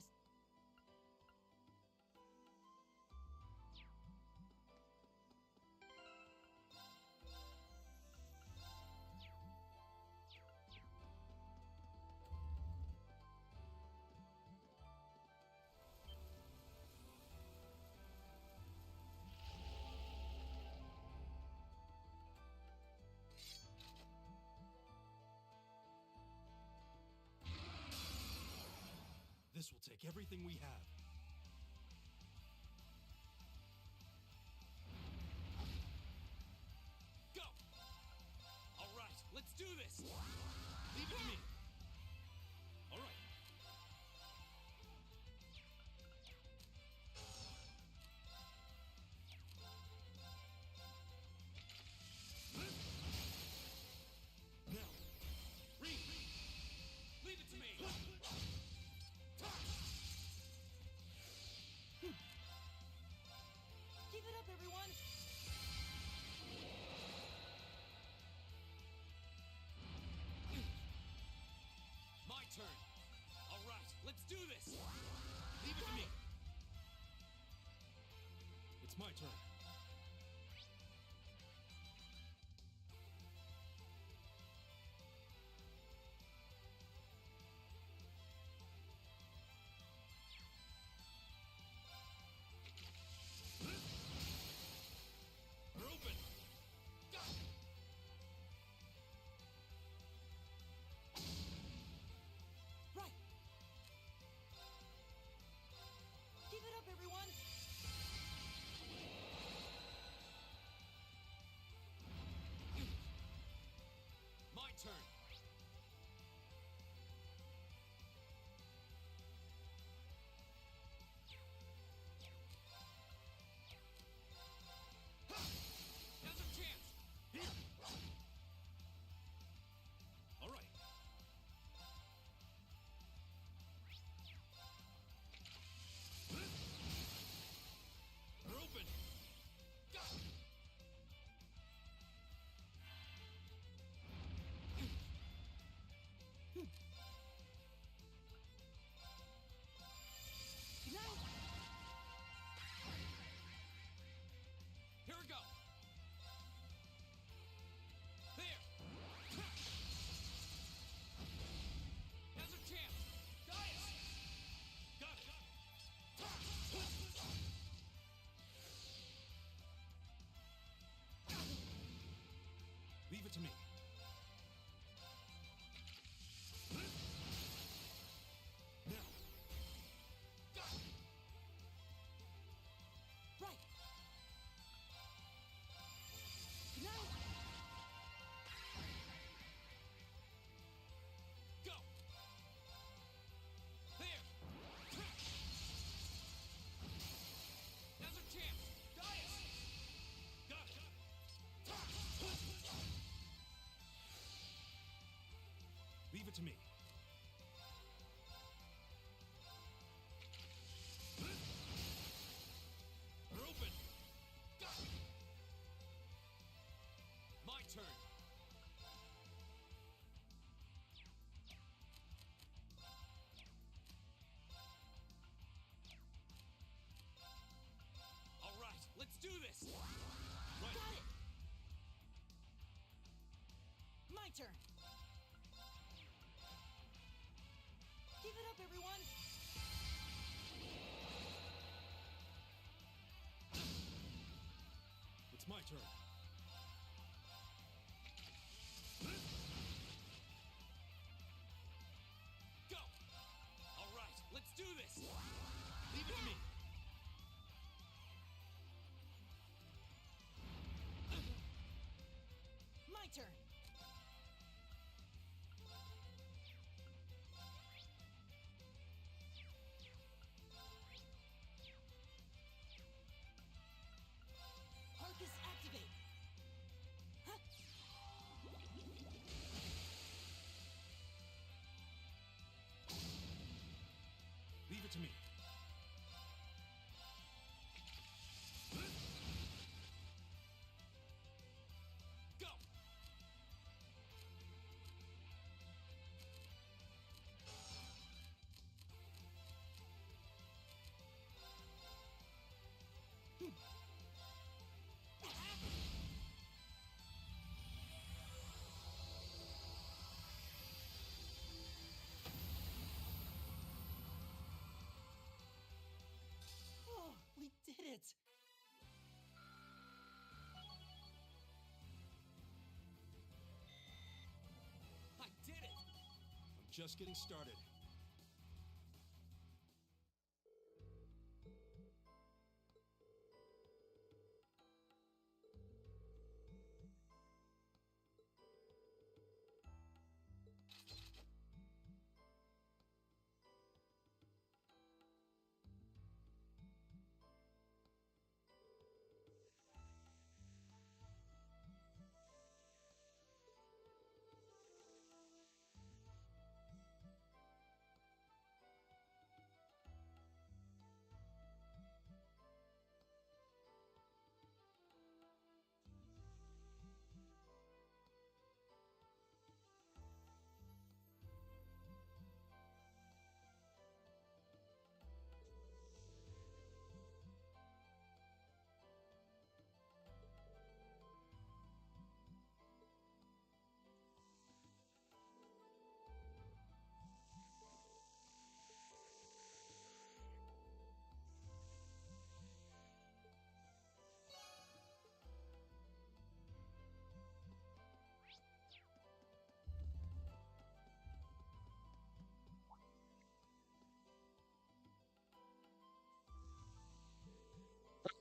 This will take everything we have. Go! All right, let's do this! Leave it to me! All right. Now, Reed! Leave it to me! Keep it up, everyone! My turn! All right, let's do this! Leave it to me! It's my turn. We're open! Go! Right! Keep it up, everyone! My turn! Now's our chance! Here! All right. We're open! Go! Good night! Here we go! There! Now's our chance! Guys! Got it! Leave it to me. Now! Go! Right! Good night! it to me. They're open. Go. My turn. All right, let's do this. Right. Got it! My turn! Give it up, everyone! It's my turn. Go! All right, let's do this. Leave it to me. My turn! Arcus activate! Huh? Leave it to me. Go! Oh, we did it! I did it! I'm just getting started.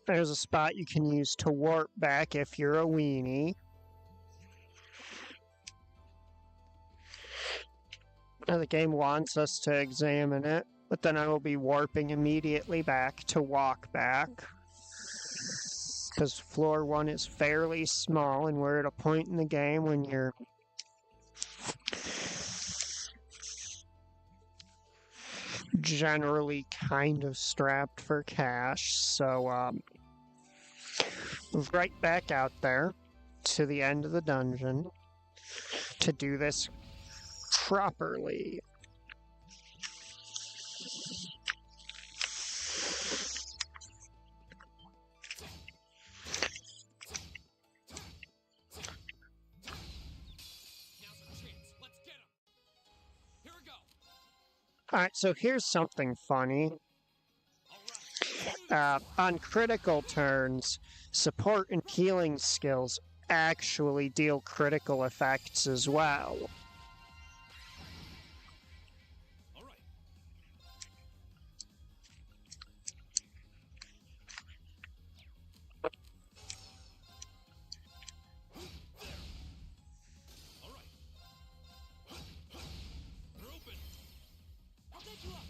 There's a spot you can use to warp back if you're a weenie. Now, the game wants us to examine it, but then I will be warping immediately back to walk back. Because floor 1 is fairly small, and we're at a point in the game when you're generally kind of strapped for cash. So, move right back out there to the end of the dungeon to do this properly. Now's our chance. Let's get him. Here we go. Alright, so here's something funny. All right. On critical turns, support and healing skills actually deal critical effects as well. All right. All right. They're open. I'll take you up!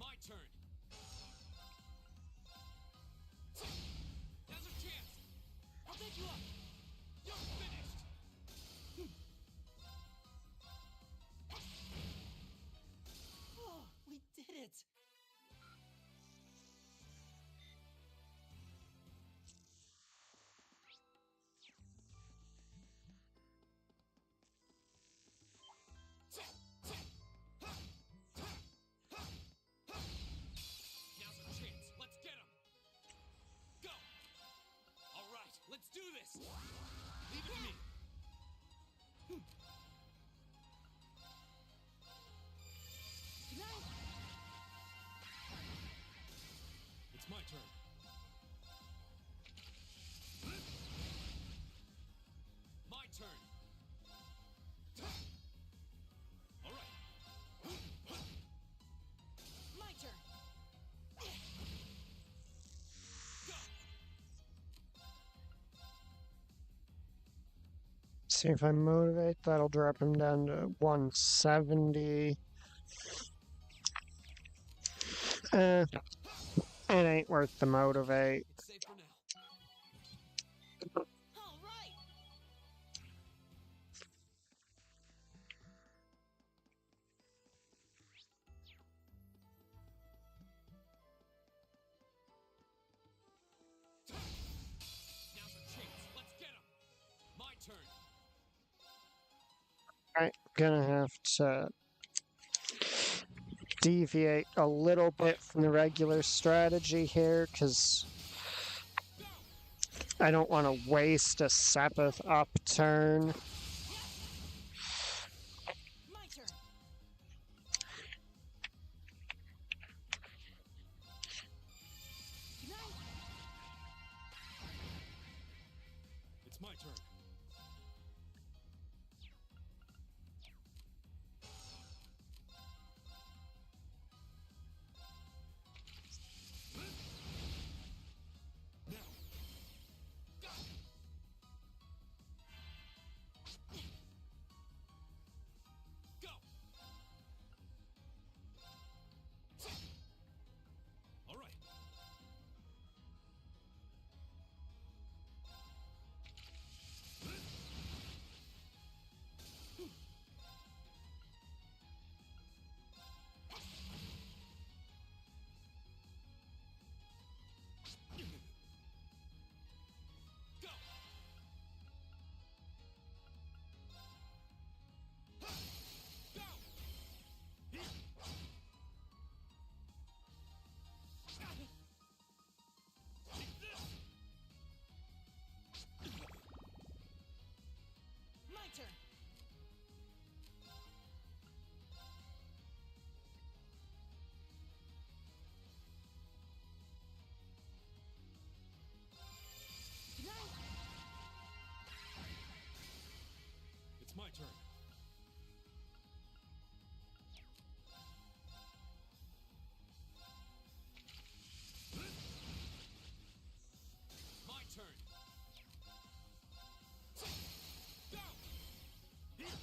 My turn. Now's our chance. I'll take you up! You're finished. this. Leave it to me. It's my turn. My turn. All right. My turn. See if I motivate, that'll drop him down to 170. It ain't worth the motivate. It's safe for now. All right. Now's our chance. Let's get him. My turn. Alright, gonna have to deviate a little bit from the regular strategy here, because I don't want to waste a Sepith upturn. My turn. It's my turn. Now. Go. All right. Go. Go. Here. Take this. My turn. It's my turn. My turn. Go. Here.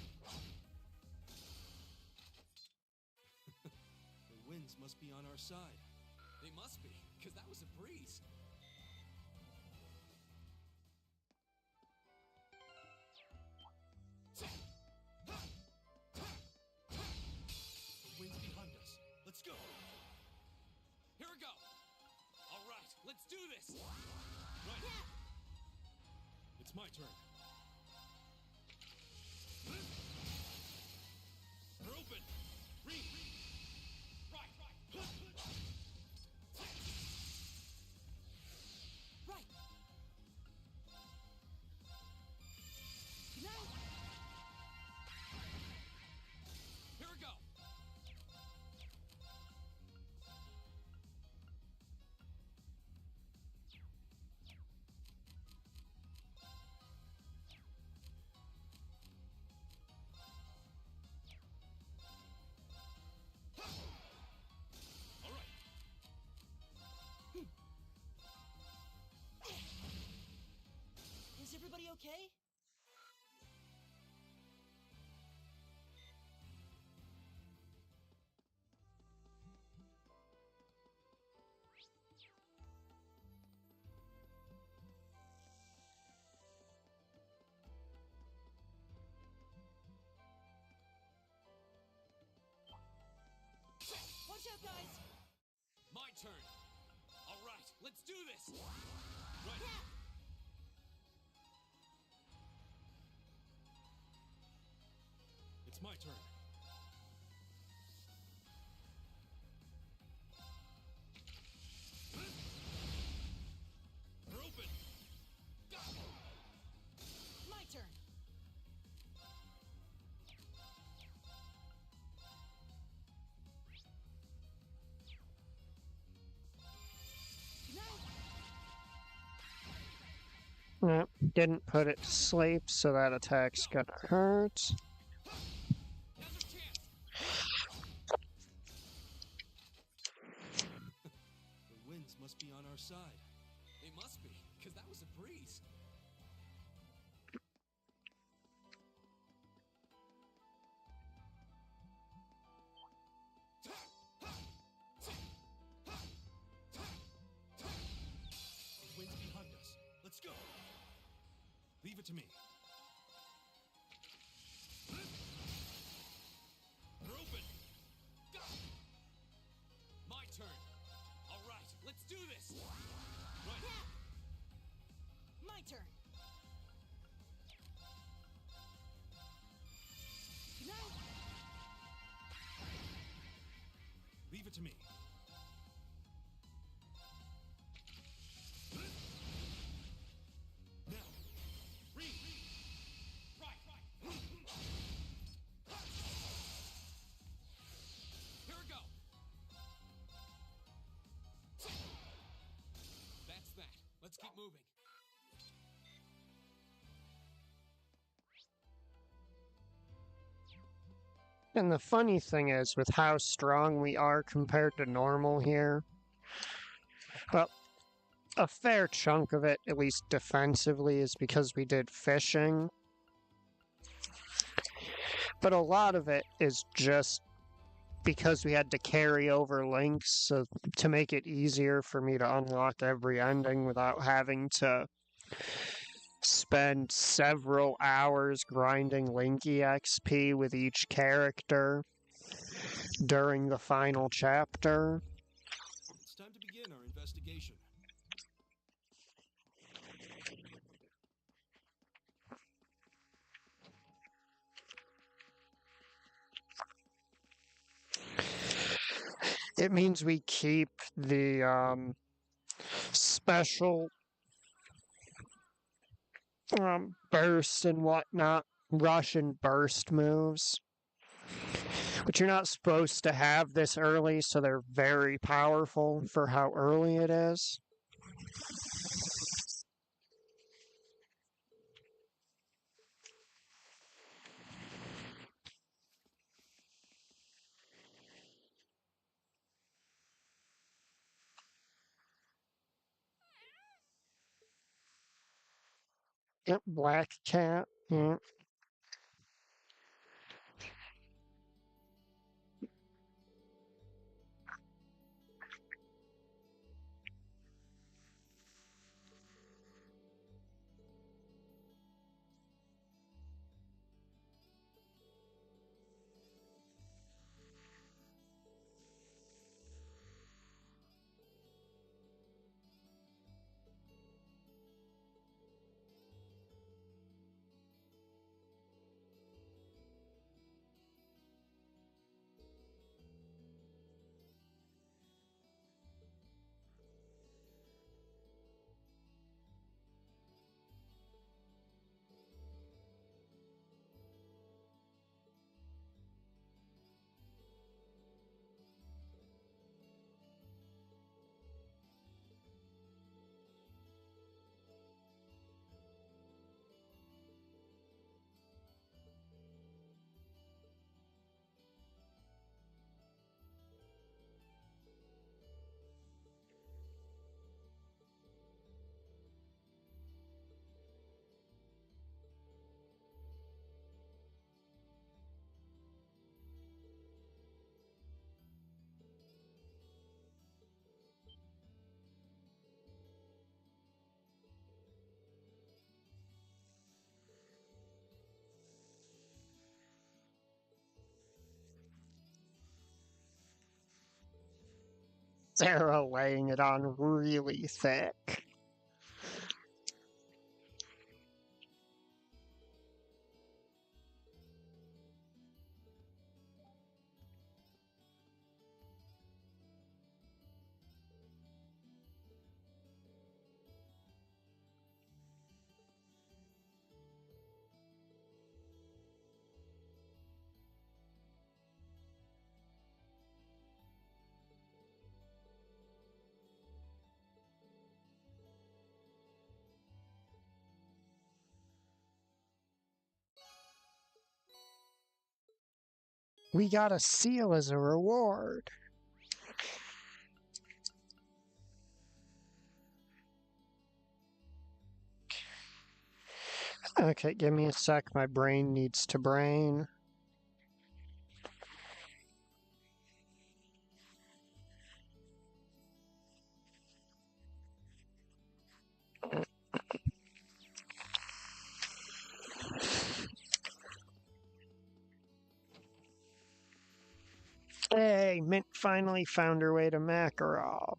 The winds must be on our side. They must be, because that was a breeze. The wind's behind us. Let's go. Here we go. All right, let's do this. Right. It's my turn. We're open. Read. Right. Right. Here we go. All right. Is everybody okay? Watch out, guys! My turn. All right, let's do this. Right. It's my turn. We're open. Go. Nope, didn't put it to sleep, so that attack's gonna hurt. Now's our chance. The winds must be on our side. They must be, because that was a breeze. The winds behind us. Let's go. Leave it to me. They're open. Go. My turn. All right, let's do this. Right. My turn. No. Leave it to me. Now. Read. Right. Here we go. That's that. Let's keep moving. And the funny thing is, with how strong we are compared to normal here, well, a fair chunk of it, at least defensively, is because we did fishing. But a lot of it is just because we had to carry over links so, to make it easier for me to unlock every ending without having to spend several hours grinding Linky XP with each character during the final chapter. It's time to begin our investigation. It means we keep the special burst and whatnot, rush and burst moves. But you're not supposed to have this early, so they're very powerful for how early it is. Yep, Black Cat. Yep. Sarah laying it on really thick. We got a seal as a reward. Okay, give me a sec. My brain needs to brain. Hey, Mint finally found her way to Makarov.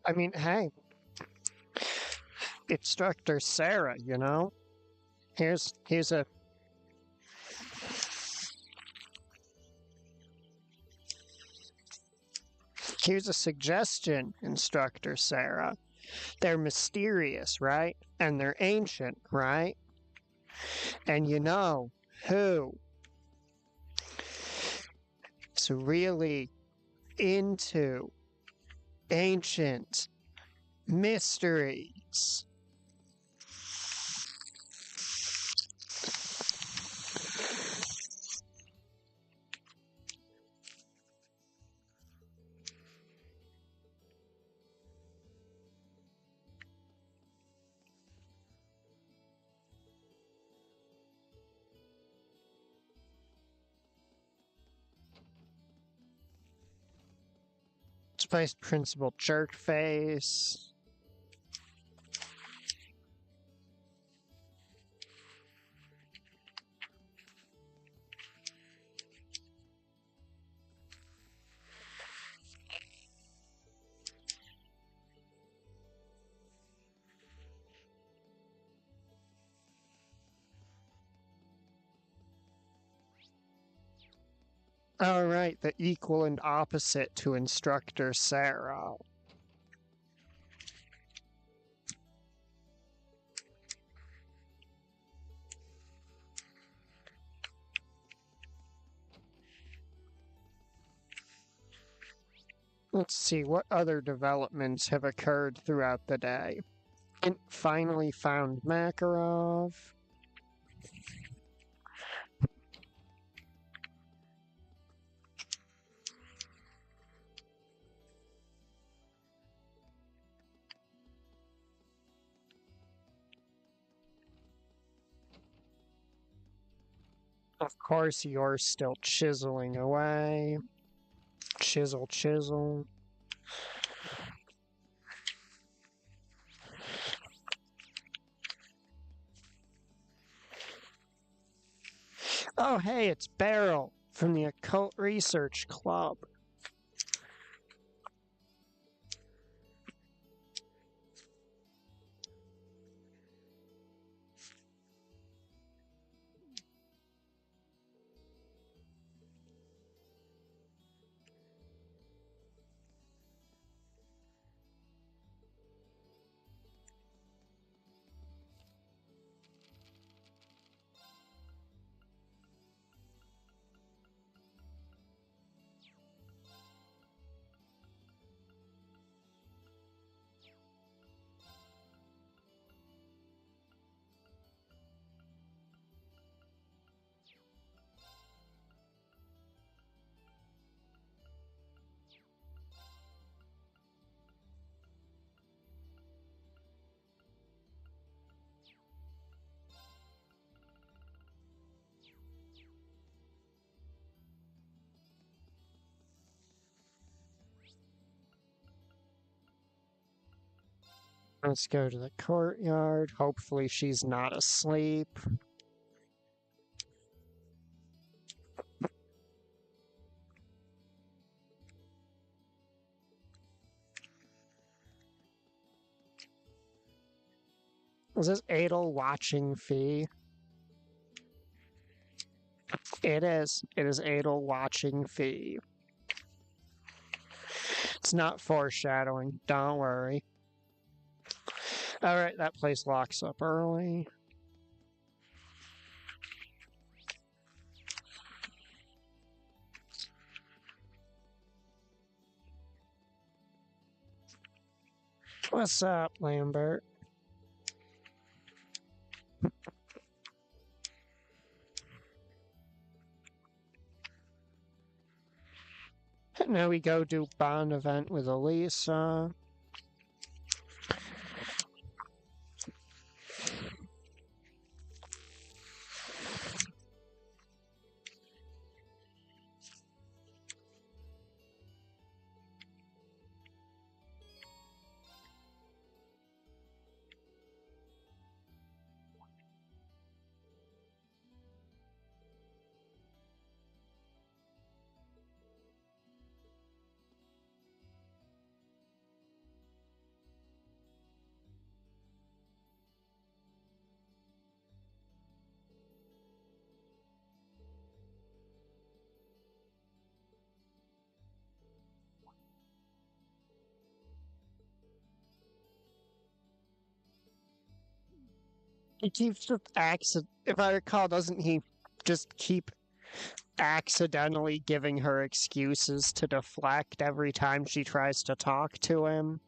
I mean, hey, Instructor Sarah, you know? Here's a suggestion, Instructor Sarah. They're mysterious, right? And they're ancient, right? And you know who is really into ancient mysteries? Vice Principal Jerkface. All right, the equal and opposite to Instructor Sarah. Let's see, what other developments have occurred throughout the day? It finally found Makarov. Of course, you're still chiseling away. Chisel, chisel. Oh, hey, it's Beryl from the Occult Research Club. Let's go to the courtyard. Hopefully she's not asleep. Is this Adel watching Fee? It is. It is Adel watching Fee. It's not foreshadowing. Don't worry. Alright, that place locks up early. What's up, Lambert? Now we go do bond event with Elisa. He keeps just if I recall, doesn't he just keep accidentally giving her excuses to deflect every time she tries to talk to him?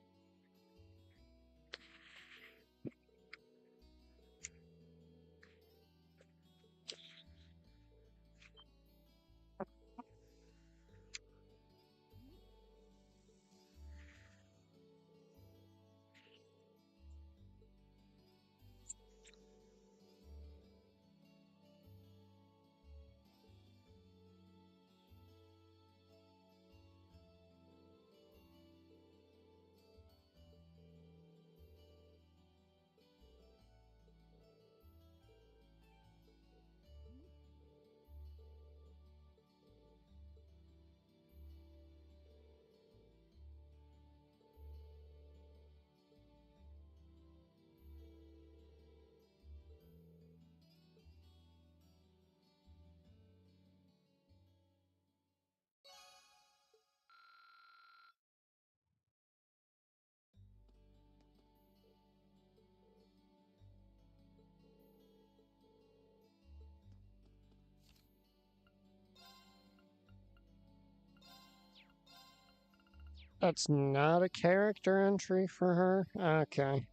That's not a character entry for her? Okay.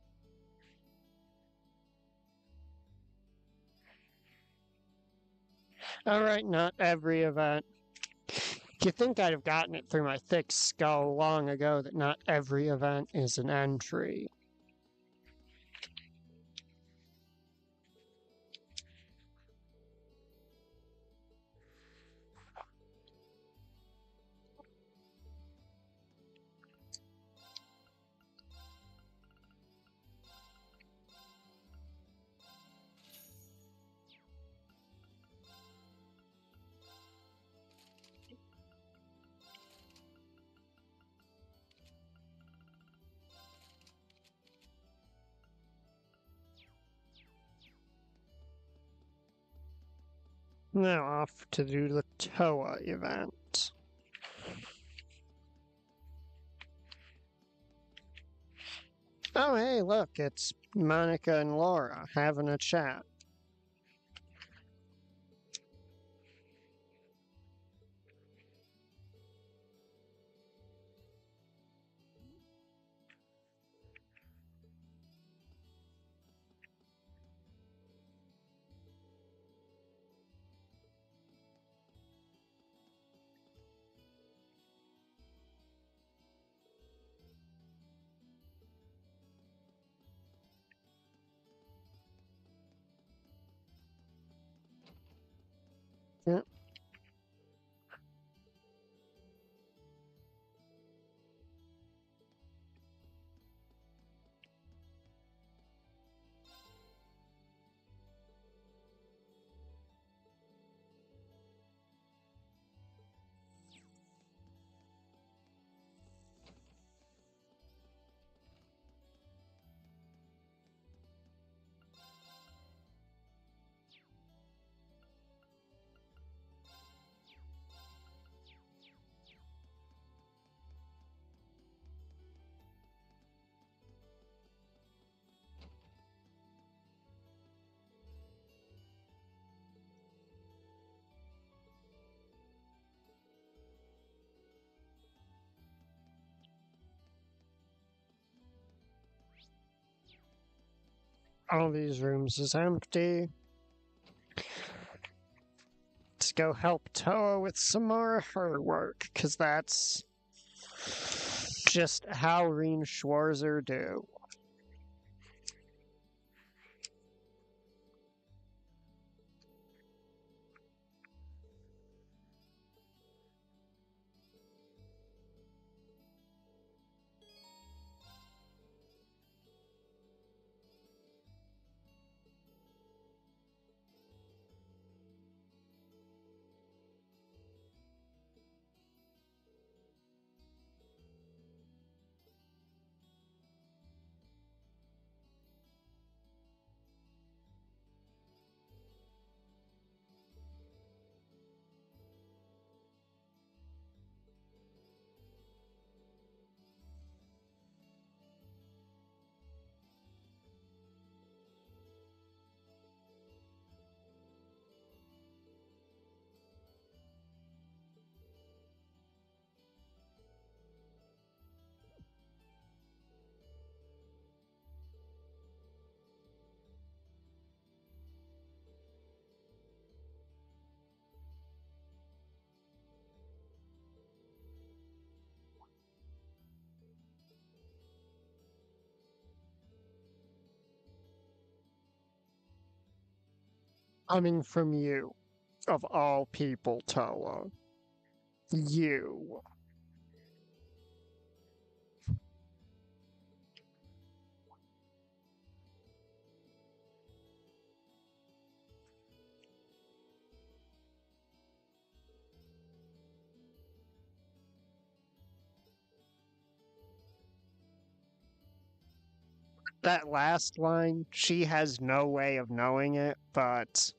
Alright, not every event. You'd think I'd have gotten it through my thick skull long ago that not every event is an entry. Now off to do the Toa event. Oh, hey, look, it's Monica and Laura having a chat. All these rooms is empty. Let's go help Toa with some more of her work, because that's just how Reen Schwarzer do. Coming from you, of all people, Toa. You. That last line, she has no way of knowing it, but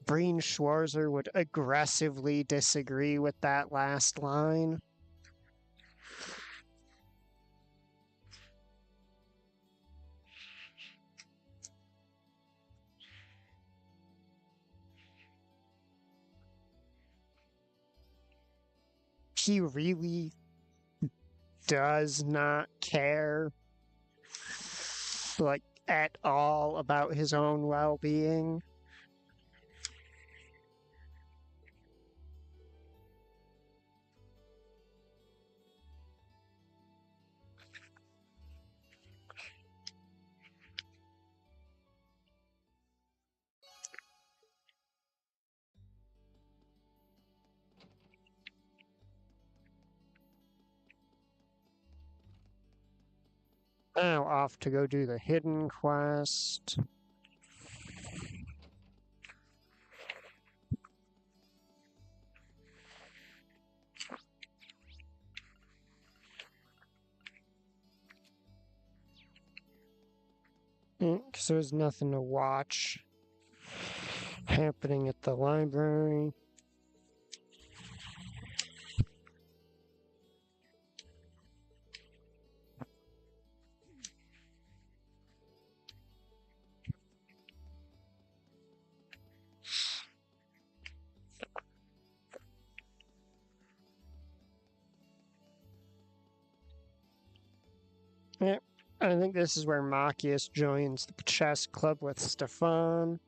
Breen Schwarzer would aggressively disagree with that last line. He really does not care, like, at all about his own well-being. Now off to go do the hidden quest. Because there's nothing to watch happening at the library. Yep, I think this is where Machias joins the chess club with Stefan.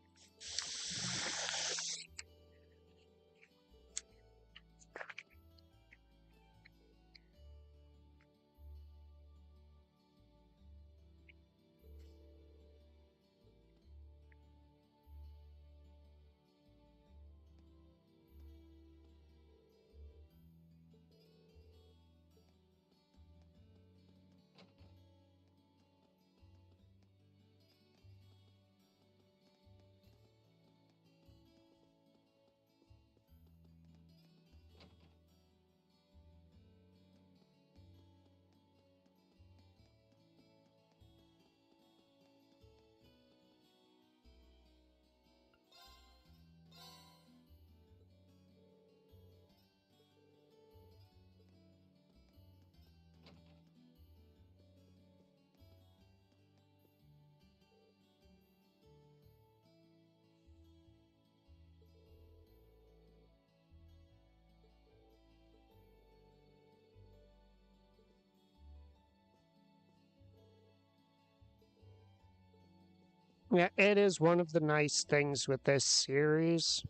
Yeah, it is one of the nice things with this series.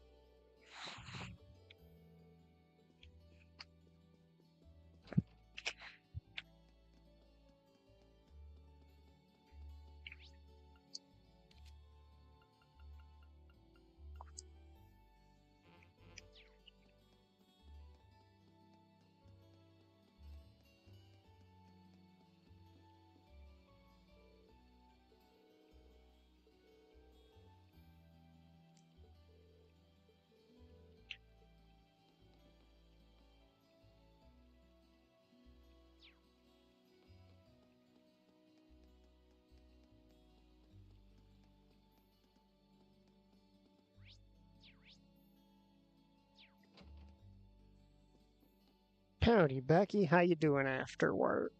Howdy, Becky. How you doing after work?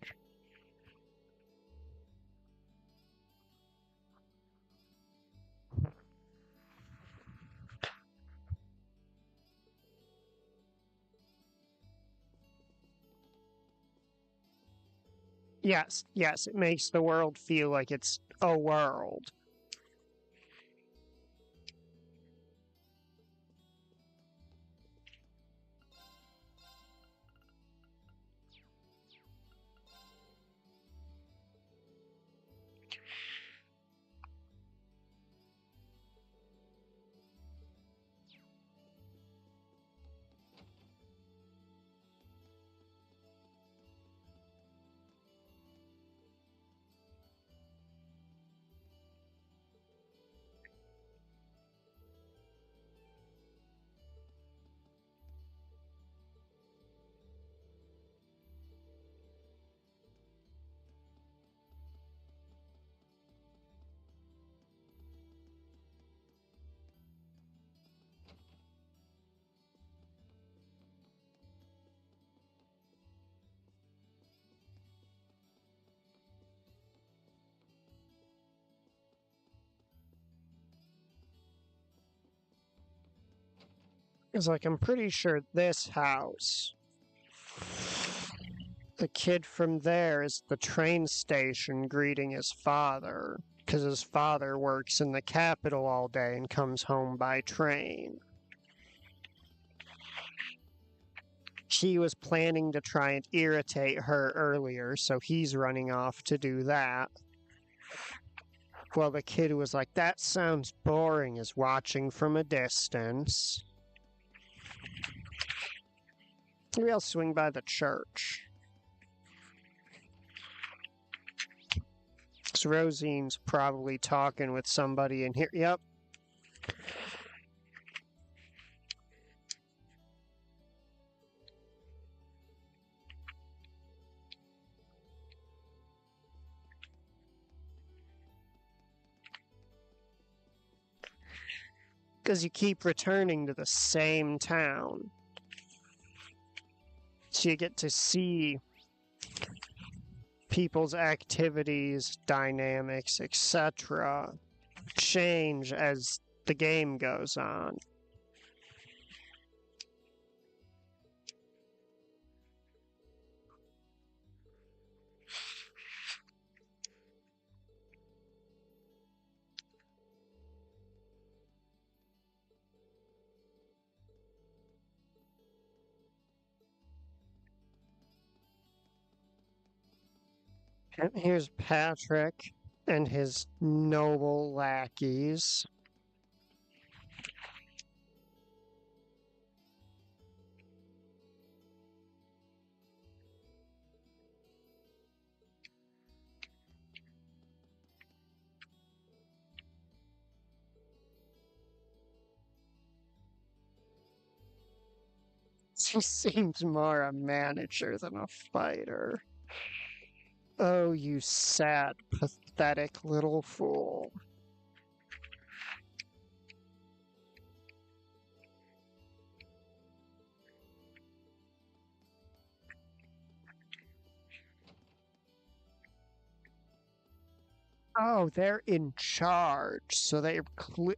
Yes, yes, it makes the world feel like it's a world. It's like, I'm pretty sure this house, the kid from there is the train station greeting his father, because his father works in the capital all day and comes home by train. He was planning to try and irritate her earlier, so he's running off to do that. Well, the kid was like, that sounds boring, is watching from a distance. Maybe I'll swing by the church. So Rosine's probably talking with somebody in here. Yep. Because you keep returning to the same town. So you get to see people's activities, dynamics, etc. change as the game goes on. And here's Patrick and his noble lackeys. He seems more a manager than a fighter. Oh, you sad, pathetic little fool. Oh, they're in charge, so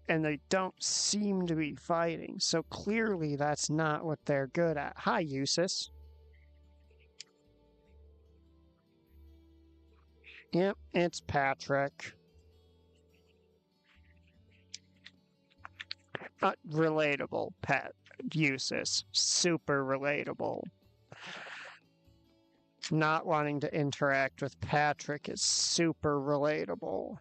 and they don't seem to be fighting. So clearly, that's not what they're good at. Hi, Eustace. Yep, it's Patrick. Relatable pet uses. Super relatable. Not wanting to interact with Patrick is super relatable.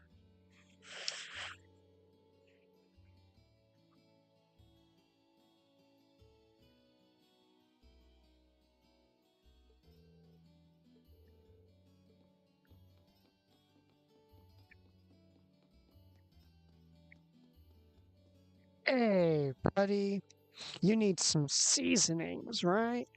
Hey, buddy, you need some seasonings, right?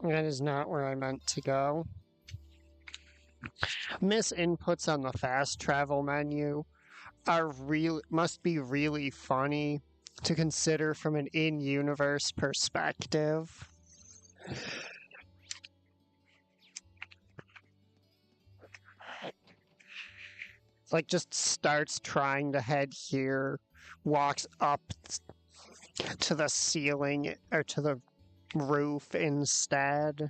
That is not where I meant to go. Miss inputs on the fast travel menu must be really funny to consider from an in-universe perspective. Like, just starts trying to head here, walks up to the ceiling or to the roof instead.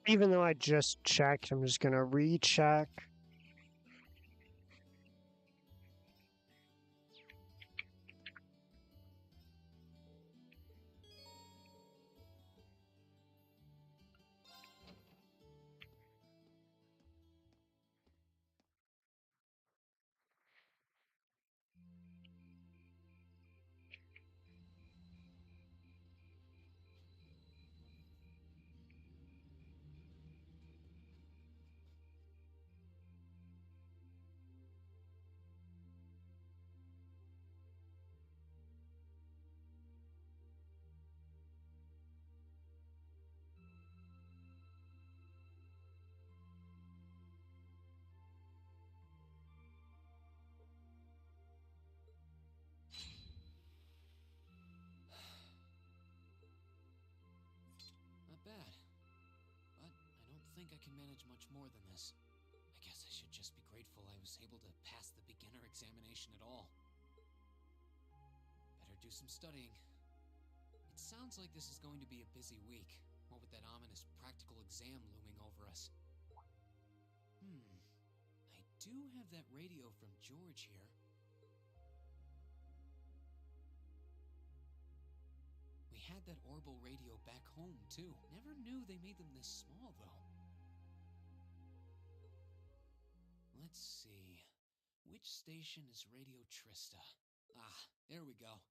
Even though I just checked, I'm just gonna recheck. Not bad. But I don't think I can manage much more than this. I guess I should just be grateful I was able to pass the beginner examination at all. Better do some studying. It sounds like this is going to be a busy week, what with that ominous practical exam looming over us. I do have that radio from George here. We had that Orbital radio back home, too. Never knew they made them this small, though. Let's see. Which station is Radio Trista? Ah, there we go.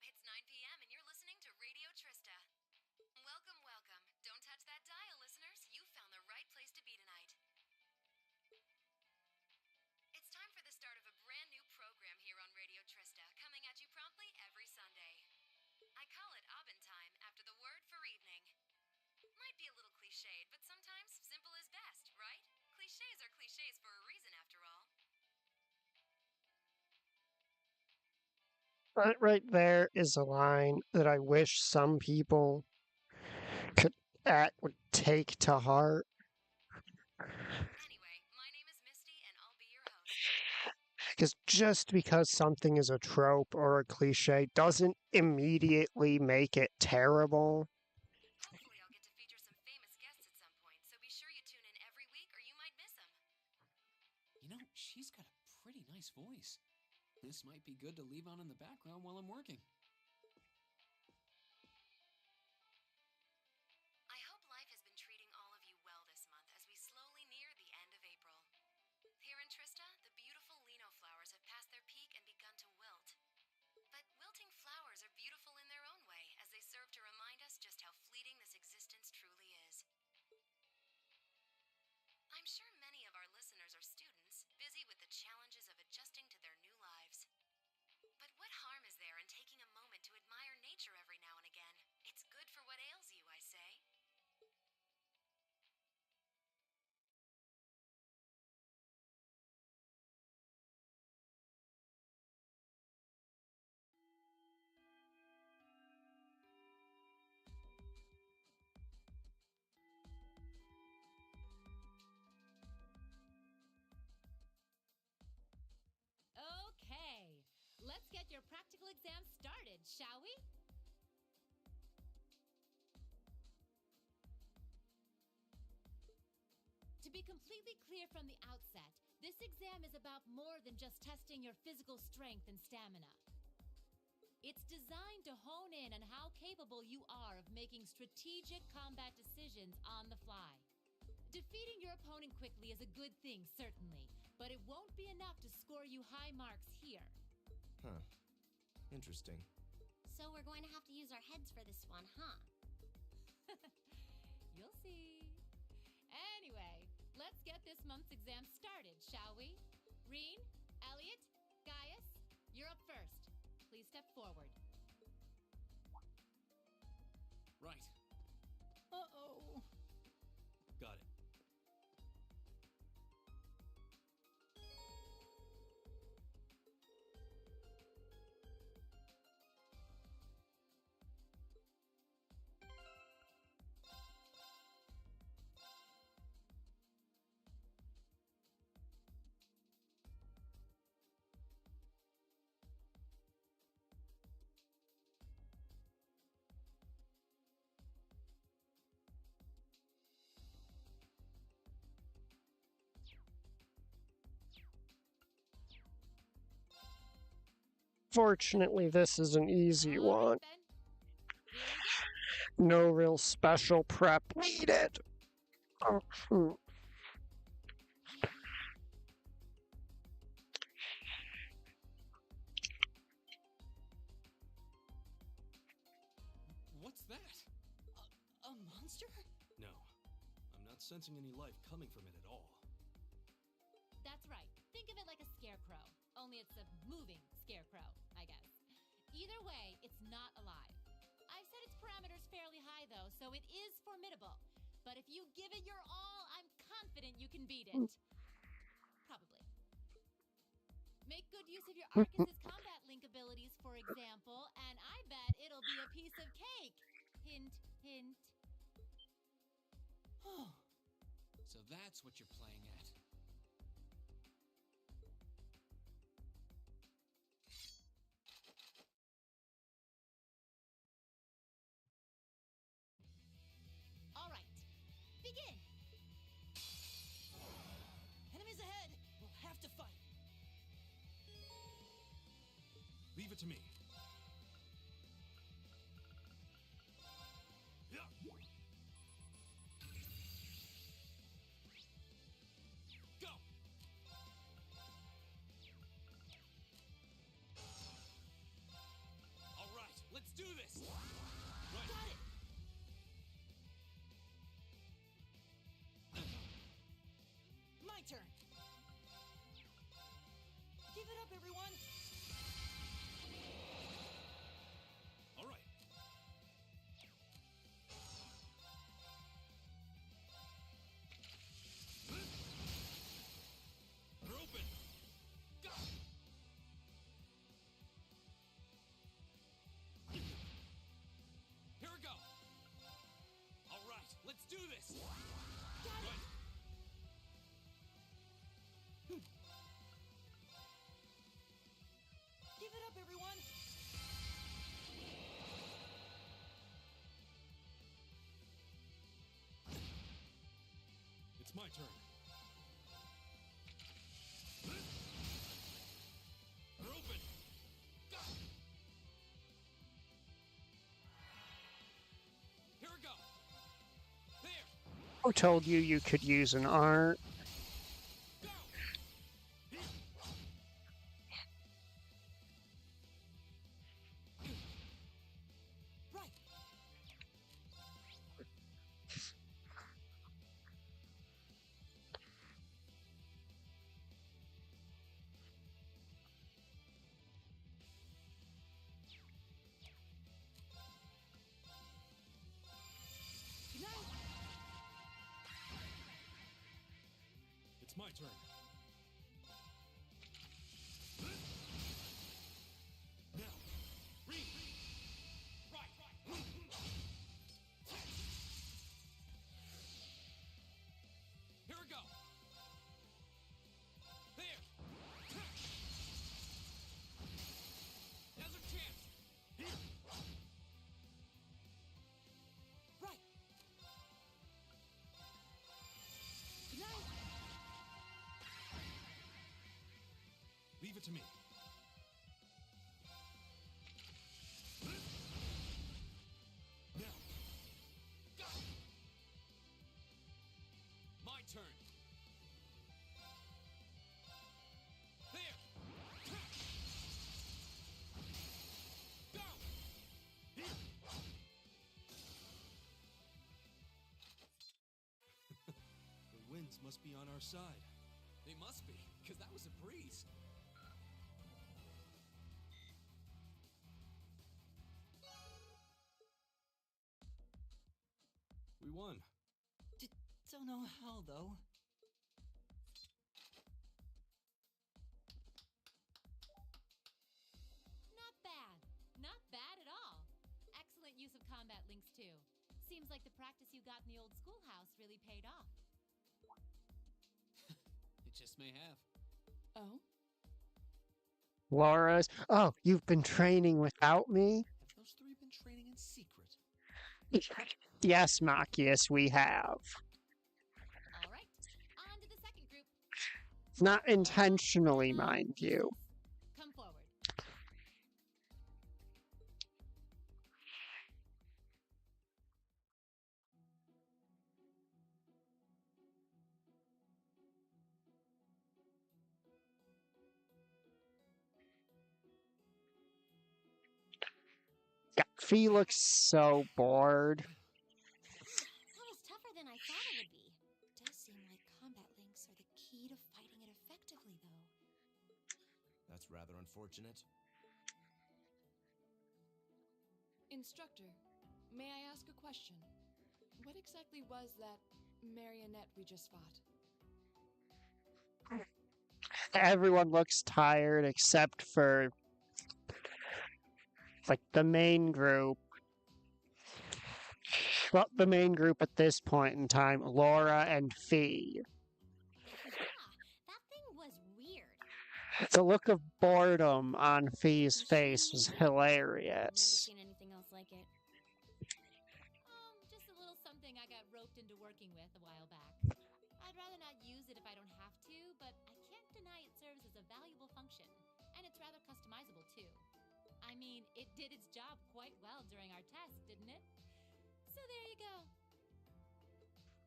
It's 9 p.m. and you're listening to Radio Trista. Welcome, welcome. Don't touch that dial, listeners. You found the right place to be tonight. It's time for the start of a brand new program here on Radio Trista, coming at you promptly every Sunday. I call it Abendtime, after the word for evening. Might be a little cliched, but sometimes simple is best, right? Cliches are cliches for a reason, after all. That right there is a line that I wish some people would take to heart. Anyway, my name is Misty, and I'll be your host. Because just because something is a trope or a cliche doesn't immediately make it terrible. Hopefully I'll get to feature some famous guests at some point, so be sure you tune in every week or you might miss them. You know, she's got a pretty nice voice. This might be good to leave on in the background while I'm working. I hope life has been treating all of you well this month as we slowly near the end of April. Here in Trista, the beautiful lino flowers have passed their peak and begun to wilt. But wilting flowers are beautiful in their own way, as they serve to remind us just how fleeting this existence truly is. I'm sure many of our listeners are students, busy with the challenges of adjusting to their new lives. But what harm is there in taking a moment to admire nature every now and again? It's good for what ails you, I say. Okay, let's get your practical exam started, shall we? To be completely clear from the outset, this exam is about more than just testing your physical strength and stamina. It's designed to hone in on how capable you are of making strategic combat decisions on the fly. Defeating your opponent quickly is a good thing, certainly, but it won't be enough to score you high marks here. Huh. Interesting. So we're going to have to use our heads for this one, huh? You'll see. Anyway, let's get this month's exam started, shall we? Reen, Elliot, Gaius, you're up first. Please step forward. Right. Uh-oh. Got it. Fortunately, this is an easy All one. right, then. Here we go. No real special prep needed. Oh, What's that? A monster? No, I'm not sensing any life coming from it at all. That's right. Think of it like a scarecrow. Only it's a moving scarecrow, I guess. Either way, it's not alive. I've set its parameters fairly high, though, so it is formidable. But if you give it your all, I'm confident you can beat it. Probably. Make good use of your Arcus's combat link abilities, for example, and I bet it'll be a piece of cake. Hint, hint. So that's what you're playing at. All right. Begin. Enemies ahead! We'll have to fight. Leave it to me. Go! All right, let's do this! Right. Got it! My turn. Give it up, everyone! All right. They're open. Go! Here we go. All right, let's do this. Got it! Give it up, everyone! It's my turn. They're open. Go! Here we go. There. who told you you could use an art? Go! Right! Good night! It's my turn. Now. Read. Right. Here we go. There. Now's our chance. Right! Good night! Leave it to me. Now. Go. My turn. There. Go. The winds must be on our side. They must be, because that was a breeze. We won. Don't know how, though. Not bad. Not bad at all. Excellent use of combat links, too. Seems like the practice you got in the old schoolhouse really paid off. It just may have. Oh? Laura's. Oh, you've been training without me? Have those three been training in secret? Yes, Machias, we have. All right. On to the second group. Not intentionally, mind you. Come forward. Fee looks so bored. That was tougher than I thought it would be. Does seem like combat links are the key to fighting it effectively, though. That's rather unfortunate. Instructor, may I ask a question? What exactly was that marionette we just fought? Everyone looks tired except for, like, the main group. Well, the main group at this point in time, Laura and Fee. Yeah, that thing was weird. The look of boredom on Fee's face was hilarious. Never seen anything else like it. Just a little something I got roped into working with a while back. I'd rather not use it if I don't have to, but I can't deny it serves as a valuable function, and it's rather customizable too. I mean, it did its job quite well during our test, didn't it? So there you go.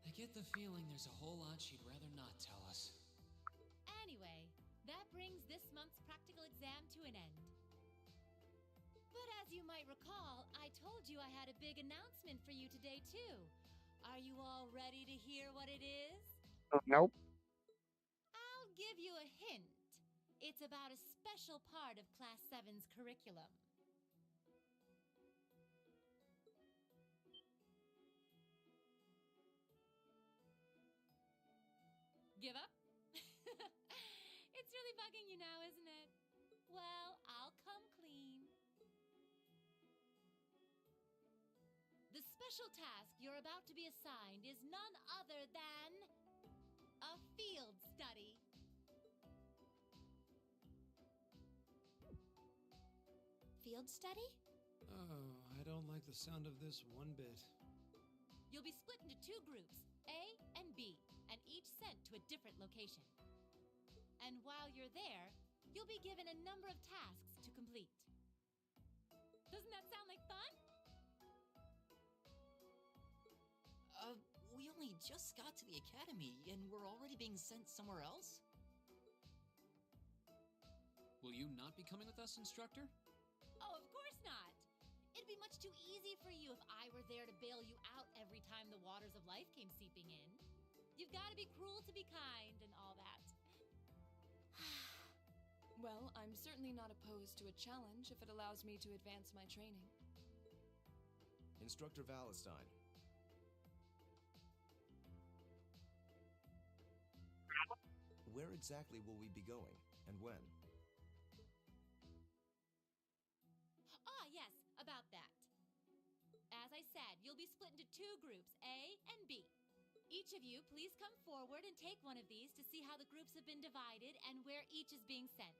I get the feeling there's a whole lot she'd rather not tell us. Anyway, that brings this month's practical exam to an end. But as you might recall, I told you I had a big announcement for you today, too. Are you all ready to hear what it is? Nope. I'll give you a hint. It's about a special part of Class 7's curriculum. Give up? It's really bugging you now, isn't it? Well, I'll come clean. The special task you're about to be assigned is none other than a field study. Field study? Oh, I don't like the sound of this one bit. You'll be split into two groups, A and B, and each sent to a different location. And while you're there, you'll be given a number of tasks to complete. Doesn't that sound like fun? We only just got to the academy, and we're already being sent somewhere else? Will you not be coming with us, instructor? Oh, of course not. It'd be much too easy for you if I were there to bail you out every time the waters of life came seeping in. You've got to be cruel to be kind and all that. Well, I'm certainly not opposed to a challenge if it allows me to advance my training. Instructor Valentine. Where exactly will we be going, and when? Ah, yes, about that. As I said, you'll be split into two groups, A and B. Each of you, please come forward and take one of these to see how the groups have been divided and where each is being sent.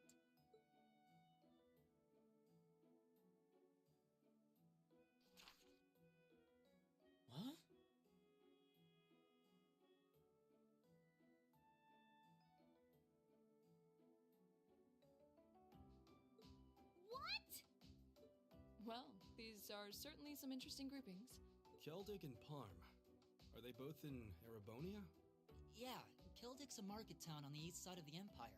What? What? Well, these are certainly some interesting groupings. Celtic and Parm. Are they both in Erebonia? Yeah, Kildik's a market town on the east side of the Empire.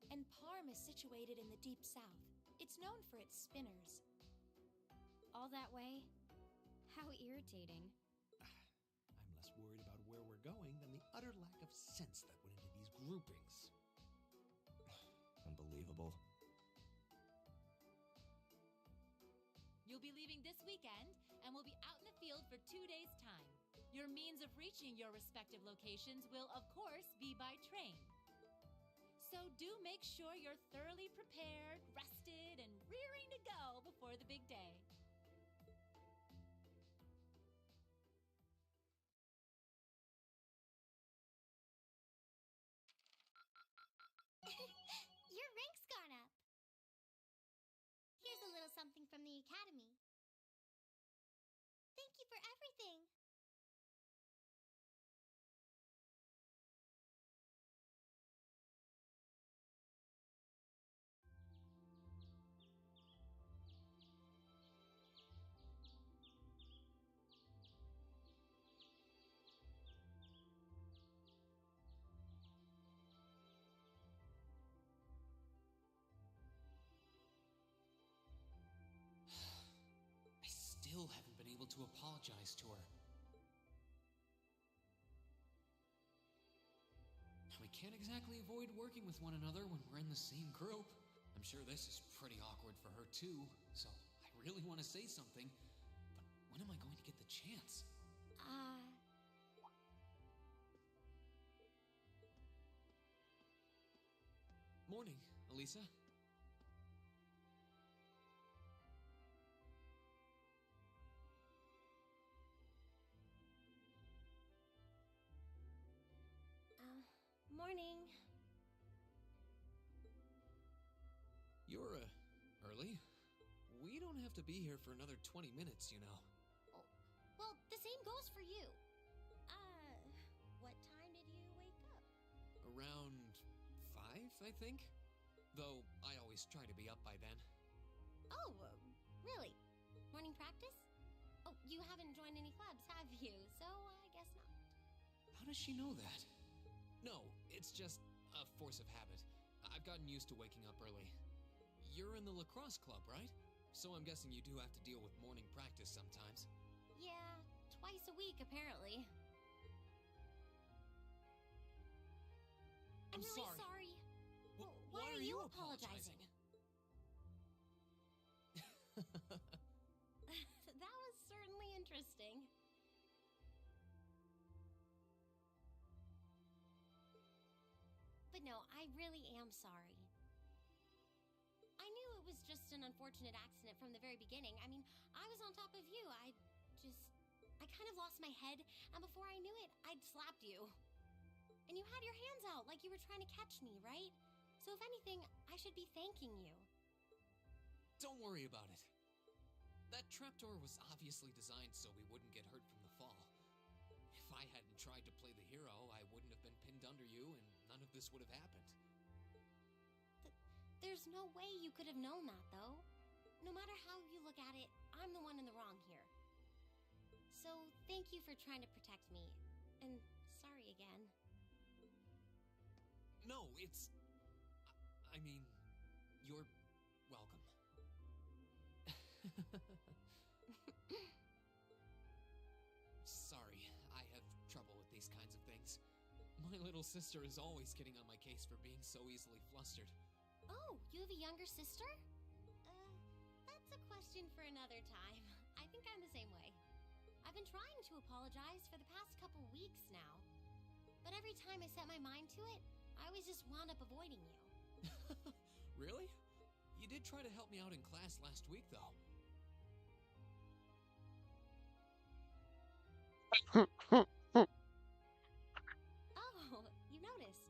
And Parm is situated in the deep south. It's known for its spinners. All that way? How irritating. I'm less worried about where we're going than the utter lack of sense that went into these groupings. Unbelievable. You'll be leaving this weekend and will be out in the field for 2 days' time. Your means of reaching your respective locations will, of course, be by train. So do make sure you're thoroughly prepared, rested, and rearing to go before the big day. Your rank's gone up. Here's a little something from the academy. Thank you for everything. I still to apologize to her. We can't exactly avoid working with one another when we're in the same group. I'm sure this is pretty awkward for her too, so I really want to say something, but when am I going to get the chance? Morning, Elisa. Morning. You're, early? We don't have to be here for another 20 minutes, you know. Oh, well, the same goes for you. What time did you wake up? Around 5, I think? Though I always try to be up by then. Oh, really? Morning practice? Oh, you haven't joined any clubs, have you? So I guess not. How does she know that? No, it's just a force of habit. I've gotten used to waking up early. You're in the lacrosse club, right? So I'm guessing you do have to deal with morning practice sometimes. Yeah, twice a week, apparently. I'm really sorry. Why are you apologizing? That was certainly interesting. But no, I really am sorry. I knew it was just an unfortunate accident from the very beginning. I mean, I was on top of you. I kind of lost my head, and before I knew it, I'd slapped you. And you had your hands out like you were trying to catch me, right? So if anything, I should be thanking you. Don't worry about it. That trapdoor was obviously designed so we wouldn't get hurt from the fall. If I hadn't tried to play the hero, I wouldn't have been pinned under you, and none of this would have happened. There's no way you could have known that, though. No matter how you look at it, I'm the one in the wrong here. So thank you for trying to protect me. And sorry again. No, it's... I mean, you're welcome. Sorry, I have trouble with these kinds of things. My little sister is always getting on my case for being so easily flustered. Oh, you have a younger sister? That's a question for another time. I think I'm the same way. I've been trying to apologize for the past couple weeks now. But every time I set my mind to it, I always just wound up avoiding you. Really? You did try to help me out in class last week, though. Oh, you noticed.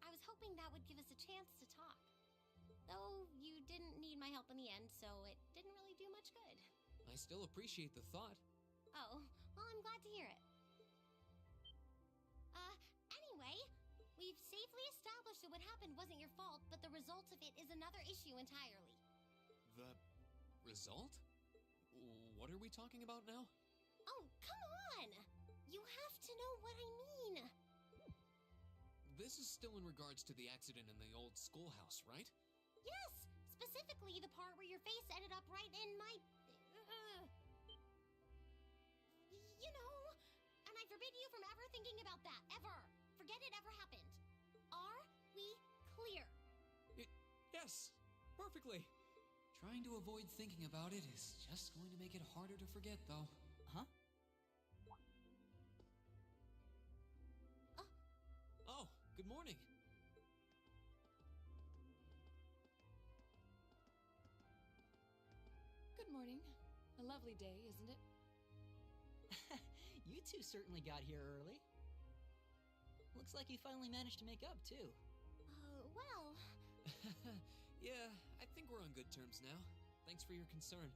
I was hoping that would give us a chance to talk. Though you didn't need my help in the end, so it didn't really do much good. I still appreciate the thought. Oh, well, I'm glad to hear it. Anyway, we've safely established that what happened wasn't your fault, but the result of it is another issue entirely. The result? What are we talking about now? Oh, come on! You have to know what I mean. This is still in regards to the accident in the old schoolhouse, right? Yes, specifically the part where your face ended up right in my... You know, and I forbid you from ever thinking about that, ever. Forget it ever happened. Are we clear? Yes, perfectly. Trying to avoid thinking about it is just going to make it harder to forget, though. Huh? Oh, good morning. Good morning. A lovely day, isn't it? You two certainly got here early. Looks like you finally managed to make up, too. Well... Yeah, I think we're on good terms now. Thanks for your concern.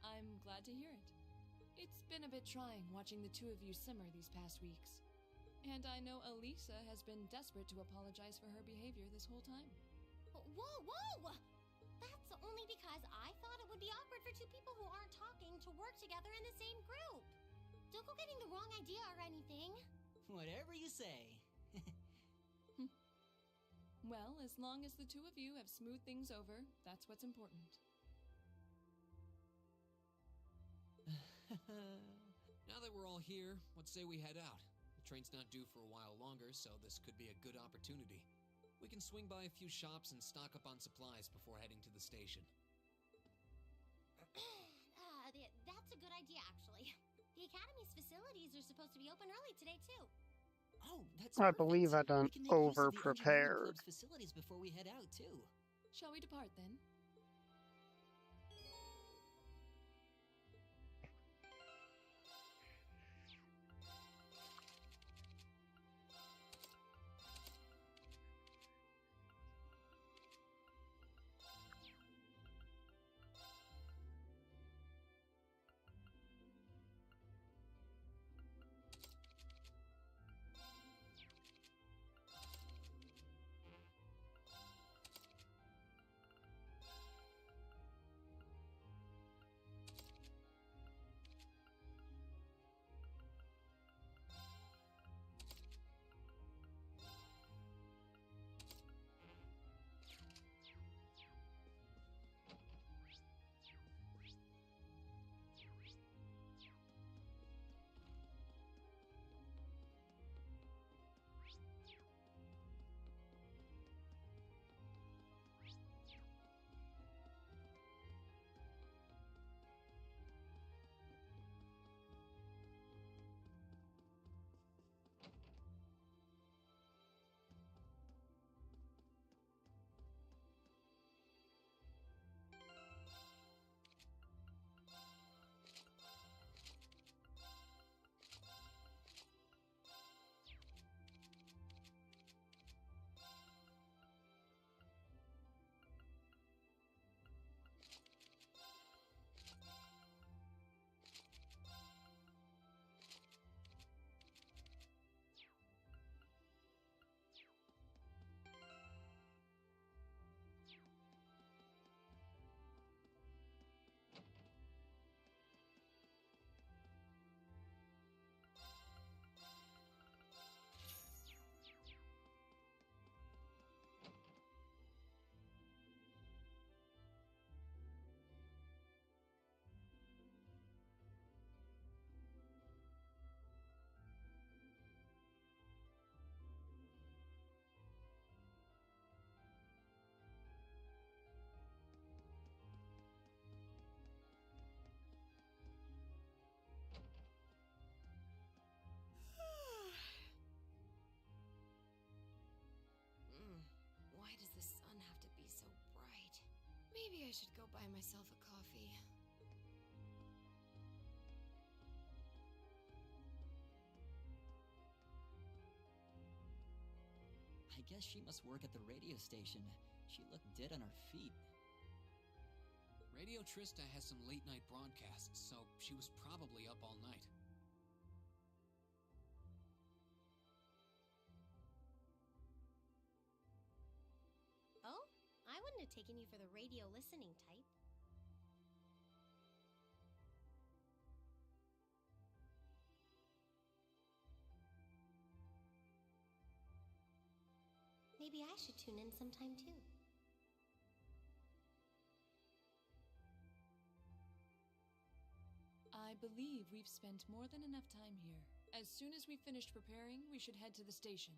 I'm glad to hear it. It's been a bit trying watching the two of you simmer these past weeks. And I know Elisa has been desperate to apologize for her behavior this whole time. Whoa! That's only because I thought it would be awkward for two people who aren't talking to work together in the same group. Don't go getting the wrong idea or anything. Whatever you say. Well, as long as the two of you have smoothed things over, that's what's important. Now that we're all here, what say we head out? The train's not due for a while longer, so this could be a good opportunity. We can swing by a few shops and stock up on supplies before heading to the station. That's a good idea, actually. The Academy's facilities are supposed to be open early today, too. Oh, that's I perfect. believe I done We can make use of the engineering over-prepared. club's facilities before we head out, too. Shall we depart then? Why does the sun have to be so bright? Maybe I should go buy myself a coffee. I guess she must work at the radio station. She looked dead on her feet. Radio Trista has some late-night broadcasts, so she was probably up all night. Oh? I wouldn't have taken you for the radio listening type. Maybe I should tune in sometime too. I believe we've spent more than enough time here. As soon as we've finished preparing, we should head to the station.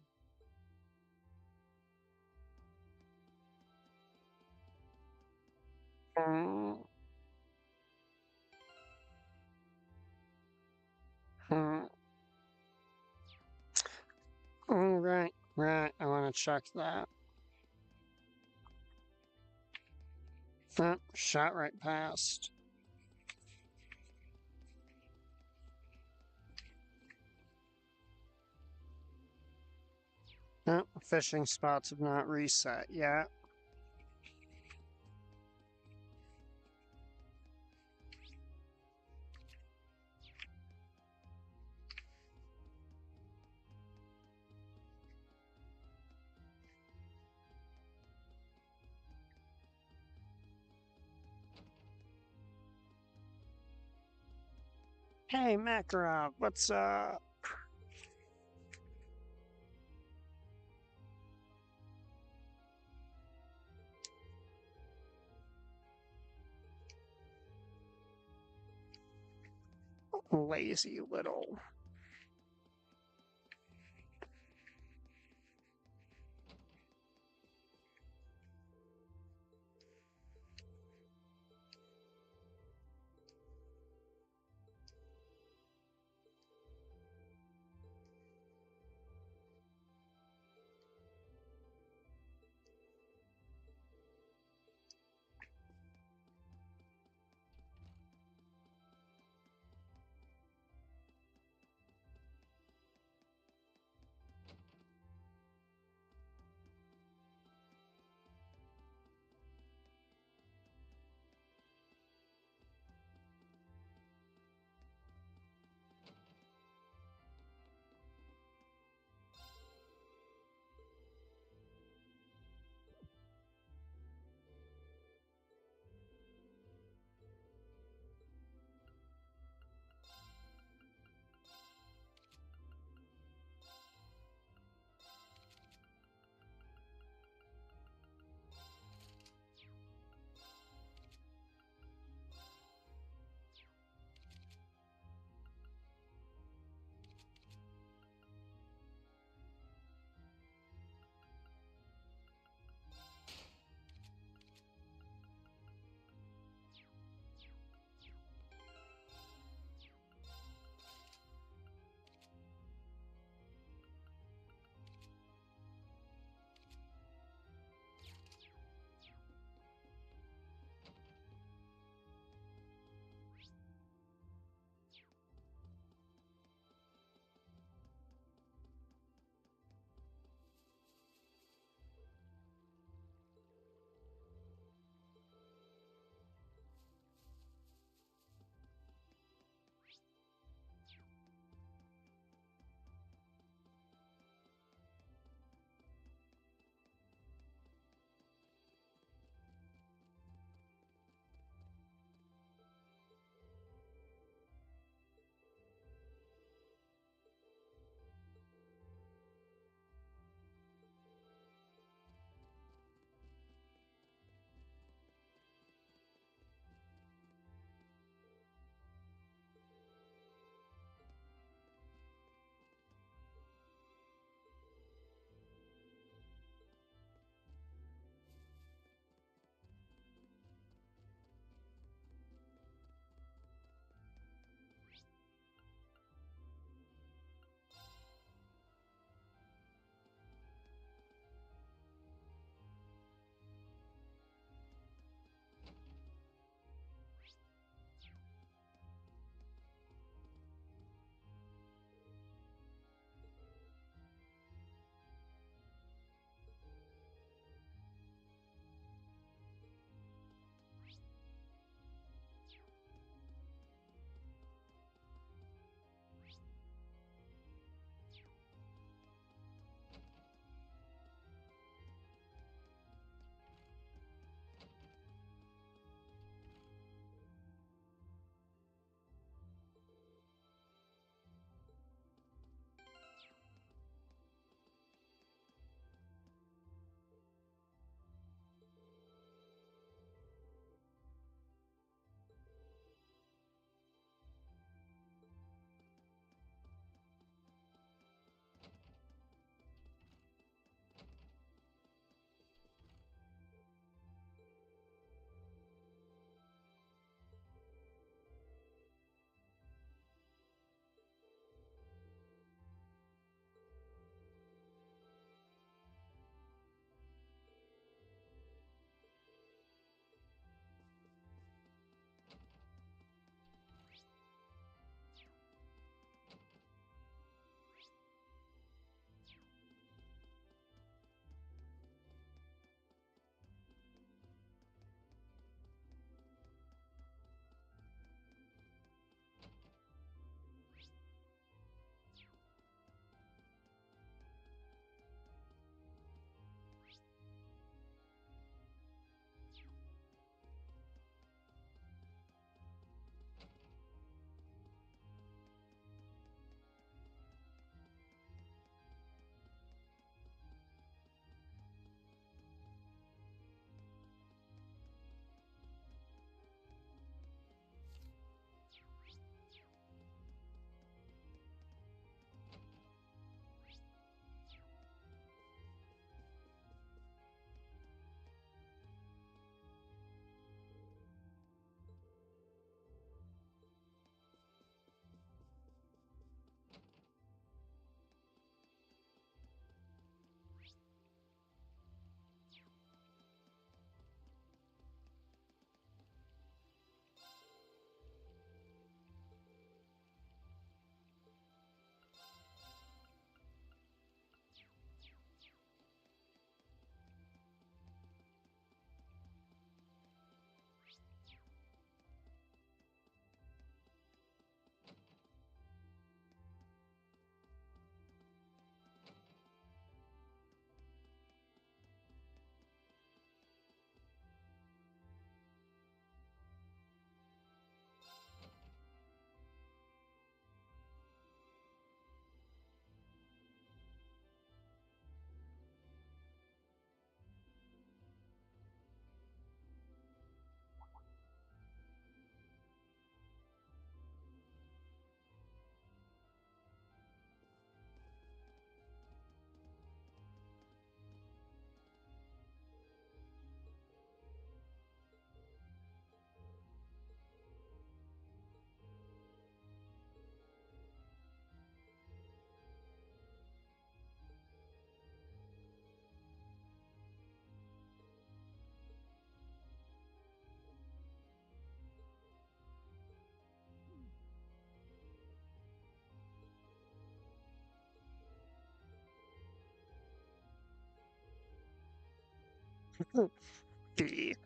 Right. I want to check that. Oh, shot right past. Oh, fishing spots have not reset yet. Hey, Makarov, what's up? Lazy little.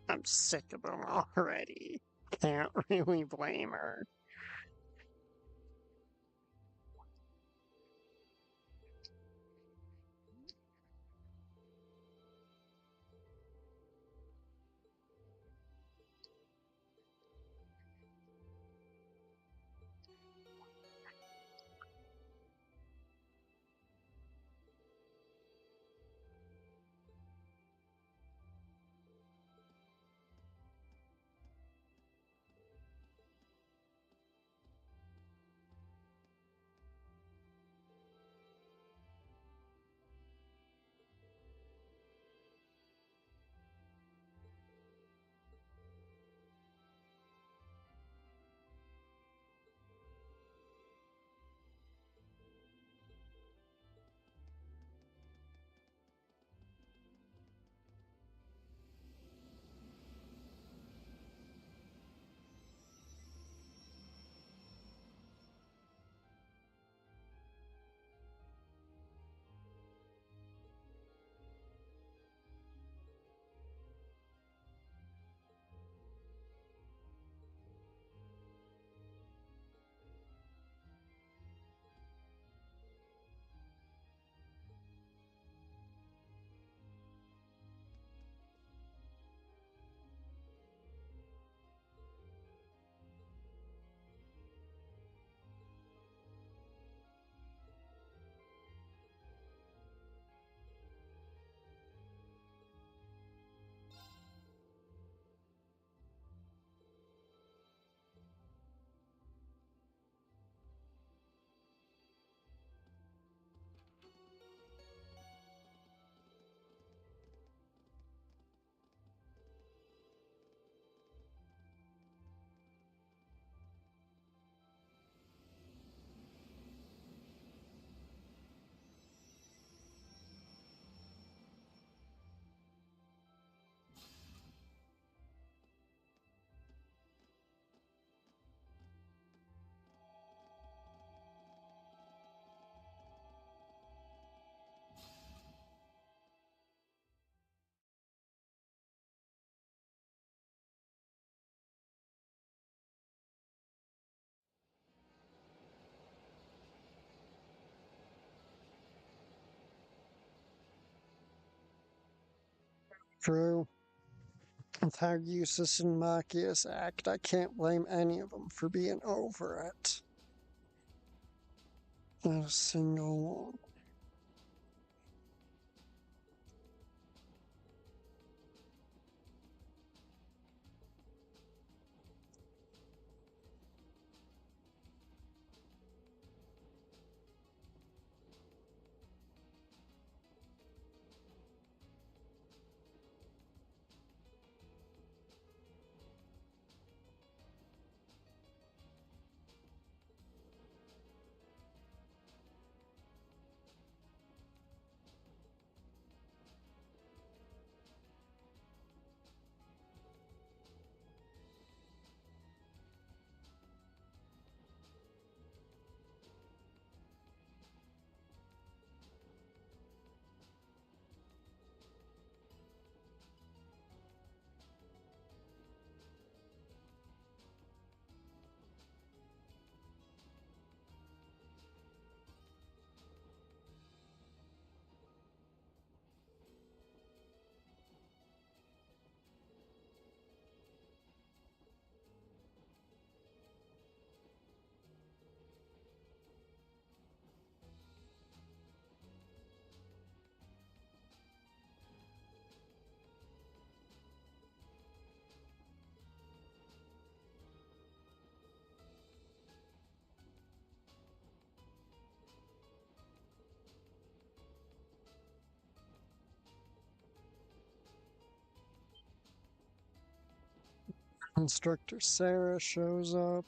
I'm sick of them already. Can't really blame her. True. With how Eustace and Marcius act, I can't blame any of them for being over it. Not a single one. Instructor Sarah shows up.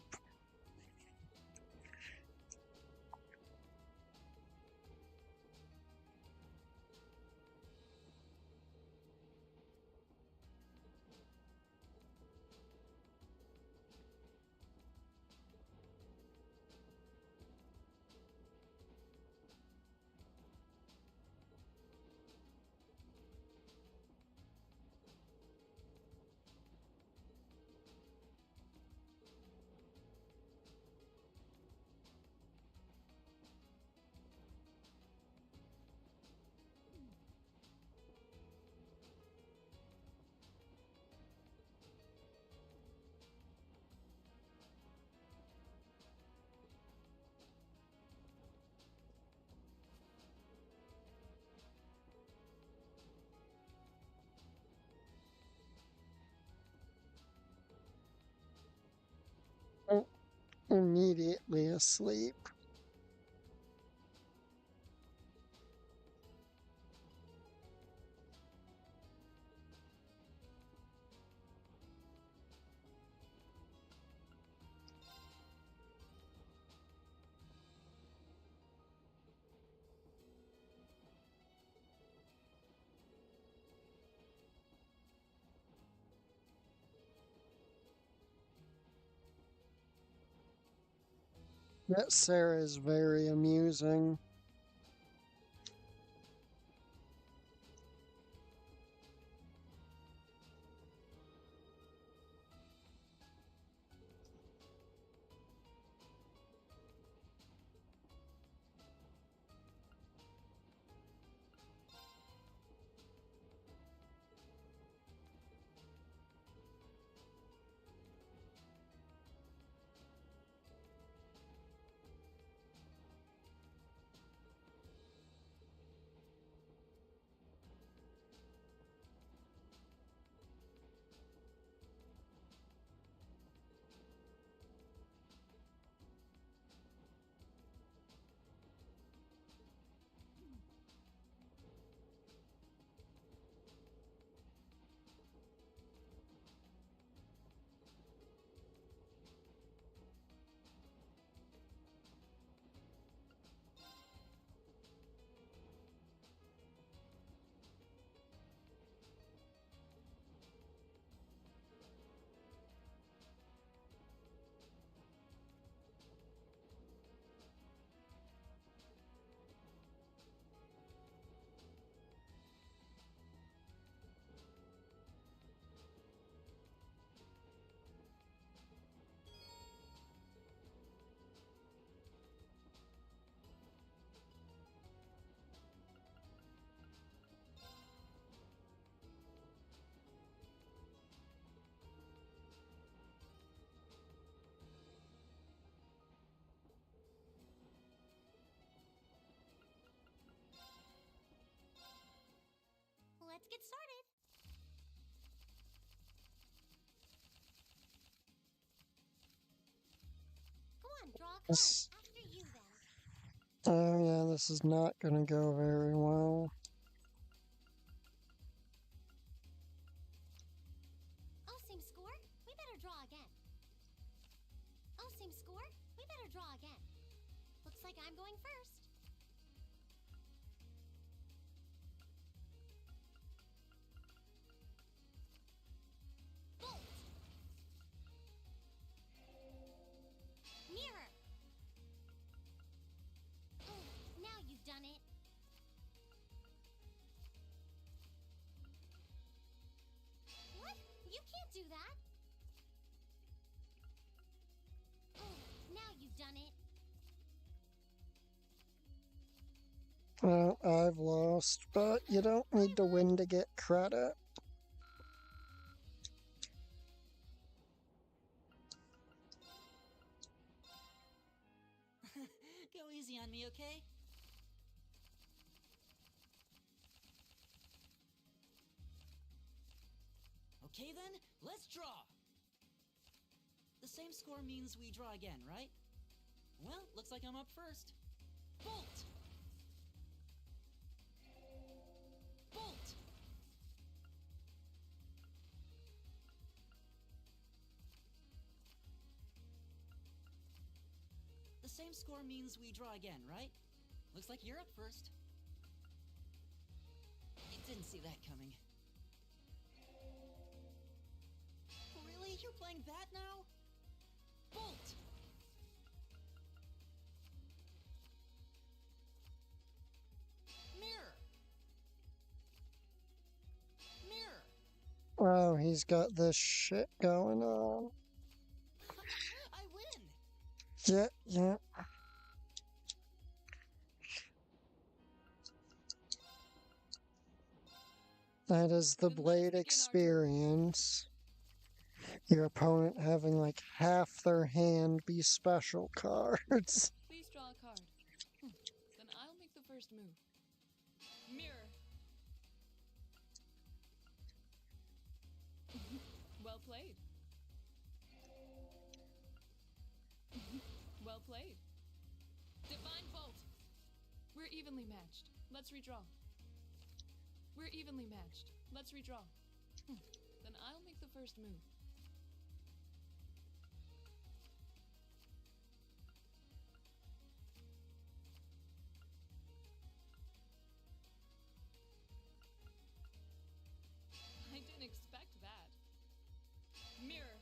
immediately asleep. That Sarah is very amusing. Let's get started. Go on, draw a card. After you, then. Oh yeah, this is not gonna go very well. Oh, same score? We better draw again. Oh, same score? We better draw again. Looks like I'm going first. Bolt! Mirror! Oh, now you've done it. What? You can't do that. Oh, now you've done it. Well, I've lost, but you don't need to win to get credit. Go easy on me, okay? Okay then, let's draw! The same score means we draw again, right? Well, looks like I'm up first. Bolt! Bolt! The same score means we draw again, right? Looks like you're up first. I didn't see that coming. Really? You're playing that now? Bolt! Mirror! Mirror! Oh, he's got this shit going on. I win! Yeah, yeah. That is the Blade experience. Your opponent having like half their hand be special cards. Please draw a card. Then I'll make the first move. Mirror. Well played. played. Divine Bolt! We're evenly matched. Let's redraw. We're evenly matched. Let's redraw. Then I'll make the first move. I didn't expect that. Mirror.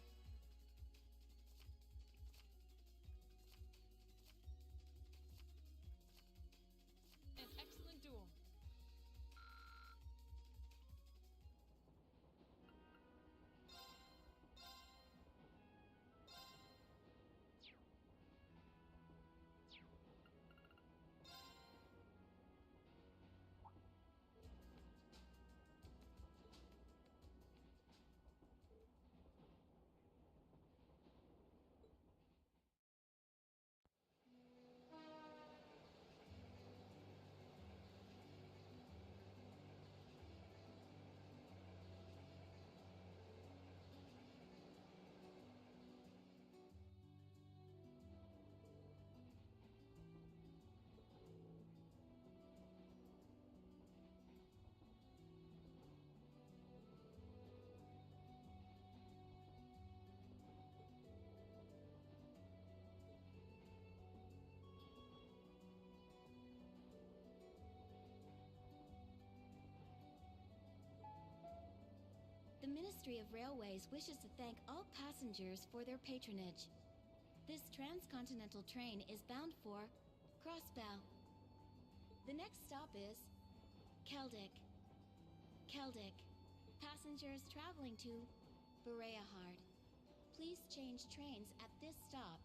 An excellent duel. The Ministry of Railways wishes to thank all passengers for their patronage. This transcontinental train is bound for Crossbow. The next stop is Keldic. Keldic. Passengers traveling to Bereahard. Please change trains at this stop.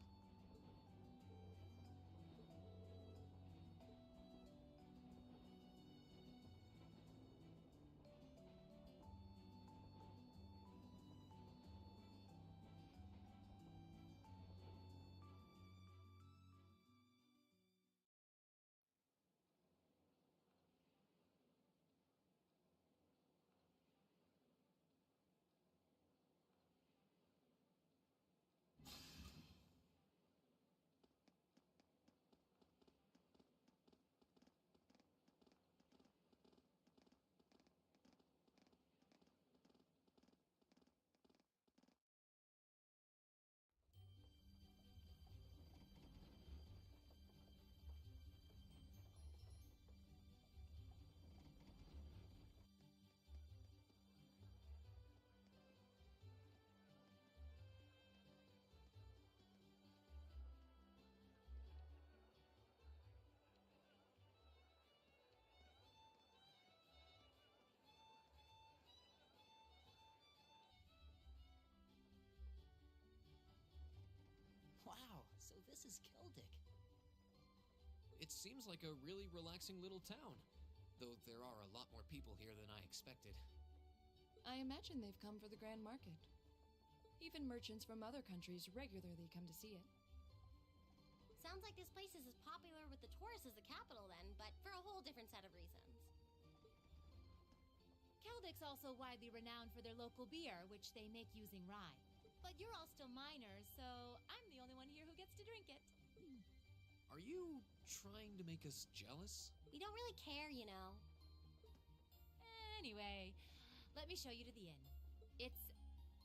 Wow, so this is Keldic. It seems like a really relaxing little town, though there are a lot more people here than I expected. I imagine they've come for the Grand Market. Even merchants from other countries regularly come to see it. Sounds like this place is as popular with the tourists as the capital then, but for a whole different set of reasons. Keldic's also widely renowned for their local beer, which they make using rye. But you're all still minors, so I'm the only one here who gets to drink it. Are you trying to make us jealous? We don't really care, you know. Anyway, let me show you to the inn. It's,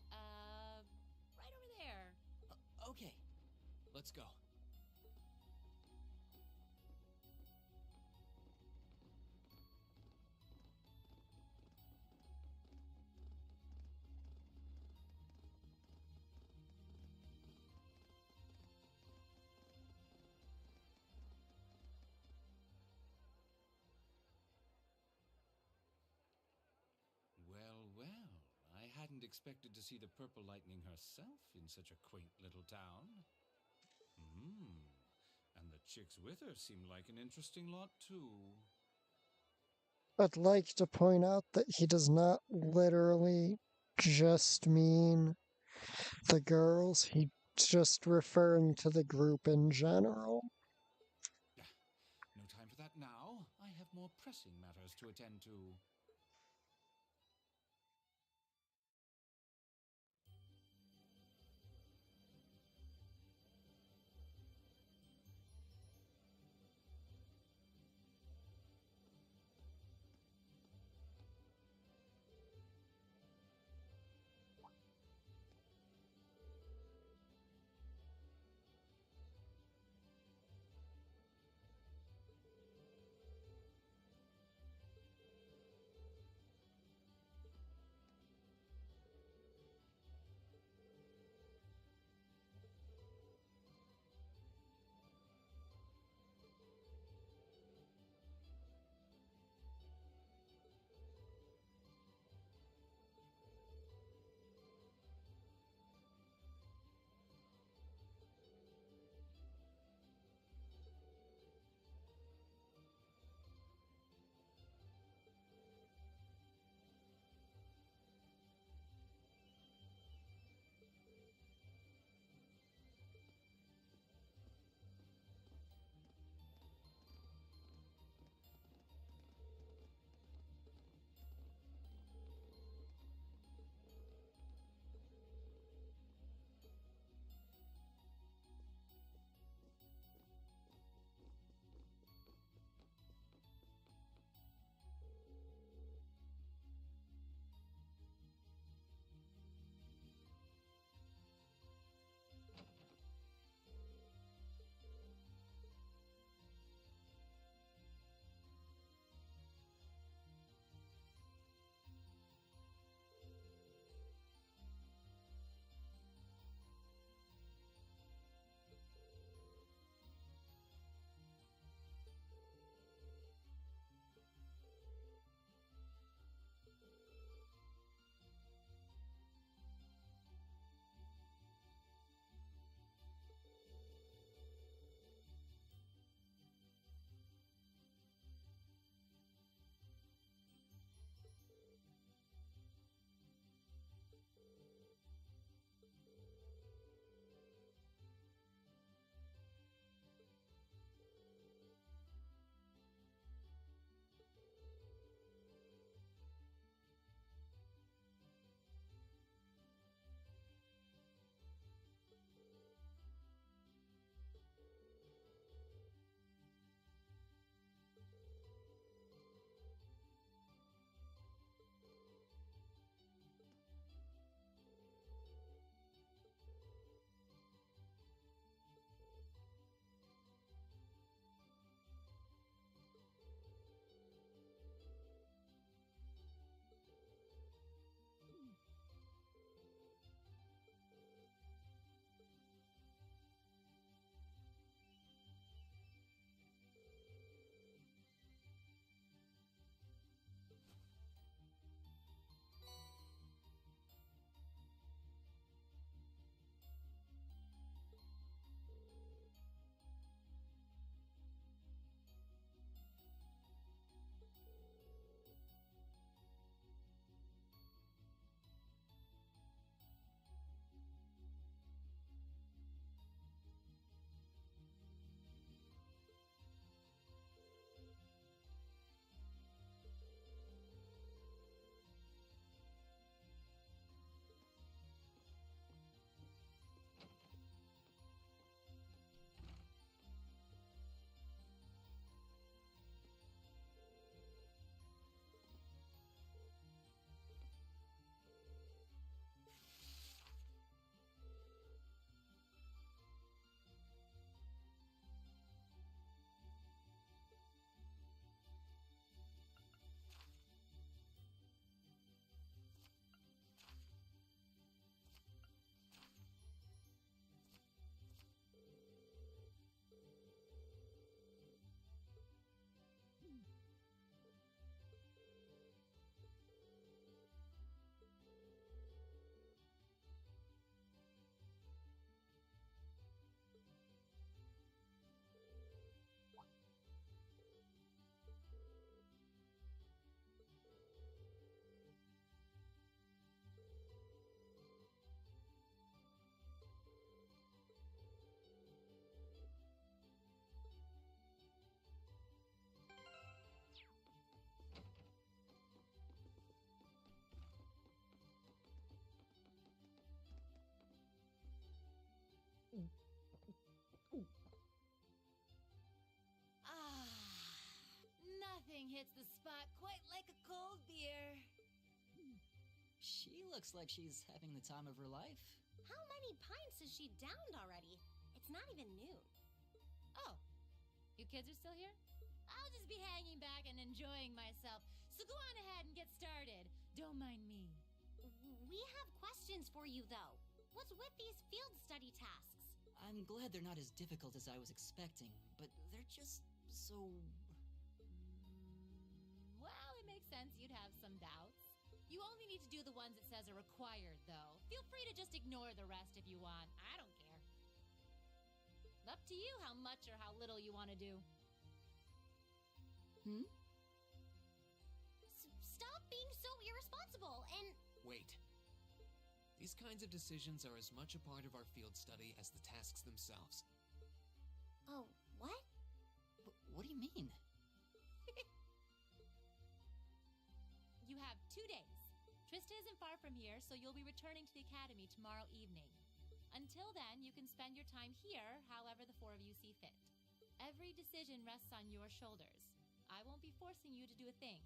right over there. Okay, let's go. Well, I hadn't expected to see the Purple Lightning herself in such a quaint little town. And the chicks with her seem like an interesting lot, too. I'd like to point out that he does not literally just mean the girls, he's just referring to the group in general. No time for that now. I have more pressing matters to attend to. hits the spot quite like a cold beer. She looks like she's having the time of her life. How many pints has she downed already? It's not even noon. Oh, you kids are still here? I'll just be hanging back and enjoying myself. So go on ahead and get started. Don't mind me. We have questions for you, though. What's with these field study tasks? I'm glad they're not as difficult as I was expecting, but they're just so... Well, it makes sense you'd have some doubts. You only need to do the ones it says are required, though. Feel free to just ignore the rest if you want. I don't care. Up to you how much or how little you want to do. Stop being so irresponsible and... Wait. These kinds of decisions are as much a part of our field study as the tasks themselves. Oh, what? What do you mean? You have 2 days. Trista isn't far from here, so you'll be returning to the academy tomorrow evening. Until then, you can spend your time here however the four of you see fit. Every decision rests on your shoulders. I won't be forcing you to do a thing.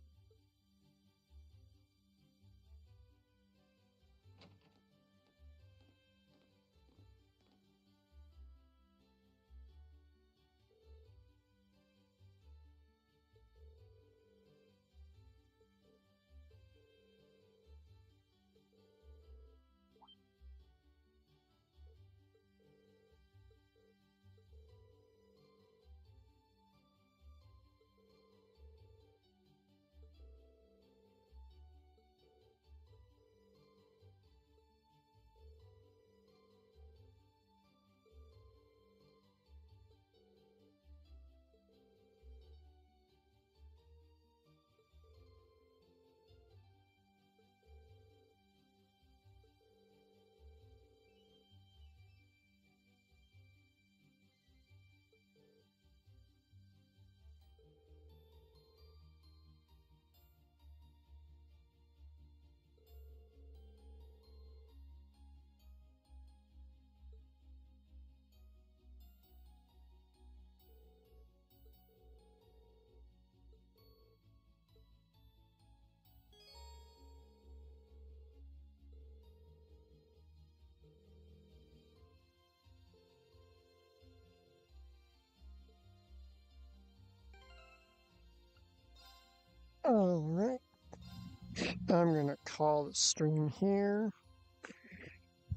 Alright. I'm gonna call the stream here.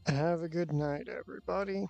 Have a good night, everybody.